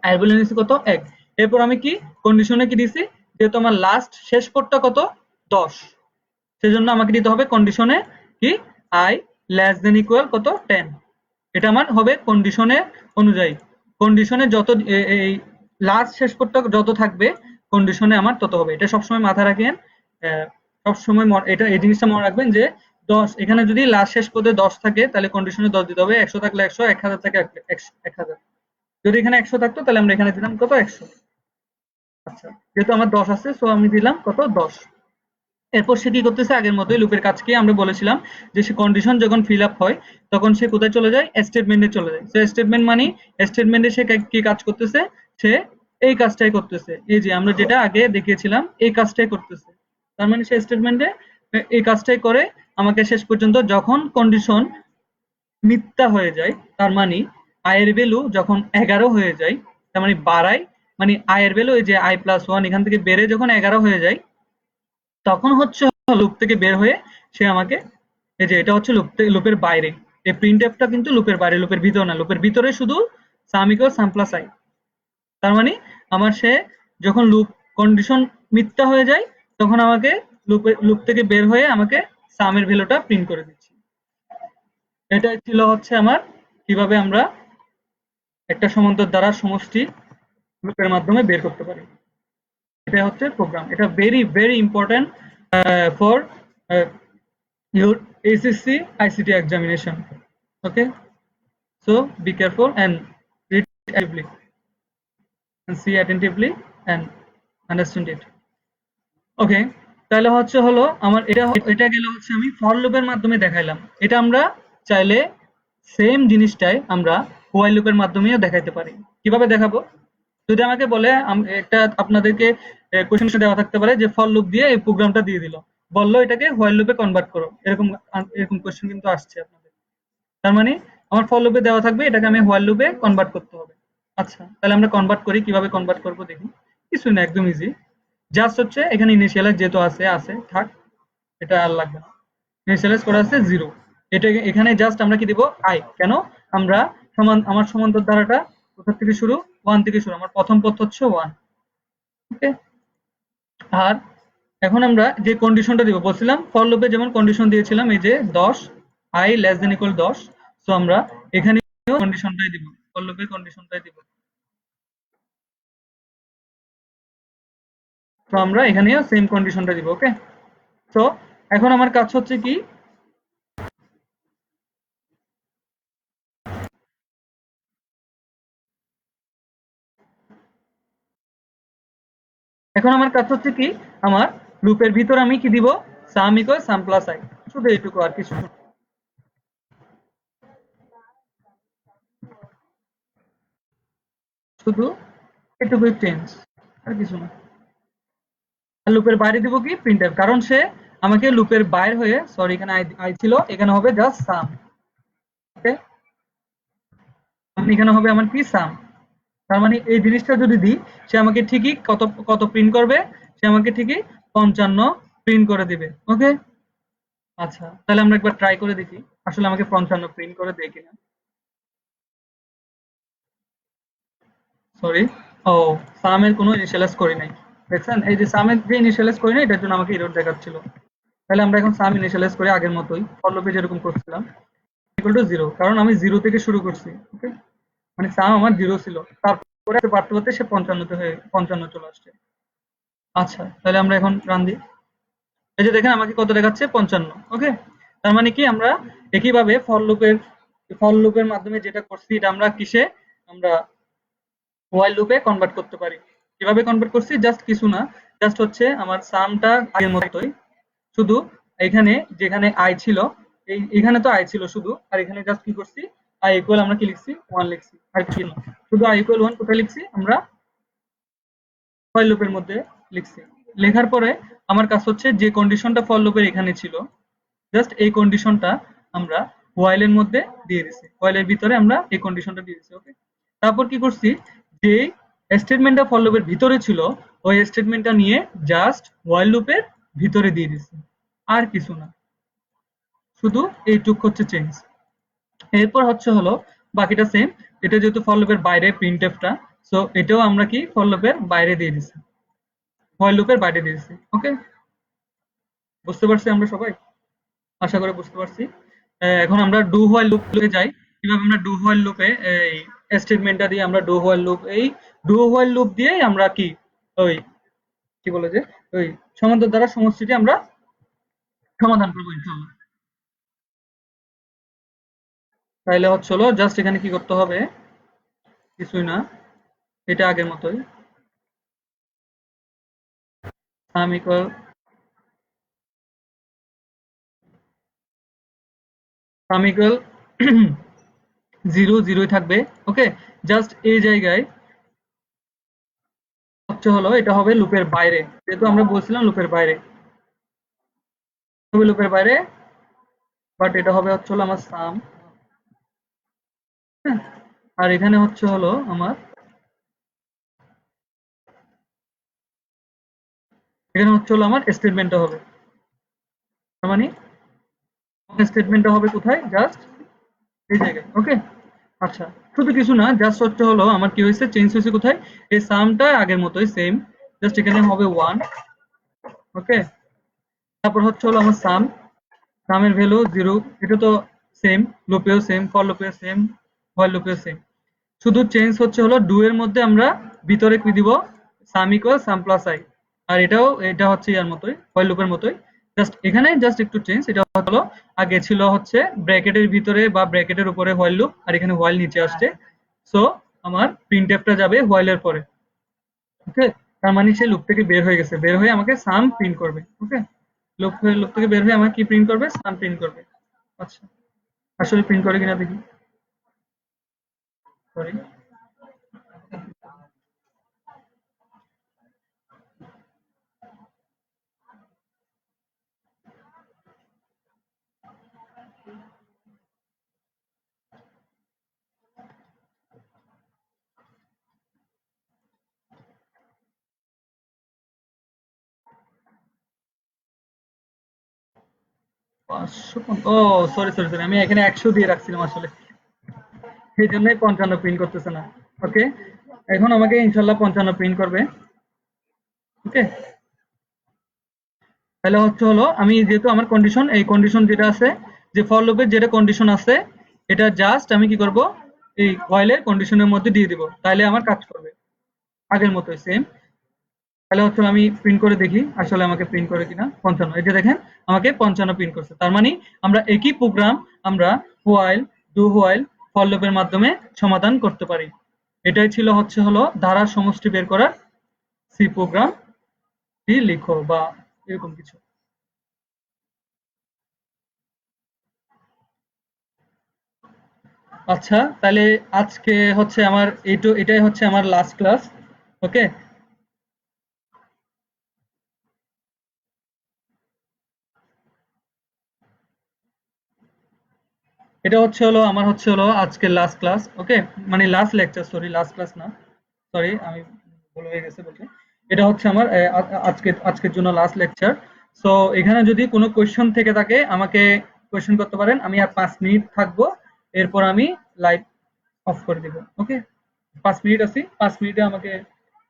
আয়ের ভ্যালু নিছি কত, 1। এরপর আমি কি কন্ডিশনে কি দিছি, যেহেতু আমার লাস্ট শেষ কোডটা কত, 10, সেজন্য আমাকে দিতে হবে কন্ডিশনে কি, আই লেস দেন ইকুয়াল কত, 10। এটা আমার হবে কন্ডিশনের অনুযায়ী, কন্ডিশনে যত এই লাস্ট শেষ কোডটা যত থাকবে কন্ডিশনে আমার তত হবে। এটা সবসময় মাথায় রাখেন, সবসময় এটা এই জিনিসটা মনে রাখবেন যে 10, এখানে যদি লাস্ট শেষ পদে 10 থাকে তাহলে কন্ডিশনে 10 দিতে হবে, 100 থাকলে 100, 1000 থাকে 1000। যদি এখানে 100 থাকতো তাহলে আমরা এখানে দিলাম কত, 100। আচ্ছা, যেহেতু আমার 10 আছে সো আমি দিলাম কত, 10। এরপর সে কি করতেছে, আগের মতোই লুপের কাজকে আমরা বলেছিলাম যে সে কন্ডিশন যখন ফিল আপ হয় তখন সে কোথায় চলে যায়, স্টেটমেন্টে চলে যায়। সে স্টেটমেন্ট মানে স্টেটমেন্টে সে কি কাজ করতেছে, সে এই কাজটাই করতেছে, এই যে আমরা যেটা আগে দেখিয়েছিলাম এই কাজটাই করতেছে। তার মানে সে স্টেটমেন্টে এই কাজটাই করে আমাকে শেষ পর্যন্ত যখন কন্ডিশন মিথ্যা হয়ে যায়, তার মানে আয়ের ভ্যালু যখন 11 হয়ে যায়, তার মানে বাড়ায়, মানে আয়ের ভ্যালু এই যে i+1 এখান থেকে বেড়ে যখন 11 হয়ে যায়, তখন হচ্ছে লুপ থেকে বের হয়ে সে আমাকে, এই যে এটা হচ্ছে লুপের বাইরে, এই প্রিন্টএফটা কিন্তু লুপের বাইরে, লুপের ভিতরে না, লুপের ভিতরে শুধু সাম ইকুয়াল সাম প্লাস আই। তার মানে আমার সে যখন লুপ কন্ডিশন মিথ্যা হয়ে যায় তখন আমাকে লুপ থেকে বের হয়ে আমাকে সামের ভ্যালুটা প্রিন্ট করে দিচ্ছে। এটাই ছিল হচ্ছে আমার কিভাবে আমরা একটা সমান্তর দ্বারা সমষ্টি লুপের মাধ্যমে বের করতে পারি। এটা হচ্ছে প্রোগ্রাম, এটা very very important for your ACC ICT examination. Okay, so be careful and read attentively and see attentively and understand it. ওকে, তাহলে হচ্ছে হলো আমার এটা গেল হচ্ছে আমি ফর লুপের মাধ্যমে দেখাইলাম। এটা আমরা চাইলে সেম জিনিসটাই আমরা হোয়াইল লুপের মাধ্যমেও দেখাইতে পারি। কিভাবে দেখাবো? যদি আমাকে বলে একটা আপনাদেরকে কোশ্চেন দেওয়া থাকতে পারে যে ফর লুপ দিয়ে এই প্রোগ্রামটা দিয়ে দিল, বললো এটাকে হোয়াইল লুপে কনভার্ট করো, এরকম এরকম কোশ্চেন কিন্তু আসছে আপনাদের। তার মানে আমার ফর লুপে দেওয়া থাকবে, এটাকে আমি হোয়াইল লুপে কনভার্ট করতে হবে। আচ্ছা, তাহলে আমরা কনভার্ট করি, কিভাবে কনভার্ট করব দেখি। কিছু না, একদম ইজি। জাস্ট হচ্ছে এখানে ইনিশিয়ালাইজ যেহেতু আছে থাক, এটা আর লাগবে না। ইনিশিয়ালাইজ করা আছে 0, এটা এখানে জাস্ট আমরা কি দিব I। কেন? আমরা আমার সমান্তর ধারাটা কোথা থেকে শুরু? 1 থেকে শুরু, আমার প্রথম পথ হচ্ছে 1। ওকে, আর এখন আমরা যে কন্ডিশনটা দিব বলছিলাম ফর লুপে, যেমন কন্ডিশন দিয়েছিলাম এই যে 10 I less than equal 10, so আমরা এখানে কন্ডিশনটাই দিব, ফর লুপের কন্ডিশনটাই দিব। তো আমরা এখানেও সেম কন্ডিশনটা দিব। ওকে, তো এখন আমার কাজ হচ্ছে কি, এখন আমার কাজ হচ্ছে কি, আমার লুপের ভিতর আমি কি দিব, sum equal sum plus I, শুধু এইটুকু, আর কিছু না। শুধু এটুকুই চেঞ্জ, আর কিছু না। আর লুপের বাইরে দিব কি, প্রিন্টএফ, কারণ সে আমাকে লুপের বাইরে হয়ে, সরি এখানে আই ছিল, এখানে হবে জাস্ট সাম। ওকে, এখানে হবে আমার কি, সাম। তার মানে এই জিনিসটা যদি দিই, সে আমাকে ঠিকই কত কত প্রিন্ট করবে, সে আমাকে ঠিকই 55 প্রিন্ট করে দিবে। ওকে, আচ্ছা, তাহলে আমরা একবার ট্রাই করে দেখি আসলে আমাকে 55 প্রিন্ট করে দেয় কিনা। সরি, ও, সামের কোনো ইনিশিয়ালাইজ করি নাই। দেখছেন, এই যে সামের যে ইনিশিয়ালাইজ করি নাই, এটার জন্য আমাকে এরর দেখাচ্ছিল। তাহলে আমরা এখন সাম ইনিশিয়ালাইজ করি আগের মতোই, ফর লুপে যেরকম করছিলাম, ইকুয়াল টু 0, কারণ আমি 0 থেকে শুরু করছি। ওকে, মানে সাম আমার 0 ছিল, তারপরে বাড়তে বাড়তে সে 55 তে হয়ে 55 চলে আসছে। আচ্ছা, তাহলে আমরা এখন রান দিই। এই যে দেখেন আমাকে কত দেখাচ্ছে, 55। ওকে, তার মানে কি আমরা একইভাবে ফর লুপের মাধ্যমে যেটা করছি, এটা আমরা কিসে, আমরা হোয়াইল লুপে কনভার্ট করতে পারি। কিভাবে কনভার্ট করছি, জাস্ট কিছু না, জাস্ট হচ্ছে আমার সামটা আগের মতোই, শুধু এখানে যেখানে আই ছিল, এখানে তো আই ছিল শুধু, আর এখানে জাস্ট কি করছি, আই ইকুয়াল আমরা কি লিখছি, 1 লিখছি, আর কিছু না। শুধু আই ইকুয়াল 1 কোথায় লিখছি, আমরা ফর লুপের মধ্যে লিখছি। লেখার পরে আমার কাজ হচ্ছে যে কন্ডিশনটা ফর লুপের এখানে ছিল, জাস্ট এই কন্ডিশনটা আমরা হোয়াইলের মধ্যে দিয়ে দিছি, হোয়াইলের ভিতরে আমরা এই কন্ডিশনটা দিয়ে দিছি। ওকে, তারপর কি করছি, যে স্টেটমেন্টটা ফর লুপের ভিতরে ছিল, ওই স্টেটমেন্টটা নিয়ে জাস্ট হোয়াইল লুপের ভিতরে দিয়ে দিছি, আর কিছু না, শুধু এইটুক হচ্ছে চেঞ্জ। এরপর হচ্ছে হলো বাকিটা সেম। এটা যেহেতু ফর লুপের বাইরে প্রিন্টএফটা, সো এটাও আমরা কি ফর লুপের বাইরে দিয়ে দিছি, হোয়াইল লুপের বাইরে দিয়ে দিছি। ওকে, বুঝতে পারছি আমরা সবাই? আশা করি বুঝতে পারছি। এখন আমরা ডু হোয়াইল লুপে যাই। কিভাবে আমরা ডু হোয়াইল লুপে এই স্টেটমেন্টটা দিয়ে আমরা ডু হোয়াইল লুপ, এই ডু হোয়াইল লুপ দিয়ে আমরা কি ওই কি বলে যে ওই সমান্তর দ্বারা সমষ্টিটি আমরা সমাধান করবো ইনশাআল্লাহ। তাইলে হচ্ছে হলো জাস্ট এখানে কি করতে হবে, কিছুই না, এটা আগের মতোই, সাম ইকুয়াল সাম ইকুয়াল 0 0ই থাকবে। ওকে, জাস্ট এই জায়গায় হচ্ছে হলো এটা হবে লুপের বাইরে, যেহেতু আমরা বলছিলাম লুপের বাইরে হবে, লুপের বাইরে, বাট এটা হবে হচ্ছে হলো আমার সাম। হ্যাঁ, আর এখানে হচ্ছে হলো আমার, এখানে হচ্ছে হলো আমার স্টেটমেন্টটা হবে, তার মানে স্টেটমেন্টটা হবে কোথায়, জাস্ট এই জায়গায়। ওকে, আচ্ছা, শুধু কিছু না, জাস্ট হচ্ছে হলো আমার কি হয়েছে, চেঞ্জ হয়েছে কোথায়, এই সামটা আগের মতোই সেম, জাস্ট এখানে হবে 1। ওকে, তারপর হচ্ছে হলো আমার সাম, সামের ভ্যালু 0, এটা তো সেম, লুপেও সেম, ফর লুপেও সেম, হোয়াইল লুপেও সেম, শুধু চেঞ্জ হচ্ছে হলো ডু এর মধ্যে আমরা ভিতরে কি দিব, sum equal sum plus i, আর এটা হচ্ছে ইয়ার মতোই, হোয়াইল লুপের মতোই, জাস্ট এখানে জাস্ট একটু চেঞ্জ, এটা হলো আগে ছিল হচ্ছে ব্র্যাকেটের ভিতরে বা ব্র্যাকেটের উপরে হোয়াইল লুপ, আর এখানে হোয়াইল নিচে আসছে। সো আমার প্রিন্টএফটা যাবে হোয়াইলের পরে। ওকে, তার মানে সে লুপ থেকে বের হয়ে গেছে, বের হয়ে আমাকে সাম প্রিন্ট করবে। ওকে, লুপ থেকে বের হয়ে আমাকে কি প্রিন্ট করবে? সাম প্রিন্ট করবে। আচ্ছা, আসলে প্রিন্ট করে কিনা দেখি। সরি, 500 ও সরি সরি সরি, আমি এখানে 100 দিয়ে রাখছিলাম আসলে, সেই জন্যই 55 প্রিন্ট করতেছে না। ওকে, এখন আমাকে ইনশাল্লাহ 55 প্রিন্ট করবে। ওকে, তাহলে হচ্ছে হলো আমি যেহেতু আমার কন্ডিশন, এই কন্ডিশন যেটা আছে, যে ফর লুপের যেটা কন্ডিশন আছে, এটা জাস্ট আমি কি করব, এই হোয়াইলের কন্ডিশনের মধ্যে দিয়ে দিব, তাহলে আমার কাজ করবে আগের মতোই সেম। তাহলে হচ্ছে আমি প্রিন্ট করে দেখি আসলে আমাকে প্রিন্ট করে কিনা। 55, এই যে দেখেন আমাকে 55 প্রিন্ট করছে। তার মানে আমরা একই প্রোগ্রাম আমরা হোয়াইল, ডু হোয়াইল, ফর লুপের মাধ্যমে সমাধান করতে পারি। এটাই ছিল হচ্ছে হলো ধারার সমষ্টি বের করার সি প্রোগ্রাম লিখো বা এরকম কিছু। আচ্ছা, তাহলে আজকে হচ্ছে আমার এটাই হচ্ছে আমার লাস্ট ক্লাস। ওকে, এটা হচ্ছে হলো আমার হচ্ছে হলো আজকের লাস্ট ক্লাস। ওকে, মানে last lecture, sorry last class না, সরি আমি ভুল হয়ে গেছে বলতে। এটা হচ্ছে আমার আজকের জন্য লাস্ট লেকচার। সো এখানে যদি কোনো কোয়েশ্চেন থেকে থাকে আমাকে কোয়েশ্চেন করতে পারেন। আমি আর 5 মিনিট থাকবো, এরপর আমি লাইভ অফ করে দিব। ওকে, 5 মিনিট আছি, 5 মিনিটে আমাকে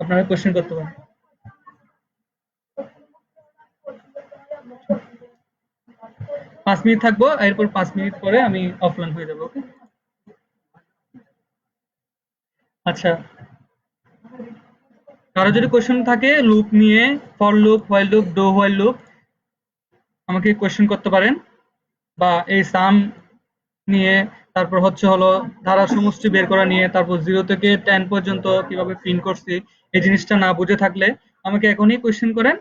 আপনারা কোয়েশ্চেন করতে পারেন। 5 মিনিট থাকবো, এরপর 5 মিনিট পরে আমি অফলাইন হয়ে যাবো। ওকে, আচ্ছা, কারো যদি কোয়েশ্চেন থাকে লুপ নিয়ে, for loop, while loop, do while loop, আমাকে কোয়েশ্চেন করতে পারেন। বা এই সাম নিয়ে, তারপর হচ্ছে হলো ধারার সমষ্টি বের করা নিয়ে, তারপর 0 থেকে 10 পর্যন্ত কিভাবে প্রিন্ট করছি, এই জিনিসটা না বুঝে থাকলে আমাকে এখনই কোয়েশ্চেন করেন।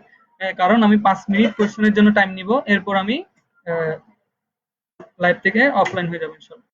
কারণ আমি 5 মিনিট কোয়েশ্চেনের জন্য টাইম নিব, এরপর আমি লাইভ থেকে অফলাইন হয়ে যাবো ইনশাল্লাহ।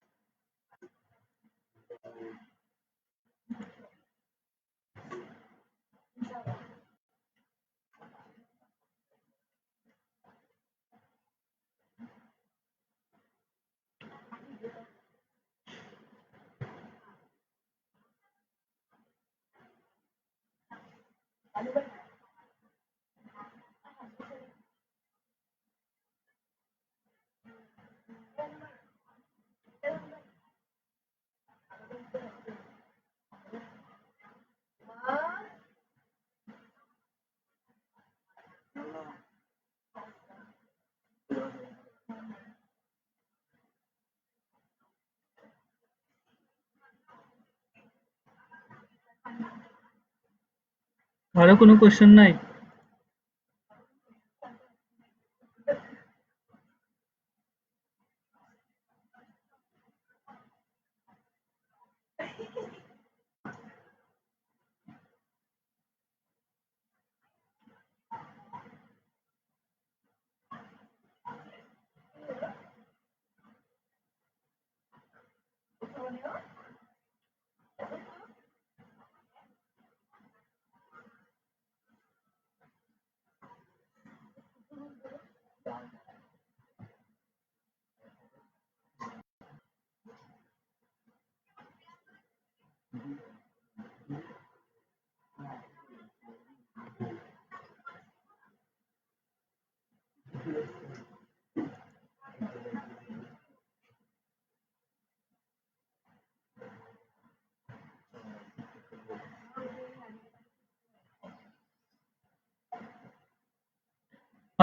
আরো কোনো কোয়েশ্চেন নাই?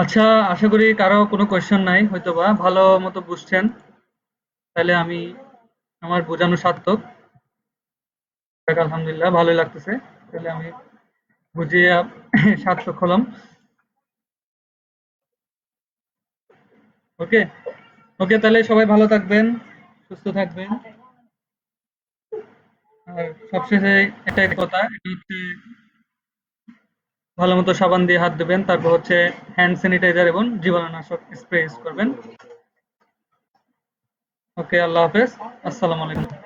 আচ্ছা, আশা করি কারো কোনো কোয়েশ্চেন নাই, হয়তোবা ভালো মতো বুঝছেন। তাহলে আমি আমার বোঝানো সার্থক। যাক, আলহামদুলিল্লাহ ভালোই লাগতেছে। তাহলে আমি বুঝিয়ে সার্থক হলাম। ওকে, ওকে, তাহলে সবাই ভালো থাকবেন, সুস্থ থাকবেন। আর সবশেষে একটাই কথা, এটা হচ্ছে ভালো মতো সাবান দিয়ে হাত ধুবেন, তারপর হচ্ছে হ্যান্ড স্যানিটাইজার এবং জীবাণুনাশক স্প্রে ইউজ করবেন। ওকে, আল্লাহ হাফেজ, আসসালামু আলাইকুম।